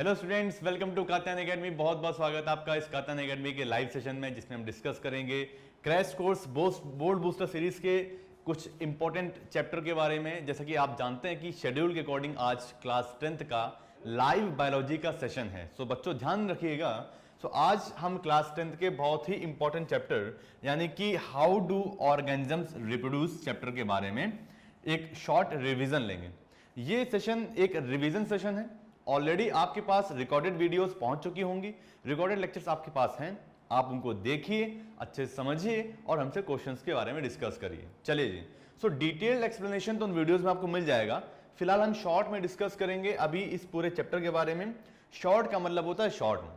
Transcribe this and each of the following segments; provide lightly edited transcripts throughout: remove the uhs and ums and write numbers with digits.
Hello students, welcome to Katyayan academy. बहुत बहुत स्वागत है आपका इस कात्यायन एकेडमी के लाइव सेशन में, जिसमें हम डिस्कस करेंगे crash course board booster series के कुछ इंपॉर्टेंट चैप्टर के बारे में। जैसा कि आप जानते हैं कि शेड्यूल के अकॉर्डिंग आज क्लास 10th का लाइव बायोलॉजी का सेशन है। सो बच्चों ध्यान रखिएगा। सो आज हम क्लास 10th के बहुत ही इंपॉर्टेंट चैप्टर यानी कि how do organisms reproduce chapter के बारे में एक शॉर्ट रिवीजन लेंगे। ये सेशन एक रिवीजन सेशन है। ऑलरेडी आपके पास रिकॉर्डेड वीडियोस पहुंच चुकी होंगी, रिकॉर्डेड लेक्चर्स आपके पास हैं। आप उनको देखिए, अच्छे से समझिए और हमसे क्वेश्चंस के बारे में डिस्कस करिए। चलिए जी। सो डिटेल्ड एक्सप्लेनेशन तो उन वीडियोस में आपको मिल जाएगा। फिलहाल हम शॉर्ट में डिस्कस करेंगे अभी इस पूरे चैप्टर के बारे में। शॉर्ट का मतलब होता है शॉर्ट में,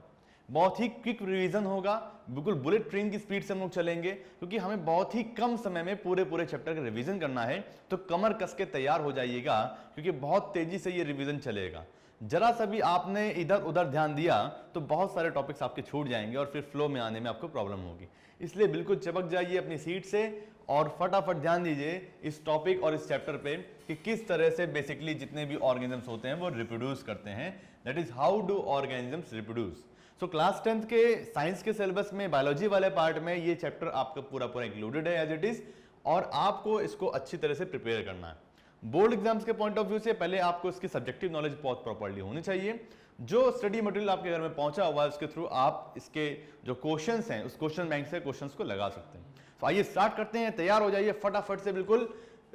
बहुत ही क्विक रिवीजन होगा, बिल्कुल बुलेट ट्रेन की स्पीड से हम लोग चलेंगे, क्योंकि हमें बहुत ही कम समय में पूरे चैप्टर का रिवीजन करना है। तो कमर कस के तैयार हो जाइएगा, क्योंकि बहुत तेजी से ये रिवीजन चलेगा। जरा सा भी आपने इधर उधर ध्यान दिया तो बहुत सारे टॉपिक्स आपके छूट जाएंगे और फिर फ्लो में आने में आपको प्रॉब्लम होगी। इसलिए बिल्कुल चिपक जाइए अपनी सीट से और फटाफट ध्यान दीजिए इस टॉपिक और इस चैप्टर पे कि किस तरह से बेसिकली जितने भी ऑर्गेनिजम्स होते हैं वो रिप्रोड्यूस करते हैं। That is how do organisms reproduce. So class 10th के साइंस के सिलेबस में बायोलॉजी वाले पार्ट में ये चैप्टर आपका पूरा इंक्लूडेड है एज इट इज, और आपको इसको अच्छी तरह से प्रिपेयर करना है। बोर्ड एग्जाम्स के पॉइंट ऑफ व्यू से पहले आपको इसकी सब्जेक्टिव नॉलेज बहुत प्रॉपर्ली होनी चाहिए। जो स्टडी मटेरियल आपके घर में पहुंचा हुआ है उसके थ्रू आप इसके जो क्वेश्चंस हैं उस क्वेश्चन बैंक से क्वेश्चंस को लगा सकते हैं। तो आइए स्टार्ट करते हैं। तैयार हो जाइए फटाफट से बिल्कुल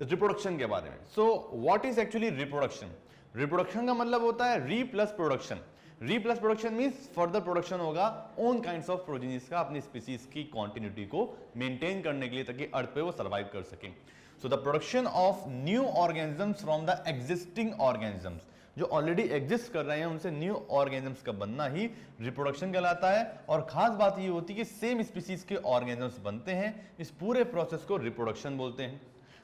रिप्रोडक्शन के बारे में। So what is actually reproduction? Reproduction का मतलब होता है री प्लस प्रोडक्शन। री plus production means further production होगा ओन काइंड्स ऑफ प्रोजेनिस का, अपनी स्पीसीज की कॉन्टिन्यूटी को मेंटेन करने के लिए, ताकि अर्थ पे वो सर्वाइव कर सकें। So the production of new organisms from the existing organisms, जो ऑलरेडी एग्जिस्ट कर रहे हैं उनसे न्यू ऑर्गेनिजम्स का बनना ही रिप्रोडक्शन कहलाता है। और खास बात ये होती है कि सेम स्पीसीज के ऑर्गेनिजम्स बनते हैं। इस पूरे प्रोसेस को रिप्रोडक्शन बोलते हैं।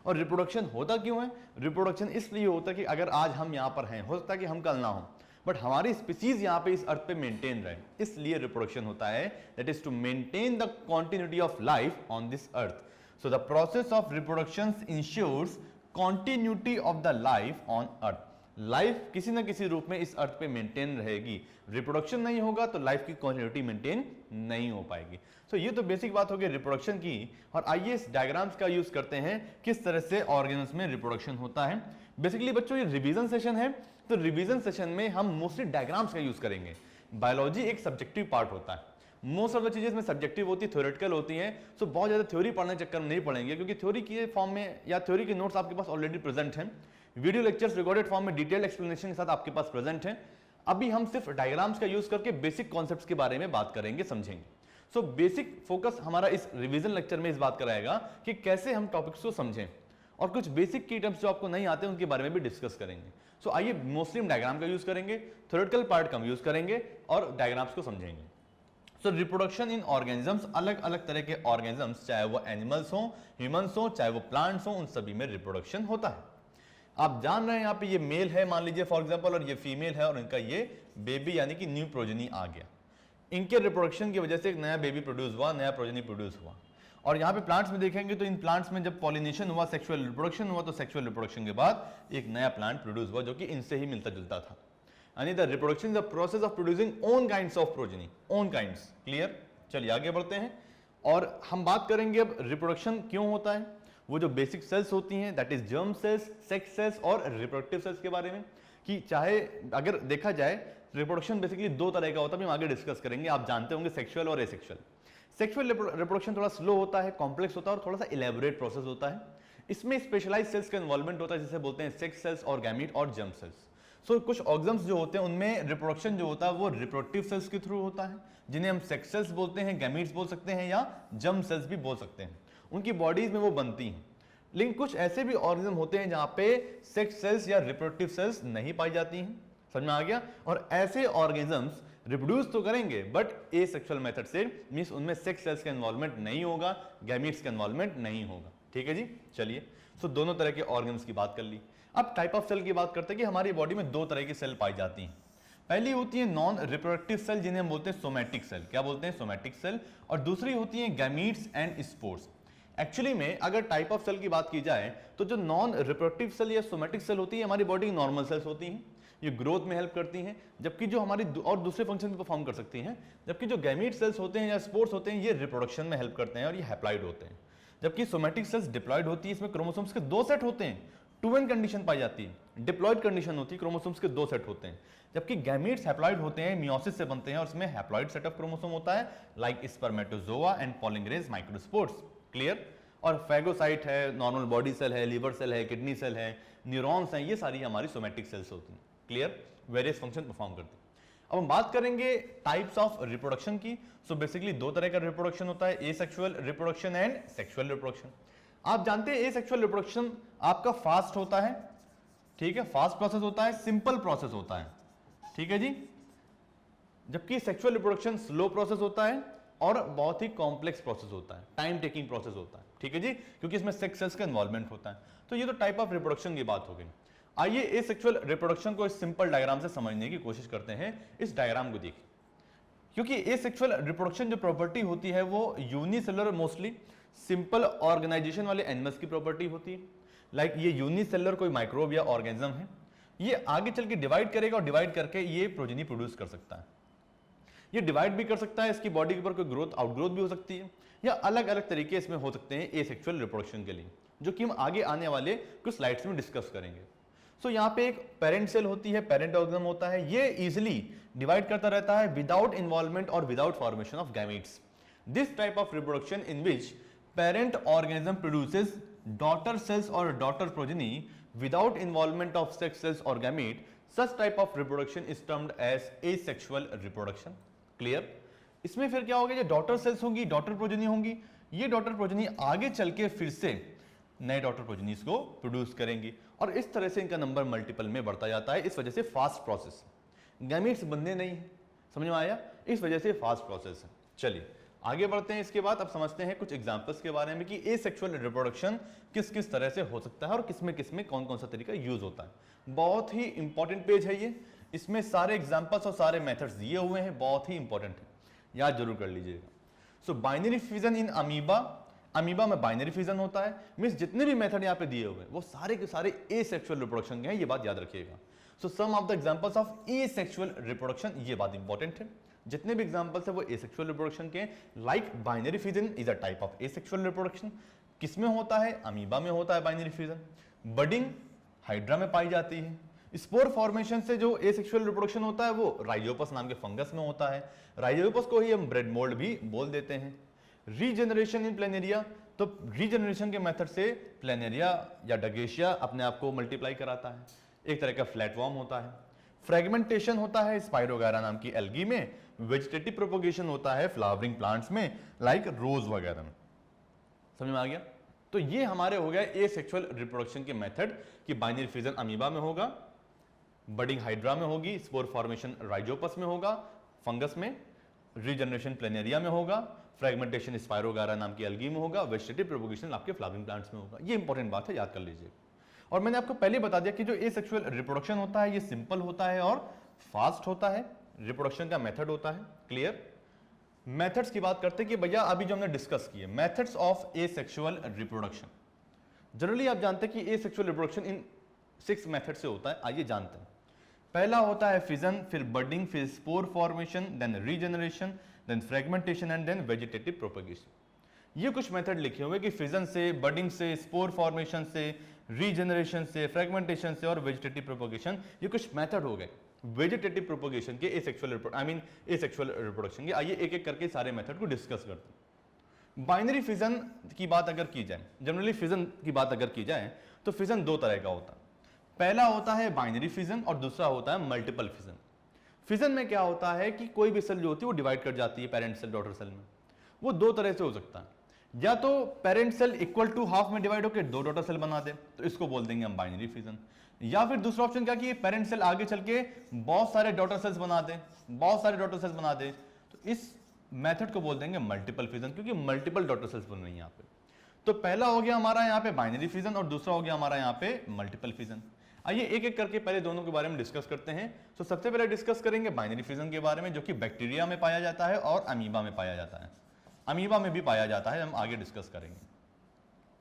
और रिप्रोडक्शन होता क्यों है? रिप्रोडक्शन इसलिए होता है कि अगर आज हम यहां पर हैं, हो सकता है कि हम कल ना हो, बट हमारी स्पीसीज यहां पे इस अर्थ पे मेंटेन रहे, इसलिए रिप्रोडक्शन होता है। That is to maintain the continuity of life on this earth. So the process of reproduction ensures continuity of the life on earth. Life किसी ना किसी रूप में इस अर्थ पे मेंटेन रहेगी। रिप्रोडक्शन नहीं होगा तो लाइफ की कॉन्टिन्यूटी मेंटेन नहीं हो पाएगी। सो ये तो बेसिक बात हो गई रिप्रोडक्शन की। और आइए इस डायग्राम्स का यूज करते हैं किस तरह से ऑर्गेनिज्म में रिप्रोडक्शन होता है। बेसिकली बच्चों ये रिवीजन सेशन है, तो रिवीजन सेशन में हम मोस्टली डायग्राम्स का यूज करेंगे। बायोलॉजी एक सब्जेक्टिव पार्ट होता है। मोस्ट ऑफ द चीजें इसमें सब्जेक्टिव होती है, थ्योरेटिकल होती हैं। सो बहुत ज्यादा थ्योरी पढ़ने चक्कर में नहीं पढ़ेंगे, क्योंकि थ्योरी के फॉर्म में या थ्योरी के नोट्स आपके पास ऑलरेडी प्रेजेंट हैं। वीडियो लेक्चर्स रिकॉर्डेड फॉर्म में डिटेल्ड एक्सप्लेनेशन के साथ आपके पास प्रेजेंट हैं। अभी हम सिर्फ डायग्राम्स का यूज करके बेसिक कॉन्सेप्ट्स के बारे में बात करेंगे, समझेंगे। सो बेसिक फोकस हमारा इस रिवीजन लेक्चर में इस बात कराएगा कि कैसे हम टॉपिक्स को समझें, और कुछ बेसिक की टर्म्स जो आपको नहीं आते उनके बारे में भी डिस्कस करेंगे। सो आइए मोस्टली हम डायग्राम का यूज करेंगे, थ्योरेटिकल पार्ट कम यूज करेंगे और डायग्राम्स को समझेंगे। सो रिप्रोडक्शन इन ऑर्गेनिजम्स, अलग अलग तरह के ऑर्गेनिजम्स, चाहे वो एनिमल्स हो, ह्यूमंस हो, चाहे वो प्लांट्स हो, उन सभी में रिप्रोडक्शन होता है। आप जान रहे हैं यहाँ पे ये मेल है मान लीजिए फॉर एग्जांपल, और ये फीमेल है और इनका ये बेबी यानी कि न्यू प्रोजेनी आ गया। इनके रिप्रोडक्शन की वजह से एक नया बेबी प्रोड्यूस हुआ, नया प्रोजेनी प्रोड्यूस हुआ। और यहाँ पे प्लांट्स में देखेंगे तो इन प्लांट्स में जब पॉलिनेशन हुआ, सेक्सुअल रिप्रोडक्शन हुआ, तो सेक्सुअल रिप्रोडक्शन के बाद एक नया प्लांट प्रोड्यूस हुआ जो कि इनसे ही मिलता जुलता था। यानी the reproduction is the process of producing own kinds of progeny, own kinds. Clear? चलिए आगे बढ़ते हैं और हम बात करेंगे अब रिप्रोडक्शन क्यों होता है। वो जो बेसिक सेल्स होती हैं, that is germ cells, sex cells और रिप्रोडक्टिव सेल्स के बारे में, कि चाहे अगर देखा जाए रिप्रोडक्शन बेसिकली दो तरह का होता है। हम आगे डिस्कस करेंगे। आप जानते होंगे सेक्सुअल और एसेक्सुअल। सेक्सुअल रिप्रोडक्शन थोड़ा स्लो होता है, कॉम्प्लेक्स होता है और थोड़ा सा इलेबोरेट प्रोसेस होता है। इसमें स्पेशलाइज सेल्स का इन्वॉल्वमेंट होता है, जिसे बोलते हैं सेक्स सेल्स और गैमीट और जर्म सेल्स। सो कुछ ऑर्गन्स जो होते हैं उनमें रिप्रोडक्शन जो होता है वो रिप्रोडक्टिव सेल्स के थ्रू होता है, जिन्हें हम सेक्स सेल्स बोलते हैं, गैमीट्स बोल सकते हैं या जर्म सेल्स भी बोल सकते हैं। उनकी बॉडीज में वो बनती हैं। लेकिन कुछ ऐसे भी ऑर्गेनिज्म होते हैं जहां पे सेक्स सेल्स या रिप्रोडक्टिव सेल्स नहीं पाई जाती हैं। समझ में आ गया? और ऐसे ऑर्गेनिजम्स रिप्रोड्यूस तो करेंगे बट एसेक्सुअल मेथड से, मींस उनमें सेक्स सेल्स का इन्वॉल्वमेंट नहीं होगा, गैमीट्स का इन्वॉल्वमेंट नहीं होगा। ठीक है जी। चलिए, सो दोनों तरह के ऑर्गन्स की बात कर ली। अब टाइप ऑफ सेल की बात करते हैं कि हमारी बॉडी में दो तरह की सेल पाई जाती हैं। पहली होती है नॉन रिप्रोडक्टिव सेल, जिन्हें हम बोलते हैं सोमैटिक सेल। क्या बोलते हैं? Somatic cell. और दूसरी होती है गैमीट्स एंड स्पोर्स। एक्चुअली में अगर टाइप ऑफ सेल की बात की जाए तो जो नॉन रिप्रोडक्टिव सेल या सोमैटिक सेल होती है हमारी बॉडी की नॉर्मल सेल्स होती हैं। ये ग्रोथ में हेल्प करती हैं, जबकि जो हमारी और दूसरे फंक्शन भी परफॉर्म कर सकती हैं। जबकि जो गैमीट सेल्स होते हैं या स्पोर्स होते हैं ये रिप्रोडक्शन में हेल्प करते हैं और ये हैप्लॉइड होते हैं। जबकि सोमैटिक सेल्स डिप्लॉयड होती है, इसमें क्रोमोसोम्स के 2 सेट होते हैं, 2n कंडीशन पाई जाती है। डिप्लॉयड कंडीशन होती है, क्रोमोसोम्स के 2 सेट होते हैं। जबकि गैमीट्स हैप्लॉइड होते हैं, मियोसिस से बनते हैं और इसमें हैप्लॉइड सेट ऑफ क्रोमोसोम होता है, like spermatozoa and polymerase microspores. Clear. और फैगोसाइट है, नॉर्मल बॉडी सेल है, लिवर सेल है, किडनी सेल है, न्यूरॉन्स हैं, ये सारी हमारी सोमैटिक सेल्स होती हैं। क्लियर। वेरियस फंक्शन परफॉर्म करती हैं। अब हम बात करेंगे टाइप्स ऑफ रिप्रोडक्शन की। सो बेसिकली 2 तरह का रिप्रोडक्शन होता है, asexual reproduction and sexual reproduction. आप जानते हैं एसेक्सुअल रिप्रोडक्शन आपका फास्ट होता है, ठीक है, फास्ट प्रोसेस होता है, सिंपल प्रोसेस होता है, ठीक है जी। जबकि सेक्सुअल रिप्रोडक्शन स्लो प्रोसेस होता है और बहुत ही कॉम्प्लेक्स प्रोसेस होता है, टाइम टेकिंग प्रोसेस होता है, ठीक है जी, क्योंकि इसमें सेक्स सेल्स का इन्वॉल्वमेंट होता है। तो ये तो टाइप ऑफ रिप्रोडक्शन की बात हो गई। आइए एसेक्सुअल रिप्रोडक्शन को इस सिंपल डायग्राम से समझने की कोशिश करते हैं। इस डायग्राम को देखिए, क्योंकि एसेक्सुअल रिप्रोडक्शन जो प्रॉपर्टी होती है वो यूनिसेलुलर मोस्टली सिंपल ऑर्गेनाइजेशन वाले एनिमल्स की प्रॉपर्टी होती है। लाइक ये यूनिसेलुलर कोई माइक्रोब या ऑर्गेनिज्म है, ये आगे चल के डिवाइड करेगा और डिवाइड करके ये प्रोजेनी प्रोड्यूस कर सकता है। ये डिवाइड भी कर सकता है, इसकी बॉडी के ऊपर कोई ग्रोथ आउटग्रोथ भी हो सकती है, या अलग अलग तरीके इसमें हो सकते हैं एसेक्सुअल रिप्रोडक्शन के लिए, जो कि हम आगे आने वाले कुछ स्लाइड्स में डिस्कस करेंगे। सो यहाँ पे एक पेरेंट सेल होती है, पेरेंट ऑर्गेनिज्म होता है, ये इजिली डिवाइड करता रहता है विदाउट इन्वॉल्वमेंट और without formation of gametes. This type of reproduction in which parent organism produces daughter cells और daughter progeny without involvement of sex cells और gamete, such type of reproduction is termed as asexual reproduction। Clear. इसमें फिर क्या होगा, ये daughter cells होंगी, daughter progeny होंगी, ये डॉटर प्रोजेनी आगे चल के फिर से नए डॉटर प्रोजेनीज को प्रोड्यूस करेंगी और इस तरह से इनका नंबर मल्टीपल में बढ़ता जाता है। इस वजह से फास्ट प्रोसेस, गैमीट्स बनने नहीं, समझ में आया, इस वजह से फास्ट प्रोसेस है। चलिए आगे बढ़ते हैं। इसके बाद अब समझते हैं कुछ एग्जांपल्स के बारे में कि एसेक्सुअल रिप्रोडक्शन किस किस तरह से हो सकता है और किसमें कौन कौन सा तरीका यूज होता है। बहुत ही इंपॉर्टेंट पेज है ये, इसमें सारे एग्जांपल्स और सारे मेथड्स दिए हुए हैं, बहुत ही इंपॉर्टेंट है, याद जरूर कर लीजिएगा। सो binary fission in amoeba, amoeba में बाइनरी फिजन होता है, मींस जितने भी मेथड यहाँ पे दिए हुए हैं वो सारे के सारे एसेक्सुअल रिप्रोडक्शन के हैं, ये बात याद रखिएगा। So some of the examples of asexual reproduction, ये बात इंपॉर्टेंट है, जितने भी एग्जांपल्स है वो एसेक्सुअल रिप्रोडक्शन के। Like binary fission is a type of asexual reproduction, किसमें होता है, अमीबा में होता है बाइनरी फिजन। बडिंग हाइड्रा में पाई जाती है। स्पोर फॉर्मेशन से जो एसेक्सुअल रिप्रोडक्शन होता है वो राइजोपस नाम के फंगस में होता है, राइजोपस को ही हम ब्रेड मोल्ड भी बोल देते हैं। रीजनरेशन इन प्लेनेरिया, तो रीजनरेशन के मेथड से प्लेनेरिया या डगेशिया अपने आप को मल्टीप्लाई कराता है, एक तरह का फ्लैटवॉर्म होता है। फ्रेगमेंटेशन होता है स्पाइरोगायरा नाम की एल्गी में, वेजिटेटिव प्रोपोगेशन होता है फ्लावरिंग प्लांट्स में लाइक रोज वगैरह में। समझ में आ गया। तो ये हमारे हो गए एसेक्सुअल रिप्रोडक्शन के मेथड कि बाइनरी फिजन अमीबा में होगा, बडिंग हाइड्रा में होगी, स्पोर फॉर्मेशन राइजोपस में होगा फंगस में, रीजनरेशन प्लेनेरिया में होगा, फ्रेगमेंटेशन स्पाइरोगायरा नाम की एल्गी में होगा, वेजिटेटिव प्रोपोगेशन आपके फ्लावरिंग प्लांट्स में होगा। ये इंपॉर्टेंट बात है, याद कर लीजिए। और मैंने आपको पहले बता दिया कि जो एसेक्सुअल रिप्रोडक्शन होता है ये सिंपल होता है और फास्ट होता है, रिप्रोडक्शन का मेथड होता है। क्लियर। मेथड्स की बात करते हैं कि भैया अभी जो हमने डिस्कस किए methods of asexual reproduction, generally आप जानते हैं कि एसेक्सुअल रिप्रोडक्शन इन 6 मेथड से होता है। आइए जानते हैं। पहला होता है फिजन, फिर बडिंग, फिर spore formation, then regeneration, then fragmentation and then vegetative propagation. ये कुछ मेथड लिखे हुए कि फिजन से, बडिंग से, स्पोर फॉर्मेशन से, रीजनरेशन से, फ्रेगमेंटेशन से और वेजिटेटिव प्रोपेगेशन, ये कुछ मेथड हो गए वेजिटेटिव प्रोपेगेशन के एसेक्सुअल रिप्रोडक्शन के। आइए एक एक करके सारे मेथड को डिस्कस करते हैं। बाइनरी फिजन की बात अगर की जाए, जनरली फिजन की बात अगर की जाए तो फिजन 2 तरह का होता है। पहला होता है बाइनरी फिजन और दूसरा होता है मल्टीपल फिजन। फिजन में क्या होता है कि कोई भी सेल जो होती है वो डिवाइड कर जाती है पेरेंट सेल डॉटर सेल में। वो 2 तरह से हो सकता है, या तो parent cell equal to half में डिवाइड होकर 2 डॉटर सेल बना दे, तो इसको बोल देंगे हम बाइनरी फिजन। या फिर दूसरा ऑप्शन क्या कि पेरेंट सेल आगे चल के बहुत सारे डॉटर सेल्स बना दे, तो इस मेथड को बोल देंगे मल्टीपल फिजन, क्योंकि मल्टीपल डॉटर सेल्स बन रही हैं यहाँ पे। तो पहला हो गया हमारा यहाँ पे बाइनरी फिजन और दूसरा हो गया हमारा यहाँ पे मल्टीपल फिजन। आइए एक एक करके पहले दोनों के बारे में डिस्कस करते हैं। तो सबसे पहले डिस्कस करेंगे बाइनरी फिजन के बारे में, जो कि बैक्टीरिया में पाया जाता है और अमीबा में पाया जाता है। अमीबा में भी पाया जाता है, हम आगे डिस्कस करेंगे।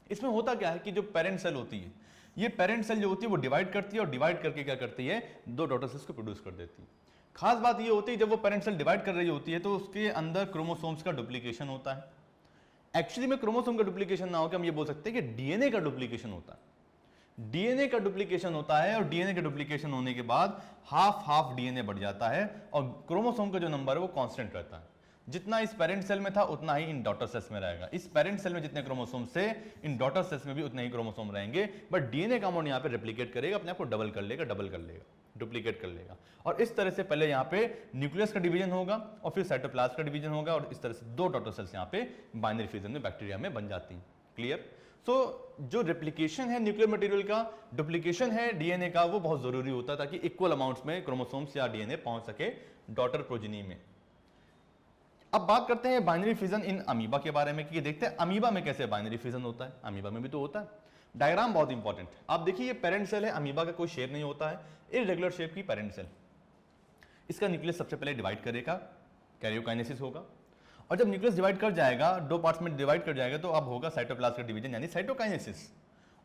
इसमें होता क्या है कि जो पेरेंट सेल होती है, ये पेरेंट सेल जो होती है वो डिवाइड करती है और डिवाइड करके क्या करती है, दो डॉटर सेल्स को प्रोड्यूस कर देती है। खास बात ये होती है जब वो पेरेंट सेल डिवाइड कर रही होती है तो उसके अंदर क्रोमोसोम्स का डुप्लीकेशन होता है। एक्चुअली में क्रोमोसोम का डुप्लीकेशन ना होकर हम ये बोल सकते हैं कि डीएनए का डुप्लीकेशन होता है। डीएनए का डुप्लीकेशन होता है और डीएनए का डुप्लीकेशन होने के बाद हाफ डीएनए बढ़ जाता है और क्रोमोसोम का जो नंबर है वो कांस्टेंट रहता है। जितना इस पेरेंट सेल में था उतना ही इन डॉटर सेल्स में रहेगा। इस पेरेंट सेल में जितने क्रोमोसोम से इन डॉटर सेल्स में भी उतने ही क्रोमोसोम रहेंगे, बट डीएनए का अमाउंट यहाँ पे रेप्लिकेट करेगा, अपने आप को डबल कर लेगा, डुप्लीकेट कर लेगा। और इस तरह से पहले यहाँ पे न्यूक्लियस का डिवीजन होगा और फिर साइटोप्लाज्म का डिवीजन होगा और इस तरह से दो डॉटर सेल्स यहाँ पे बाइनरी फिजन में बैक्टीरिया में बन जाती हैं। क्लियर? सो जो रेप्लिकेशन है न्यूक्लियर मटेरियल का, डुप्लीकेशन है डीएनए का, वो बहुत जरूरी होता है ताकि इक्वल अमाउंट्स में क्रोमोसोम्स या डीएनए पहुंच सके डॉटर प्रोजेनी में। अब बात करते हैं बाइनरी फिजन इन अमीबा के बारे में कि देखते हैं अमीबा में कैसे बाइनरी फिजन होता है। अमीबा में भी तो होता है। डायग्राम बहुत इंपॉर्टेंट। आप देखिए ये पेरेंट सेल है, अमीबा का कोई शेप नहीं होता है, इररेगुलर शेप की पेरेंट सेल। इसका न्यूक्लियस सबसे पहले डिवाइड करेगा, कैरियोकाइनेसिस होगा, और जब न्यूक्लियस डिवाइड कर जाएगा, दो पार्ट्स में डिवाइड कर जाएगा, तो अब होगा साइटोप्लाज्म का डिवीजन यानी साइटोकाइनेसिस।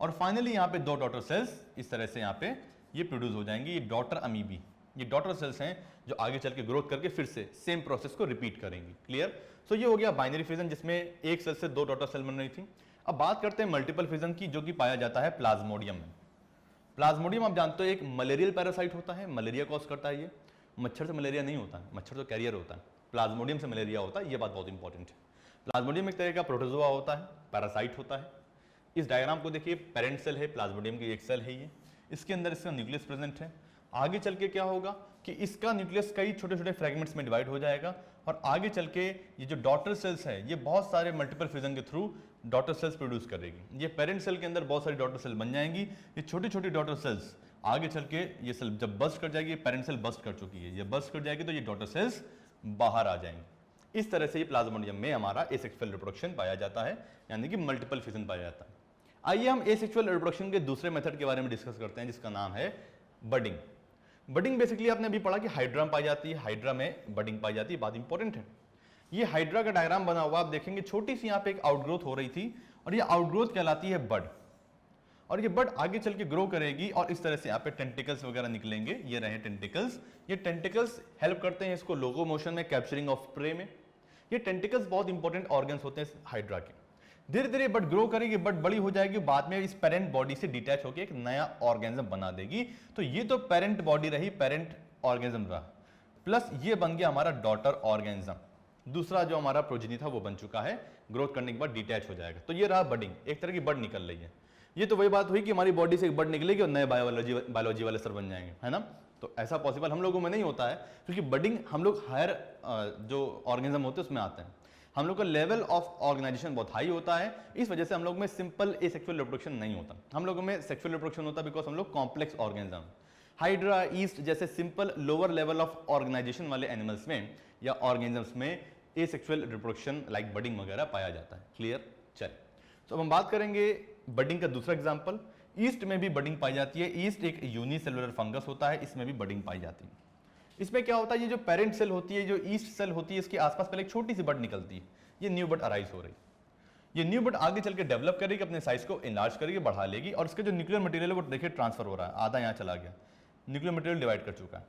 और फाइनली यहाँ पे दो डॉटर सेल्स इस तरह से यहाँ पे ये प्रोड्यूस हो जाएंगे, ये डॉटर अमीबी। ये डॉटर सेल्स हैं जो आगे चल के ग्रोथ करके फिर से सेम प्रोसेस को रिपीट करेंगी। क्लियर? सो ये हो गया बाइनरी फिजन जिसमें एक सेल से दो डॉटर सेल बन रही थी। अब बात करते हैं मल्टीपल फिजन की, जो कि पाया जाता है प्लाज्मोडियम में। प्लाज्मोडियम आप जानते हो एक मलेरियल पैरासाइट होता है, मलेरिया कॉज करता है। ये मच्छर से मलेरिया नहीं होता है, मच्छर तो कैरियर होता है, प्लाज्मोडियम से मलेरिया होता है। ये बात बहुत इंपॉर्टेंट है। प्लाज्मोडियम एक तरह का प्रोटोजोआ होता है, पैरासाइट होता है। इस डायग्राम को देखिए, पेरेंट सेल है, प्लाज्मोडियम की एक सेल है ये, इसके अंदर इसका न्यूक्लियस प्रेजेंट है। आगे चल के क्या होगा कि इसका न्यूक्लियस कई छोटे छोटे फ्रेगमेंट्स में डिवाइड हो जाएगा और आगे चल के ये जो डॉटर सेल्स है ये बहुत सारे मल्टीपल फिजन के थ्रू डॉटर सेल्स प्रोड्यूस करेगी। ये पेरेंट सेल के अंदर बहुत सारी डॉटर सेल बन जाएंगी। ये छोटी छोटी डॉटर सेल्स आगे चल के ये सेल जब बस्ट कर जाएगी, पेरेंट सेल बस्ट कर चुकी है, ये बस्ट कर जाएगी तो ये डॉटर सेल्स बाहर आ जाएंगी। इस तरह से ये प्लाज्मोडियम में हमारा एसेक्सुअल रिप्रोडक्शन पाया जाता है, यानी कि मल्टीपल फिजन पाया जाता है। आइए हम एसेक्सुअल रिप्रोडक्शन के दूसरे मेथड के बारे में डिस्कस करते हैं जिसका नाम है बडिंग। बडिंग बेसिकली आपने अभी पढ़ा कि हाइड्रा में पाई जाती है, हाइड्रा में बडिंग पाई जाती है। बात इंपॉर्टेंट है, ये हाइड्रा का डायग्राम बना हुआ आप देखेंगे, छोटी सी यहाँ पे एक आउटग्रोथ हो रही थी और ये आउटग्रोथ कहलाती है बड। और ये बड आगे चल के ग्रो करेगी और इस तरह से यहाँ पे टेंटिकल्स वगैरह निकलेंगे। ये रहे टेंटिकल्स। ये टेंटिकल्स हेल्प करते हैं इसको लोकोमोशन में, कैप्चरिंग ऑफ प्रे में। ये टेंटिकल्स बहुत इंपॉर्टेंट ऑर्गन्स होते हैं हाइड्रा के। धीरे धीरे बड ग्रो करेगी, बड बड़ी हो जाएगी, बाद में इस पेरेंट बॉडी से डिटैच होकर एक नया ऑर्गेनिज्म बना देगी। तो ये तो पेरेंट बॉडी रही, पेरेंट ऑर्गेनिज्म रहा, प्लस ये बन गया हमारा डॉटर ऑर्गेनिज्म। दूसरा जो हमारा प्रोजेनी था वो बन चुका है, ग्रोथ करने के बाद डिटैच हो जाएगा। तो ये रहा बडिंग, एक तरह की बड निकल रही है। ये तो वही बात हुई कि हमारी बॉडी से एक बड निकलेगी और नए बायोलॉजी वाले सर बन जाएंगे, है ना। तो ऐसा पॉसिबल हम लोगों में नहीं होता है क्योंकि बडिंग हम लोग हायर जो ऑर्गेनिज्म होते हैं उसमें आते हैं। हम लोग का लेवल ऑफ ऑर्गेनाइजेशन बहुत हाई होता है, इस वजह से हम लोग में सिंपल एसेक्सुअल रिप्रोडक्शन नहीं होता। हम लोगों में सेक्सुअल रिप्रोडक्शन होता है बिकॉज हम लोग कॉम्प्लेक्स ऑर्गेनिज्म। हाइड्रा, ईस्ट जैसे simple lower level of organisation वाले एनिमल्स में या ऑर्गेनिजम्स में एसेक्सुअल रिप्रोडक्शन लाइक बडिंग वगैरह पाया जाता है। क्लियर? चल, तो अब हम बात करेंगे बडिंग का दूसरा एग्जाम्पल। ईस्ट में भी बडिंग पाई जाती है। ईस्ट एक यूनिसेलुलर फंगस होता है, इसमें भी बडिंग पाई जाती है। इसमें क्या होता है, ये जो पेरेंट सेल होती है, जो ईस्ट सेल होती है, इसके आसपास पहले एक छोटी सी बड निकलती है। ये न्यू बड अराइज हो रही। ये न्यू बड आगे चल के डेवलप करेगी, अपने साइज को इनलार्ज करेगी, बढ़ा लेगी और इसका जो न्यूक्लियर मटेरियल है वो देखिए ट्रांसफर हो रहा है। आधा यहाँ चला गया, न्यूक्लियर मटेरियल डिवाइड कर चुका है,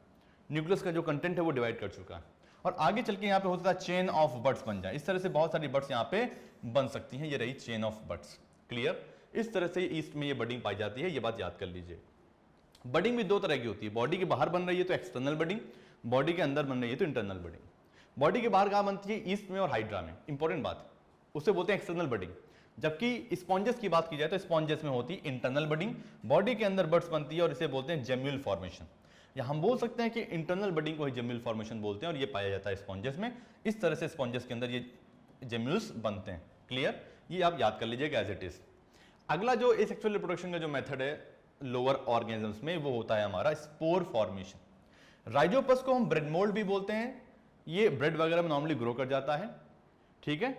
न्यूक्लियस का जो कंटेंट है वो डिवाइड कर चुका है और आगे चल के यहाँ पे हो सकता है चेन ऑफ बड्स बन जाए। इस तरह से बहुत सारी बड्स यहाँ पे बन सकती हैं। ये रही चेन ऑफ बड्स। क्लियर? इस तरह से ईस्ट में ये बडिंग पाई जाती है, ये बात याद कर लीजिए। बडिंग भी दो तरह की होती है, बॉडी के बाहर बन रही है तो एक्सटर्नल बडिंग, बॉडी के अंदर बन रही है तो इंटरनल बडिंग। बॉडी के बाहर कहाँ बनती है? ईस्ट में और हाइड्रा में। इंपॉर्टेंट बात, उसे बोलते हैं एक्सटर्नल बडिंग। जबकि स्पॉन्जेस की बात की जाए तो स्पॉन्जेस में होती है इंटरनल बडिंग, बॉडी के अंदर बड्स बनती है और इसे बोलते हैं जेम्यूल फॉर्मेशन। या हम बोल सकते हैं कि इंटरनल बडिंग को ही जेम्यूल फॉर्मेशन बोलते हैं और ये पाया जाता है स्पॉन्जेस में। इस तरह से स्पॉन्जेस के अंदर ये जेम्यूल्स बनते हैं। क्लियर? ये आप याद कर लीजिएगा एज इट इज। अगला जो एसेक्सुअल रिप्रोडक्शन का जो मेथड है लोअर ऑर्गेनिजम्स में, वो होता है हमारा स्पोर फॉर्मेशन। राइजोपस को हम ब्रेड मोल्ड भी बोलते हैं। ये ब्रेड वगैरह में नॉर्मली ग्रो कर जाता है, ठीक है।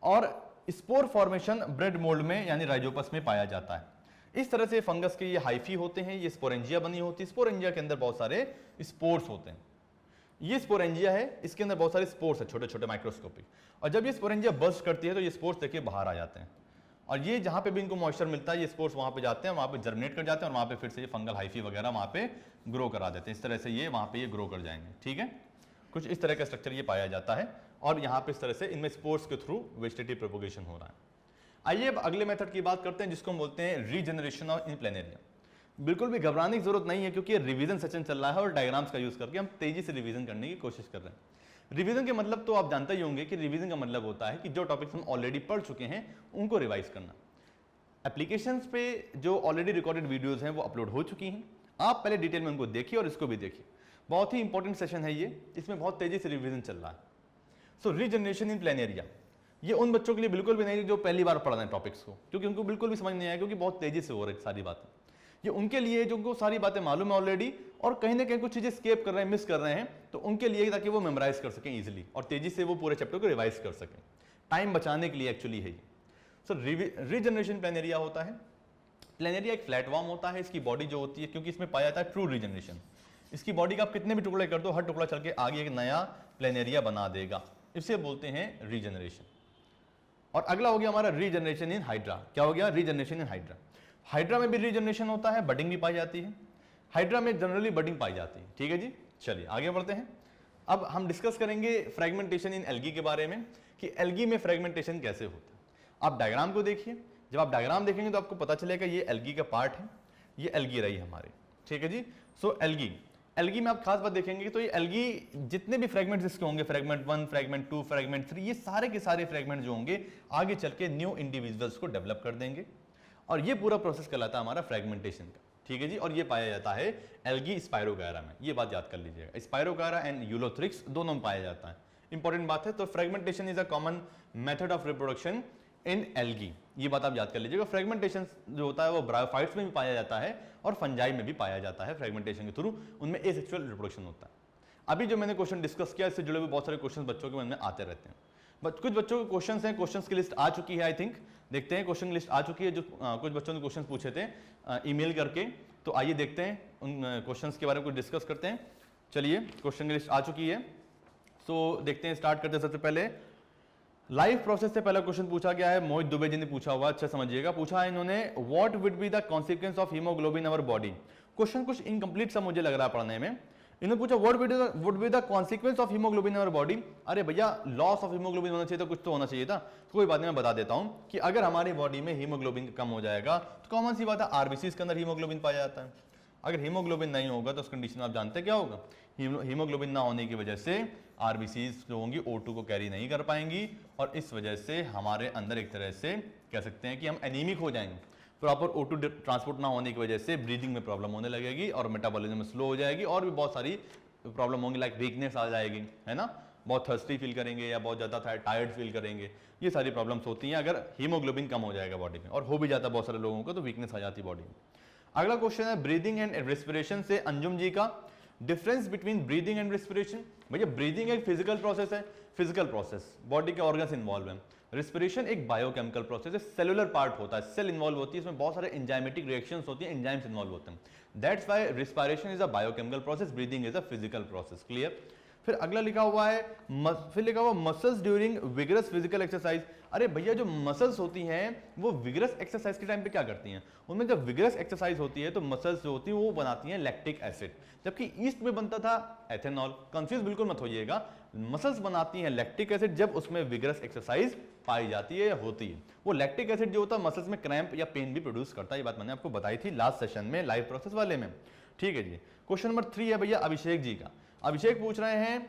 और स्पोर फॉर्मेशन ब्रेड मोल्ड में यानी राइजोपस में पाया जाता है। इस तरह से फंगस के ये हाइफी होते हैं, ये स्पोरेंजिया बनी होती है। स्पोरेंजिया के अंदर बहुत सारे स्पोर्स होते हैं। ये स्पोरेंजिया है, इसके अंदर बहुत सारे स्पोर्स है, छोटे छोटे माइक्रोस्कोपिक। और जब ये स्पोरेंजिया बर्स्ट करती है तो ये स्पोर्स देखिए बाहर आ जाते हैं और ये जहां पे भी इनको मॉइस्चर मिलता है ये स्पोर्स वहां पे जाते हैं, वहां पे जर्मिनेट कर जाते हैं और वहां पे फिर से ये फंगल हाइफी वगैरह वहां पे ग्रो करा देते हैं। इस तरह से ये वहां पे ये ग्रो कर जाएंगे, ठीक है। कुछ इस तरह का स्ट्रक्चर ये पाया जाता है और यहाँ पे इस तरह से इनमें स्पोर्स के थ्रू वेजिटेटिव प्रोपोगेशन हो रहा है। आइए अब अगले मेथड की बात करते हैं जिसको हम बोलते हैं रीजनरेशन ऑफ इन प्लेनेरिया। बिल्कुल भी घबराने की जरूरत नहीं है क्योंकि रिवीजन सेशन चल रहा है और डायग्राम्स का यूज करके हम तेजी से रिवीजन करने की कोशिश कर रहे हैं। रिवीजन के मतलब तो आप जानते ही होंगे कि रिवीजन का मतलब होता है कि जो टॉपिक्स हम ऑलरेडी पढ़ चुके हैं उनको रिवाइज करना। एप्लीकेशंस पे जो ऑलरेडी रिकॉर्डेड वीडियोस हैं वो अपलोड हो चुकी हैं, आप पहले डिटेल में उनको देखिए और इसको भी देखिए। बहुत ही इंपॉर्टेंट सेशन है ये, इसमें बहुत तेजी से रिवीजन चल रहा है। सो रीजनरेशन इन प्लेनेरिया ये उन बच्चों के लिए बिल्कुल भी नहीं जो पहली बार पढ़ रहे हैं टॉपिक्स को, क्योंकि उनको बिल्कुल भी समझ नहीं आया क्योंकि बहुत तेजी से हो रही सारी बातें। ये उनके लिए जो उनको सारी बातें मालूम है ऑलरेडी और कहीं ना कहीं कुछ चीजें स्केप कर रहे हैं, मिस कर रहे हैं, तो उनके लिए ताकि वो मेमोराइज कर सकें इजीली और तेजी से वो पूरे चैप्टर को रिवाइज कर सकें, टाइम बचाने के लिए एक्चुअली है ये। सो रीजनरेशन प्लेनेरिया होता है। प्लेनेरिया एक फ्लैट वर्म होता है, इसकी बॉडी जो होती है, क्योंकि इसमें पाया जाता है ट्रू रीजनरेशन, इसकी बॉडी का आप कितने भी टुकड़े कर दो हर टुकड़ा चल के आगे एक नया प्लेनेरिया बना देगा, इसे बोलते हैं रीजनरेशन। और अगला हो गया हमारा रीजनरेशन इन हाइड्रा। क्या हो गया? Regeneration in hydra. हाइड्रा में भी रीजनरेशन होता है, बडिंग भी पाई जाती है। हाइड्रा में जनरली बडिंग पाई जाती है, ठीक है जी। चलिए आगे बढ़ते हैं। अब हम डिस्कस करेंगे फ्रेगमेंटेशन इन एल्गी के बारे में कि एल्गी में फ्रेगमेंटेशन कैसे होता है। आप डायग्राम को देखिए, जब आप डायग्राम देखेंगे तो आपको पता चलेगा ये एल्गी का पार्ट है, ये एल्गी रही हमारी, ठीक है जी। सो एल्गी में आप खास बात देखेंगे तो ये एल्गी जितने भी फ्रेगमेंट्स इसके होंगे, फ्रेगमेंट 1, फ्रेगमेंट 2, फ्रेगमेंट 3, ये सारे के सारे फ्रेगमेंट जो होंगे आगे चल के न्यू इंडिविजुअल्स को डेवलप कर देंगे और ये पूरा प्रोसेस कहलाता है हमारा फ्रेगमेंटेशन का, ठीक है जी। और ये पाया जाता है एल्गी स्पायरोगायरा में, ये बात याद कर लीजिएगा। स्पायरोगायरा एंड यूलोथ्रिक्स दोनों में पाया जाता है, इंपॉर्टेंट बात है। तो fragmentation is a common method of reproduction in algae, ये बात आप याद कर लीजिएगा। फ्रेगमेंटेशन जो होता है वो ब्रायोफाइट्स में भी पाया जाता है और फंजाई में भी पाया जाता है। फ्रेगमेंटेशन के थ्रू उनमें एसेक्सुअल रिप्रोडक्शन होता है। अभी जो मैंने क्वेश्चन डिस्कस किया इससे जुड़े हुए बहुत सारे क्वेश्चन बच्चों के मन में आते रहते हैं, बट कुछ बच्चों के क्वेश्चंस हैं, क्वेश्चंस की लिस्ट आ चुकी है, आई थिंक देखते हैं क्वेश्चन लिस्ट आ चुकी है। जो कुछ बच्चों ने क्वेश्चन पूछे थे ईमेल करके, तो आइए देखते हैं उन क्वेश्चंस के बारे में कुछ डिस्कस करते हैं। चलिए क्वेश्चन की लिस्ट आ चुकी है, सो देखते हैं, स्टार्ट करते हैं। सबसे पहले लाइफ प्रोसेस से पहला क्वेश्चन पूछा गया है, मोहित दुबे जी ने पूछा हुआ, अच्छा समझिएगा। पूछा है इन्होंने what would be the consequence of haemoglobin our body. Question कुछ इनकम्प्लीट सा मुझे लग रहा है पढ़ने में। इन्होंने पूछा what would be the consequence of haemoglobin our body. अरे भैया लॉस ऑफ हीमोग्लोबिन होना चाहिए था, कुछ तो होना चाहिए था। तो कोई बात नहीं, मैं बता देता हूं कि अगर हमारी बॉडी में हीमोग्लोबिन कम हो जाएगा तो कॉमन सी बात है आरबीसीज के अंदर हीमोग्लोबिन पाया जाता है। अगर हीमोग्लोबिन नहीं होगा तो उस कंडीशन आप जानते हैं क्या होगा। हीमोग्लोबिन ना होने की वजह से आरबीसीज जो होंगी O2 को कैरी नहीं कर पाएंगी और इस वजह से हमारे अंदर एक तरह से कह सकते हैं कि हम एनीमिक हो जाएंगे। प्रॉपर O2 ट्रांसपोर्ट ना होने की वजह से ब्रीदिंग में प्रॉब्लम होने लगेगी और मेटाबॉलिज्म में स्लो हो जाएगी और भी बहुत सारी प्रॉब्लम होंगी, लाइक वीकनेस आ जाएगी, है ना, बहुत थर्स्टी फील करेंगे या बहुत ज़्यादा टायर्ड फील करेंगे। ये सारी प्रॉब्लम्स होती हैं अगर हीमोग्लोबिन कम हो जाएगा बॉडी में, और हो भी जाता है बहुत सारे लोगों को, तो वीकनेस आ जाती है बॉडी में। अगला क्वेश्चन है ब्रीदिंग एंड रेस्पिरेशन से अंजुम जी का, difference between breathing and respiration. भैया ब्रीदिंग एक फिजिकल प्रोसेस है, फिजिकल प्रोसेस, बॉडी के ऑर्गन्स इन्वॉल्व हैं। रेस्पिरेशन एक बायोकेमिकल प्रोसेस है, सेलुलर पार्ट होता है, सेल इन्वॉल्व होती है, इसमें बहुत सारे एंजाइमेटिक रिएक्शंस होती हैं, एंजाइम्स इन्वॉल्व होते हैं। That's why respiration is a biochemical process, breathing is a physical process. Clear. फिर अगला लिखा हुआ है फिर लिखा हुआ muscles during vigorous physical exercise. अरे भैया जो मसल्स होती हैं वो विगरस एक्सरसाइज के टाइम पे क्या करती हैं, उनमें जब विगरस एक्सरसाइज होती है तो मसल्स जो होती हैं वो बनाती हैं लैक्टिक एसिड, जबकि ईस्ट में बनता था एथेनॉल। कंफ्यूज बिल्कुल मत होइएगा, मसल्स बनाती हैं लैक्टिक एसिड जब उसमें विगरस एक्सरसाइज पाई जाती है या होती है। वो लैक्टिक एसिड जो होता है मसल्स में क्रैम्प या पेन भी प्रोड्यूस करता है, ये बात मैंने आपको बताई थी लास्ट सेशन में लाइव प्रोसेस वाले में, ठीक है जी। क्वेश्चन नंबर 3 है भैया अभिषेक जी का। अभिषेक पूछ रहे हैं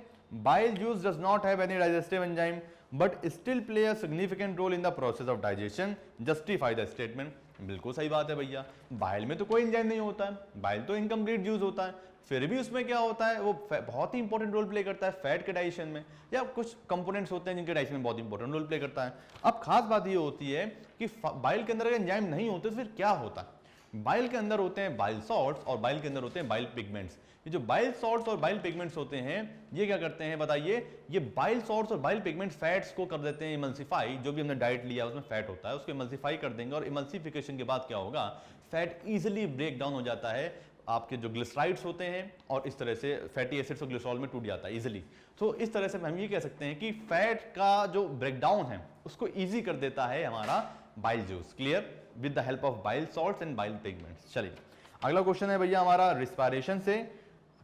bile juice does not have any digestive enzyme but still play a significant role in the process of digestion, justify the statement। बिल्कुल सही बात है भैया, बाइल में तो कोई एंजाइम नहीं होता है, बाइल तो इनकम्प्लीट जूस होता है, फिर भी उसमें क्या होता है वो बहुत ही इंपॉर्टेंट रोल प्ले करता है फैट के डाइजेशन में, या कुछ कंपोनेंट्स होते हैं जिनके डाइजेशन में बहुत इंपॉर्टेंट रोल प्ले करता है। अब खास बात ये होती है कि बाइल के अंदर अगर एंजाइम नहीं होते तो फिर क्या होता है। बाइल के अंदर होते हैं बाइल सॉल्ट्स और बाइल के अंदर होते हैं बाइल पिगमेंट्स। ये जो बाइल सॉल्ट्स और बाइल पिगमेंट्स होते हैं ये क्या करते हैं बताइए, ये बाइल सॉल्ट्स और बाइल पिगमेंट्स फैट्स को कर देते हैं इमल्सिफाई, जो भी हमने डाइट लिया उसमें फैट होता है उसको इमल्सिफाई कर देंगे, और इमल्सिफिकेशन के बाद क्या होगा, फैट इजीली ब्रेक डाउन हो जाता है, आपके जो ग्लिसराइड्स होते हैं और इस तरह से फैटी एसिड्स और ग्लिसरॉल में टूट जाता है इजीली। तो इस तरह से हम ये कह सकते हैं कि फैट का जो ब्रेकडाउन है उसको ईजी कर देता है हमारा bile juice, clear, with the help of bile salts and bile pigments. चलिए अगला क्वेश्चन है भैया हमारा रिस्पायरेशन से,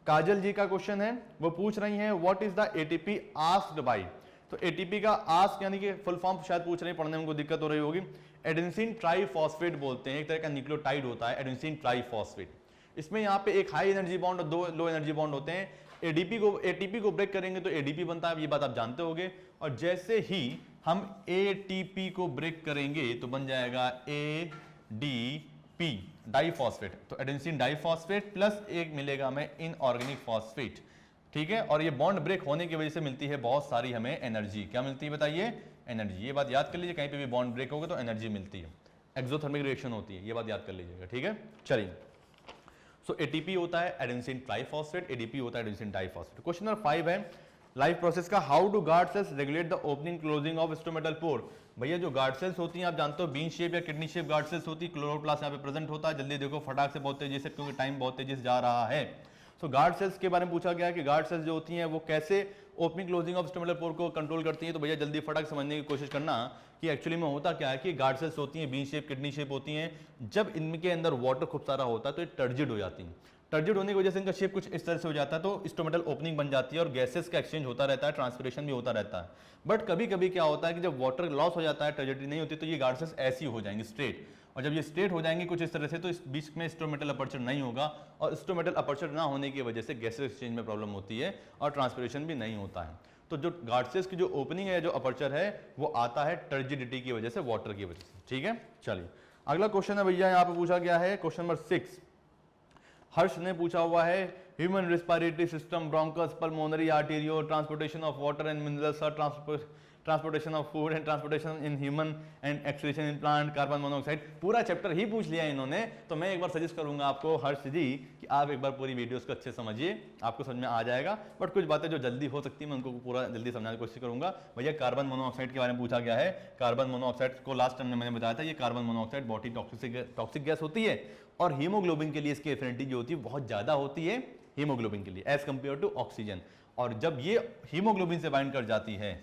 काजल जी का क्वेश्चन है, वो पूछ रही हैं what is the ATP asked by. तो एटीपी का आस्क यानी कि फुल फॉर्म शायद पूछ रहे हैं, पढ़ने में उनको दिक्कत हो रही होगी। एडेनिसिन ट्राइफॉस्फेट बोलते हैं, एक तरह का न्यूक्लियोटाइड होता है एडेनिसिन ट्राइफॉस्फेट। इसमें यहाँ पे एक हाई एनर्जी बॉन्ड और दो लो एनर्जी बॉन्ड होते हैं। एटीपी को ब्रेक करेंगे तो एडीपी बनता है, ये बात आप जानते होंगे। और जैसे ही हम एटीपी को ब्रेक करेंगे तो बन जाएगा एडीपी, डाइफॉस्फेट। तो एडेनिसिन डाइफॉस्फेट प्लस एक मिलेगा हमें इनऑर्गेनिक फॉस्फेट, ठीक है। और ये बॉन्ड ब्रेक होने की वजह से मिलती है बहुत सारी हमें एनर्जी। क्या मिलती है बताइए? एनर्जी। ये बात याद कर लीजिए, कहीं पे भी बॉन्ड ब्रेक होगा तो एनर्जी मिलती है, एक्सोथर्मिक रिएक्शन होती है, ये बात याद कर लीजिएगा, ठीक है। चलिए सो एटीपी होता है एडेनिसिन ट्राइफॉस्फेट, एडीपी होता है एडेनिसिन डाइफॉस्फेट। क्वेश्चन नंबर 5 है लाइफ प्रोसेस का, how do guard cells regulate the opening closing of stomatal pore. भैया जो गार्ड सेल्स होती हैं आप जानते हो बीन शेप या किडनी शेप गार्ड सेल्स होती है, क्लोरोप्लास्ट यहाँ पे प्रेजेंट होता है। जल्दी देखो फटाक से, बहुत तेजी से, क्योंकि टाइम बहुत तेजी से जा रहा है। सो गार्ड सेल्स के बारे में पूछा गया कि गार्ड सेल्स जो होती हैं वो कैसे opening closing of stomatal pore को कंट्रोल करती हैं। तो भैया जल्दी फटाक समझने की कोशिश करना कि एक्चुअली में होता क्या है कि गार्ड सेल्स होती हैं बीन शेप किडनी शेप होती हैं, जब इनके अंदर वाटर खूब सारा होता है तो ये टर्जिड हो जाती हैं। टर्जिड होने की वजह से इनका शेप कुछ इस तरह से हो जाता है, तो स्टोमेटल ओपनिंग बन जाती है और गैसेस का एक्सचेंज होता रहता है, ट्रांसपिरेशन भी होता रहता है। बट कभी कभी क्या होता है कि जब वाटर लॉस हो जाता है, टर्जिडिटी नहीं होती, तो ये गार्ड सेल्स ऐसी हो जाएंगे स्ट्रेट। और जब ये स्ट्रेट हो जाएंगे कुछ इस तरह से तो इस बीच में स्टोमेटल अपर्चर नहीं होगा, और स्टोमेटल अपर्चर ना होने की वजह से गैसेस एक्सचेंज में प्रॉब्लम होती है और ट्रांसपिरेशन भी नहीं होता है। तो जो गार्ड सेल्स की जो ओपनिंग है, जो अपर्चर है, वो आता है टर्जिडिटी की वजह से, वाटर की वजह से, ठीक है। चलिए अगला क्वेश्चन है भैया यहाँ पे पूछा गया है, क्वेश्चन नंबर 6 हर्ष ने पूछा हुआ है, human respiratory system, bronchus, pulmonary arteriole, transportation of water and minerals, transportation of food and transportation in human and excretion in plant, carbon monoxide. पूरा चैप्टर ही पूछ लिया इन्होंने, तो मैं एक बार सजेस्ट करूंगा आपको हर्ष जी कि आप एक बार पूरी वीडियोस को अच्छे समझिए, आपको समझ में आ जाएगा। बट कुछ बातें जो जल्दी हो सकती है मैं उनको पूरा जल्दी समझाने की कोशिश करूंगा। भैया कार्बन मोनोऑक्साइड के बारे में पूछा गया है। कार्बन मोनोऑक्साइड को लास्ट टाइम मैंने बताया था, ये कार्बन मोनोऑक्साइड बहुत ही टॉक्सिक गैस होती है, और हीमोग्लोबिन के लिए इसकी एफिनिटी जो होती है बहुत ज्यादा होती है हीमोग्लोबिन के लिए एज कंपेयर टू ऑक्सीजन। और जब ये हीमोग्लोबिन से बाइंड कर जाती है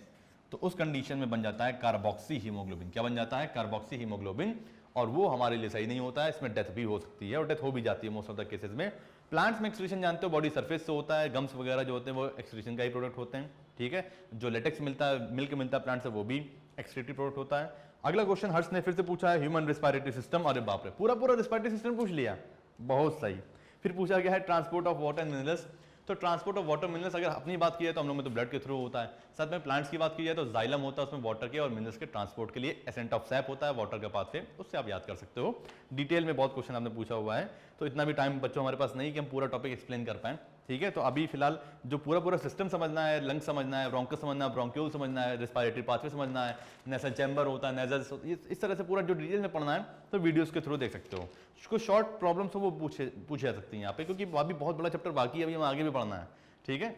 तो उस कंडीशन में बन जाता है कार्बोक्सी हीमोग्लोबिन। क्या बन जाता है? Carboxy haemoglobin. और वो हमारे लिए सही नहीं होता है, इसमें डेथ भी हो सकती है और डेथ हो भी जाती है मोस्ट ऑफ द केसेस में। प्लांट्स में एक्सक्रीशन जानते हो बॉडी सरफेस से होता है, गम्स वगैरह जो होते हैं वो एक्सक्रीशन का ही प्रोडक्ट होते हैं, ठीक है। जो लेटेक्स मिलता है, मिल्क मिलता है प्लांट से, वो भी एक्सक्रीटरी प्रोडक्ट होता है। अगला क्वेश्चन हर्ष ने फिर से पूछा है, ह्यूमन रेस्पिरेटरी सिस्टम। अरे बाप रे, पूरा रेस्पिरेटरी सिस्टम पूछ लिया, बहुत सही। फिर पूछा गया है transport of water and minerals. तो ट्रांसपोर्ट ऑफ वाटर मिनरल्स अगर अपनी बात की है तो हम लोग में तो ब्लड के थ्रू होता है, साथ में प्लांट्स की बात की जाए तो जाइलम होता है, उसमें वाटर के और मिनरल्स के ट्रांसपोर्ट के लिए एसेंट ऑफ सैप होता है वाटर का पाथ से, उससे आप याद कर सकते हो। डिटेल में बहुत क्वेश्चन आपने पूछा हुआ है, तो इतना भी टाइम बच्चों हमारे पास नहीं कि हम पूरा टॉपिक एक्सप्लेन कर पाएं, ठीक है। तो अभी फिलहाल जो पूरा सिस्टम समझना है, लंग समझना है, ब्रोंकस समझना है, ब्रोंक्यूल समझना है, रेस्पिरेटरी पाथवे समझना है, नेसल चैम्बर होता है, नेजल, इस तरह से पूरा जो डिटेल में पढ़ना है तो वीडियोस के थ्रू देख सकते हो। कुछ शॉर्ट प्रॉब्लम्स हो वो पूछे जा सकती हैं यहाँ पे, क्योंकि अभी बहुत बड़ा चैप्टर बाकी है, अभी हमें आगे भी पढ़ना है, ठीक है।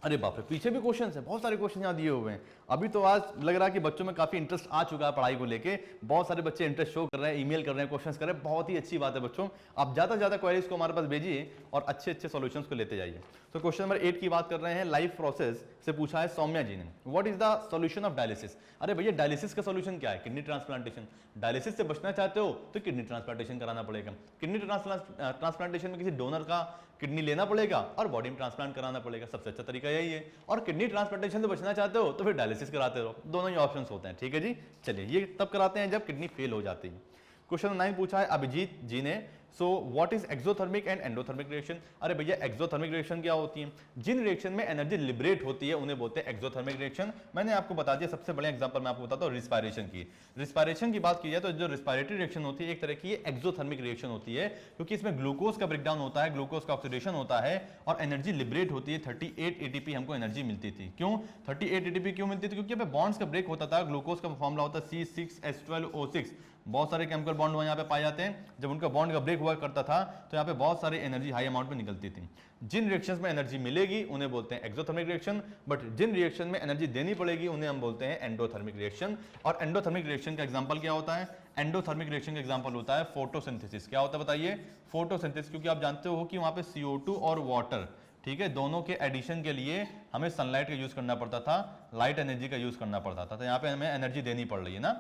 अरे बाप रे, पीछे भी क्वेश्चंस हैं, बहुत सारे क्वेश्चन यहाँ दिए हुए हैं। अभी तो आज लग रहा है कि बच्चों में काफी इंटरेस्ट आ चुका है पढ़ाई को लेके, बहुत सारे बच्चे इंटरेस्ट शो कर रहे हैं, ईमेल कर रहे हैं, क्वेश्चंस कर रहे हैं, बहुत ही अच्छी बात है बच्चों। आप ज्यादा से ज्यादा क्वेरीज को हमारे पास भेजिए और अच्छे सॉल्यूशंस को लेते जाइए। तो क्वेश्चन नंबर 8 की बात कर रहे हैं, लाइफ प्रोसेस से पूछा है सौम्या जी ने, what is the solution of dialysis. अरे भैया डायलिसिस का सॉल्यूशन क्या है? Kidney transplantation. डायलिसिस से बचना चाहते हो तो किडनी ट्रांसप्लांटेशन कराना पड़ेगा। किडनी ट्रांसप्लांटेशन में किसी डोनर का किडनी लेना पड़ेगा और बॉडी में ट्रांसप्लांट कराना पड़ेगा, सबसे अच्छा तरीका यही है। और किडनी ट्रांसप्लांटेशन से बचना चाहते हो तो फिर डायलिसिस कराते रहो, दोनों ही ऑप्शंस होते हैं, ठीक है जी। चलिए ये तब कराते हैं जब किडनी फेल हो जाती है। क्वेश्चन 9 पूछा है अभिजीत जी ने, so what is exothermic and endothermic reaction. अरे भैया एक्सोथर्मिक रिएक्शन क्या होती है? जिन रिएक्शन में एनर्जी लिबरेट होती है उन्हें बोलते हैं एक्सोथर्मिक रिएक्शन। मैंने आपको बता दिया, सबसे बड़े एग्जांपल मैं आपको बताता हूं रिस्पायरेशन की। रिस्पायरेशन की बात की जाए तो जो रिस्पायरेटरी रिएक्शन होती है एक तरह की एक्सोथर्मिक रिएक्शन होती है, क्योंकि इसमें ग्लूकोज का ब्रेकडाउन होता है, ग्लूकोज का ऑक्सीडेशन होता है और एनर्जी लिबरेट होती है। 38 एटीपी हमको एनर्जी मिलती थी। क्यों 38 एटीपी क्यों मिलती थी? क्योंकि यहाँ पे बॉन्ड्स का ब्रेक होता था, ग्लूकोज का फॉर्मूला होता है C6H12O6। बहुत सारे केमिकल बॉन्ड यहाँ पे पाए जाते हैं, जब उनका बॉन्ड का ब्रेक हुआ करता था तो यहाँ पे बहुत सारी एनर्जी हाई अमाउंट में निकलती थी। जिन रिएक्शंस में एनर्जी मिलेगी उन्हें बोलते हैं एक्सोथर्मिक रिएक्शन, बट जिन रिएक्शन में एनर्जी देनी पड़ेगी उन्हें हम बोलते हैं एंडोथर्मिक रिएक्शन। और एंडोथर्मिक रिएक्शन का एग्जांपल क्या होता है? एंडोथर्मिक रिएक्शन का एग्जांपल होता है फोटोसिंथेसिस। क्या होता है बताइए? फोटोसिंथेसिस, क्योंकि आप जानते हो कि वहां पे CO2 और वाटर, ठीक है, दोनों के एडिशन के लिए हमें सनलाइट का यूज करना पड़ता था, लाइट एनर्जी का यूज करना पड़ता था, तो यहाँ पे हमें एनर्जी देनी पड़ रही है ना।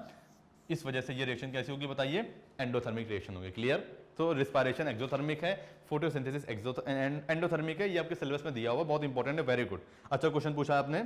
इस वजह से ये रिएक्शन कैसी होगी बताइए, एंडोथर्मिक रिएक्शन होगी। क्लियर? तो रिस्पायरेशन एक्सोथर्मिक है, फोटोसिंथेसिस एंडोथर्मिक है, ये आपके सिलेबस में दिया हुआ, बहुत इंपॉर्टेंट है, वेरी गुड। अच्छा क्वेश्चन पूछा है आपने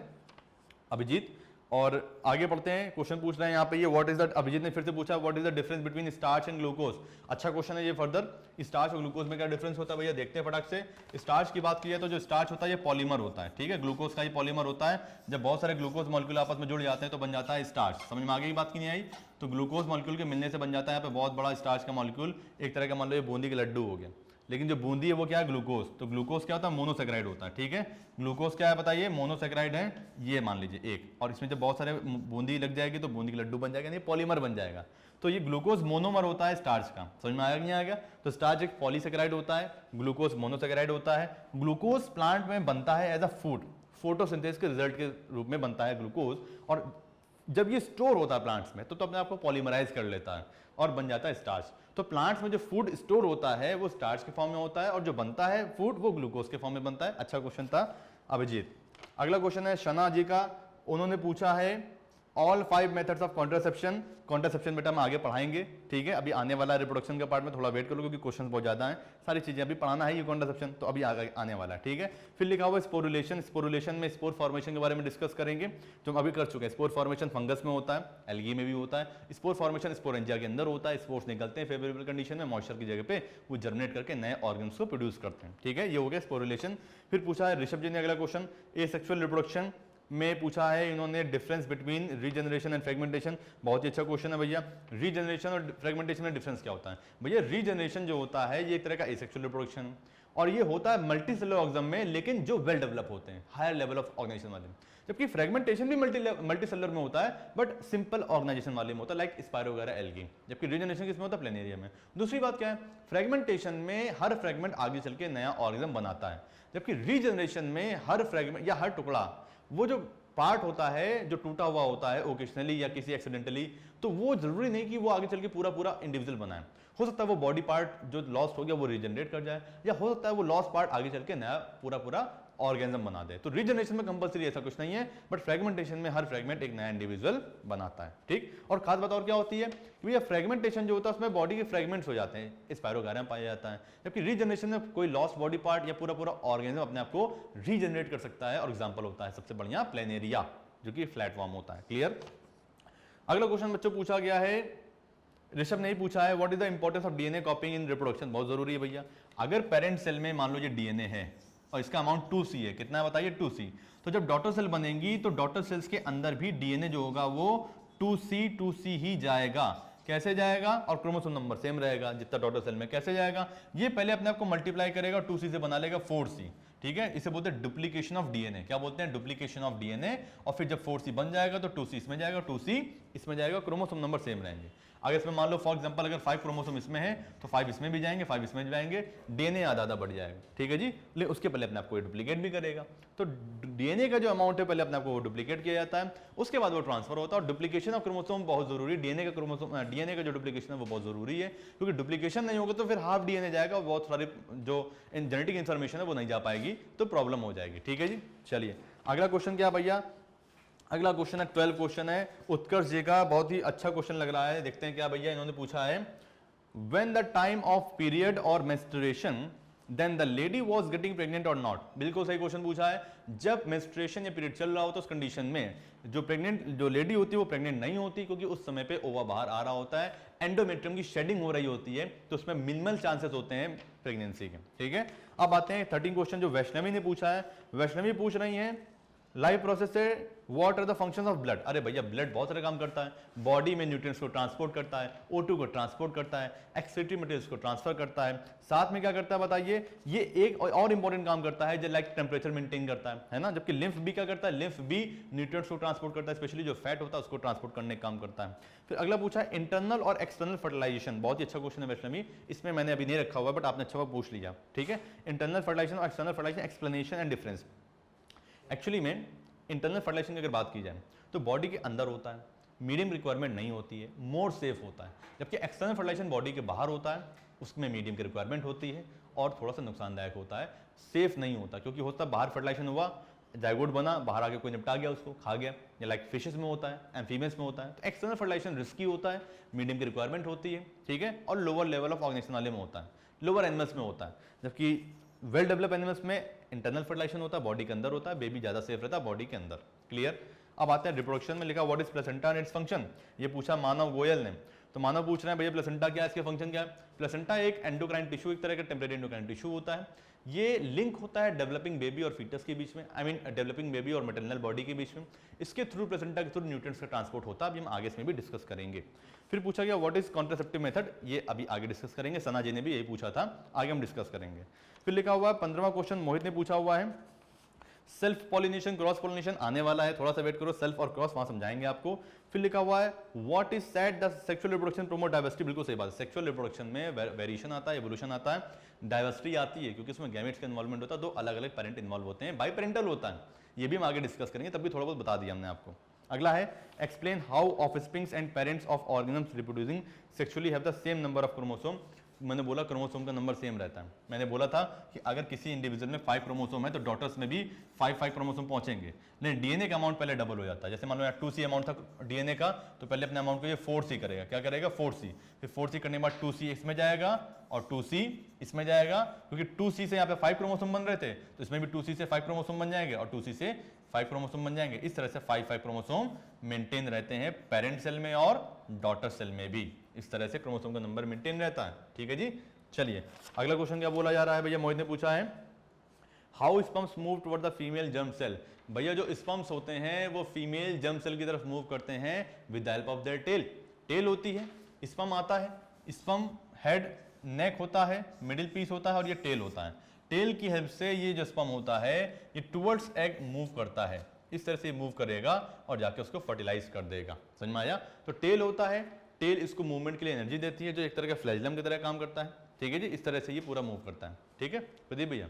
अभिजीत, और आगे पढ़ते हैं। क्वेश्चन पूछ रहे हैं यहाँ पे ये व्हाट इज द, अभिजीत ने फिर से पूछा what is the difference between starch and glucose. अच्छा क्वेश्चन है ये फर्दर, स्टार्च और ग्लूकोज में क्या डिफरेंस होता है भैया, देखते हैं फटाक से। स्टार्च की बात की है तो जो स्टार्च होता है ये पॉलीमर होता है, ठीक है, ग्लूकोज का ही पॉलीमर होता है। जब बहुत सारे ग्लूकोज मॉलिक्यूल आपस में जुड़ जाते हैं तो बन जाता है स्टार्च। समझ में आगे की बात की नहीं आई? तो ग्लूकोज मॉलिक्यूल के मिलने से बन जाता है यहाँ पे बहुत बड़ा स्टार्च का मॉलिक्यूल, एक तरह का मान लो ये बूंदी के लड्डू हो गया। लेकिन जो बूंदी है वो क्या है, ग्लूकोज। तो ग्लूकोज क्या होता है, मोनोसेक्राइड होता है, ठीक है। ग्लूकोज क्या है बताइए, मोनोसेक्राइड है, ये मान लीजिए एक, और इसमें जब बहुत सारे बूंदी लग जाएगी तो बूंदी के लड्डू बन जाएगा, नहीं पॉलीमर बन जाएगा। तो ये ग्लूकोज मोनोमर होता है स्टार्च का। समझ में आया नहीं आएगा? तो स्टार्च एक पॉलीसेक्राइड होता है, ग्लूकोज मोनोसेक्राइड होता है। ग्लूकोज प्लांट में बनता है एज अ फूड, फोटोसिंथेसिस के रिजल्ट के रूप में बनता है ग्लूकोज, और जब ये स्टोर होता है प्लांट्स में तो अपने आप को पॉलीमराइज कर लेता है और बन जाता है स्टार्च। तो प्लांट्स में जो फूड स्टोर होता है वो स्टार्च के फॉर्म में होता है, और जो बनता है फूड वो ग्लूकोज के फॉर्म में बनता है। अच्छा क्वेश्चन था अभिजीत। अगला क्वेश्चन है शना जी का, उन्होंने पूछा है all 5 methods of contraception. Contraception बेटा हम आगे पढ़ाएंगे, ठीक है, अभी आने वाला है रिप्रोडक्शन का पार्ट में, थोड़ा वेट कर लो क्योंकि क्वेश्चन बहुत ज्यादा हैं, सारी चीजें अभी पढ़ाना है ये कॉन्ट्रासेप्शन, तो अभी आगे आने वाला है, ठीक है। फिर लिखा हुआ स्पोरुलेशन, स्पोरुलेशन में स्पोर फॉर्मेशन के बारे में डिस्कस करेंगे जो हम अभी कर चुके हैं। स्पोर फॉर्मेशन फंगस में होता है, एल्गी में भी होता है। स्पोर फॉर्मेशन स्पोरेंजिया के अंदर होता है, स्पोर्स निकलते हैं फेवरेबल कंडीशन में, मॉइस्चर की जगह पे वो जर्मिनेट करके नए ऑर्गन्स को प्रोड्यूस करते हैं, ठीक है, ये हो गया स्पोरुलेशन। फिर पूछा है ऋषभ जी ने अगला क्वेश्चन, एसेक्सुअल रिप्रोडक्शन में पूछा है इन्होंने difference between regeneration and fragmentation. बहुत ही अच्छा क्वेश्चन है भैया। रीजनरेशन और फ्रेगमेंटेशन में डिफरेंस क्या होता है भैया? रीजनरेशन जो होता है ये एक तरह का एसेक्सुअल रिप्रोडक्शन, और ये होता है मल्टी सेलुलर ऑर्गेनिज्म में, लेकिन जो वेल डेवलप होते हैं, हायर लेवल ऑफ ऑर्गेनाइजेशन वाले। जबकि फ्रेगमेंटेशन भी मल्टी सेलुलर में होता है बट सिंपल ऑर्गेनाइजेशन वाले में होता है, लाइक स्पाइरो वगैरह, एल्गी। जबकि रीजनरेशन किसमें होता है? प्लेनेरिया में। दूसरी बात क्या है, फ्रेगमेंटेशन में हर फ्रेगमेंट आगे चल के नया ऑर्गेनिज्म बनाता है, जबकि रीजनरेशन में हर फ्रेगमेंट या हर टुकड़ा, वो जो पार्ट होता है जो टूटा हुआ होता है ओकेशनली या किसी एक्सीडेंटली, तो वो जरूरी नहीं कि वो आगे चल के पूरा पूरा इंडिविजुअल बनाए। हो सकता है वो बॉडी पार्ट जो लॉस्ट हो गया वो रीजनरेट कर जाए, या हो सकता है वो लॉस्ट पार्ट आगे चल के नया पूरा पूरा ऑर्गेनिज्म बना दे। तो रीजनरेशन में कंपलसरी ऐसा कुछ नहीं है, बट फ्रेगमेंटेशन में हर फ्रेगमेंट एक नया इंडिविजुअल बनाता है, ठीक। और खास बात और क्या होती है कि भैया फ्रेगमेंटेशन जो होता है उसमें बॉडी के फ्रेगमेंट्स हो जाते हैं, स्पाइरोगायरा में पाया जाता है, जबकि रीजनरेशन में कोई लॉस्ट बॉडी पार्ट या पूरा पूरा ऑर्गेनिज्म अपने आप को रीजनरेट कर सकता है, और एग्जाम्पल होता है सबसे बढ़िया प्लेनेरिया जो कि फ्लैट फॉर्म होता है। क्लियर? अगला क्वेश्चन बच्चों पूछा गया है, ऋषभ ने ही पूछा है what is the importance of DNA कॉपिंग in reproduction. बहुत जरूरी है भैया। अगर पेरेंट सेल में मान लो ये डीएनए है और इसका अमाउंट 2C है, कितना है बताइए 2C, तो जब डॉटर सेल बनेंगी तो डॉटर सेल्स के अंदर भी डीएनए जो होगा वो 2C ही जाएगा। कैसे जाएगा? और क्रोमोसोम नंबर सेम रहेगा जितना डॉटर सेल में। कैसे जाएगा? ये पहले अपने आप को मल्टीप्लाई करेगा, 2C से बना लेगा 4C, ठीक है, इसे बोलते हैं डुप्लीकेशन ऑफ डीएनए। क्या बोलते हैं? Duplication of DNA. और फिर जब 4C बन जाएगा तो 2C इसमें जाएगा, 2C इसमें जाएगा, क्रोमोसोम नंबर सेम रहेंगे। अगर इसमें मान लो फॉर एग्जांपल अगर 5 क्रोमोसोम इसमें है तो 5 इसमें भी जाएंगे, 5 इसमें भी जाएंगे, डीएनए आधा आधा बढ़ जाएगा, ठीक है जी। लेकिन उसके पहले अपने आप को डुप्लीकेट भी करेगा। तो डीएनए का जो अमाउंट है पहले अपने आप को डुप्लीकेट किया जाता है, उसके बाद वो ट्रांसफर होता है। और डुप्लीकेशन ऑफ क्रोमोसोम बहुत जरूरी है, डीएनए का क्रोमोसोम, डीएनए का जो डुप्लीकेशन है वो बहुत जरूरी है, क्योंकि डुप्लीकेशन नहीं होगा तो फिर हाफ डीएनए जाएगा और बहुत सारे जो जेनेटिक इन्फॉर्मेशन है वो नहीं जा पाएगी, तो प्रॉब्लम हो जाएगी, ठीक है जी। चलिए अगला क्वेश्चन क्या भैया? अगला क्वेश्चन है 12 क्वेश्चन है उत्कर्ष जी का, बहुत ही अच्छा क्वेश्चन लग रहा है। देखते हैं क्या भैया इन्होंने पूछा है। When the time of period और menstruation then the lady was getting pregnant और नॉट। बिल्कुल सही क्वेश्चन पूछा है। जब मेंस्ट्रुएशन या पीरियड चल रहा हो तो उस कंडीशन में जो लेडी होती है वो प्रेग्नेंट नहीं होती, क्योंकि उस समय पे ओवा बाहर आ रहा होता है, एंडोमेट्रियम की शेडिंग हो रही होती है, तो उसमें मिनिमल चांसेस होते हैं प्रेगनेंसी के, ठीक है। अब आते हैं 13 क्वेश्चन जो वैष्णवी ने पूछा है। वैष्णवी पूछ रही है लाइफ प्रोसेस से what are the functions of blood. अरे भैया ब्लड बहुत सारे काम करता है, बॉडी में न्यूट्रिएंट्स को ट्रांसपोर्ट करता है, O2 को ट्रांसपोर्ट करता है, एक्सक्रीटरी मटेरियल्स को ट्रांसफर करता है, साथ में क्या करता है बताइए, ये एक और इंपॉर्टेंट काम करता है जो लाइक टेम्परेचर मेंटेन करता है ना। जबकि लिम्फ भी क्या करता है? लिम्फ भी न्यूट्रिएंट्स को ट्रांसपोर्ट करता है, स्पेशली जो फैट होता है उसको ट्रांसपोर्ट करने का काम करता है। फिर अगला पूछा है इंटरनल और एक्सटर्नल फर्टिलाइजेशन। बहुत ही अच्छा क्वेश्चन है वैष्णवी, इसमें मैंने अभी नहीं रखा हुआ बट आपने अच्छा पूछ लिया, ठीक है। इंटरनल फर्टिलाइजेशन और external fertilisation, explanation and difference. Actually में इंटरनल फर्टिलाइजेशन की अगर बात की जाए तो बॉडी के अंदर होता है, मीडियम रिक्वायरमेंट नहीं होती है, मोर सेफ होता है। जबकि एक्सटर्नल फर्टिलाइजेशन बॉडी के बाहर होता है, उसमें मीडियम की रिक्वायरमेंट होती है और थोड़ा सा नुकसानदायक होता है, सेफ नहीं होता, क्योंकि होता बाहर फर्टिलाइजेशन हुआ जाइगोट बना, बाहर आके कोई निपटा गया, उसको खा गया, या लाइक फिशेस में होता है, एम्फीबियंस में होता है। तो एक्सटर्नल फर्टिलाइजेशन रिस्की होता है, मीडियम की रिक्वायरमेंट होती है, ठीक है, और लोअर लेवल ऑफ ऑर्गेनाइजेशन वाले में होता है, लोअर एनिमल्स में होता है। जबकि वेल डेवलप एनिमल्स में इंटरनल फर्टिलाइजेशन होता है, बॉडी के अंदर होता है, बेबी ज्यादा सेफ रहता है बॉडी के अंदर। क्लियर। अब आते हैं रिप्रोडक्शन में, लिखा what is placenta and its function. ये पूछा मानव गोयल ने। तो मानव पूछ रहे हैं भैया प्लेसेंटा क्या है, इसके फंक्शन क्या है। प्लेसेंटा एक एंडोक्राइन टिश्यू, एक तरह का टेम्परेरी एंडोक्राइन टिश्यू होता है। ये लिंक होता है डेवलपिंग बेबी और फीटस के बीच में, आई मीन डेवलपिंग बेबी और मैटरनल बॉडी के बीच में। इसके थ्रू प्लेसेंटा के थ्रू न्यूट्रिएंट्स का ट्रांसपोर्ट होता है, अभी हम आगे इसमें भी डिस्कस करेंगे। फिर पूछा गया व्हाट इज कॉन्ट्रासेप्टिव मेथड, ये अभी आगे डिस्कस करेंगे, सना जी ने भी यही पूछा था, आगे हम डिस्कस करेंगे। फिर लिखा हुआ है 15वां क्वेश्चन मोहित ने पूछा हुआ है, सेल्फ पॉलिनेशन क्रॉस पॉलिनेशन आने वाला है, थोड़ा सा वेट करो, सेल्फ और क्रॉस वहां समझाएंगे आपको। फिर लिखा हुआ है what is said the sexual reproduction promote diversity, बिल्कुल सही बात है, सेक्सुअल रिप्रोडक्शन में वेरिएशन आता है, एवोल्यूशन आता है, डाइवर्सिटी आती है, क्योंकि इसमें गैमेट्स का इन्वॉल्वमेंट होता है, दो अलग अलग पेरेंट इन्वॉल्व होते हैं, बाई पेरेंटल होता है, ये भी हम आगे डिस्कस करेंगे, तब भी थोड़ा बहुत बता दिया हमने आपको। अगला है explain how offsprings and parents of organisms reproducing sexually have the same number of chromosome. मैंने बोला क्रोमोसोम का नंबर सेम रहता है, मैंने बोला था कि अगर किसी इंडिविजुअल में 5 क्रोमोसोम है तो डॉटर्स में भी 5 क्रोमोसोम पहुंचेंगे, लेकिन डीएनए का अमाउंट पहले डबल हो जाता है। जैसे मान लो यार 2C अमाउंट था डीएनए का, तो पहले अपने अमाउंट को ये 4C करेगा, क्या करेगा 4C, फिर 4C करने के बाद 2C इसमें जाएगा और 2C इसमें जाएगा, क्योंकि 2C से यहाँ पे 5 क्रोमोसोम बन रहे थे, तो इसमें भी 2C से 5 क्रोमोसोम बन जाएंगे और 2C से 5 क्रोमोसोम बन जाएंगे। इस तरह से 5 क्रोमोसोम मेंटेन रहते हैं पेरेंट सेल में और डॉटर सेल में भी, इस तरह से क्रोमोसोम का नंबर मेंटेन रहता है, ठीक है जी। चलिए अगला क्वेश्चन क्या बोला जा रहा है भैया, मोहित ने पूछा है how sperms move toward the female germ cell. भैया जो स्पर्म्स होते हैं वो फीमेल जर्म सेल की तरफ मूव करते हैं with the help of their tail. Tail होती है, स्पर्म आता है, स्पर्म हेड नेक होता है, मिडिल पीस होता है और ये टेल होता है। टेल की हेल्प से ये जो स्पर्म होता है ये टुवर्ड्स एग मूव करता है, इस तरह से मूव करेगा और जाके उसको फर्टिलाइज कर देगा, समझ में आया। तो टेल होता है, टेल इसको मूवमेंट के लिए एनर्जी देती है, जो एक तरह का फ्लैजलम की तरह काम करता है, ठीक है जी। इस तरह से ये पूरा मूव करता है, ठीक है प्रदीप भैया।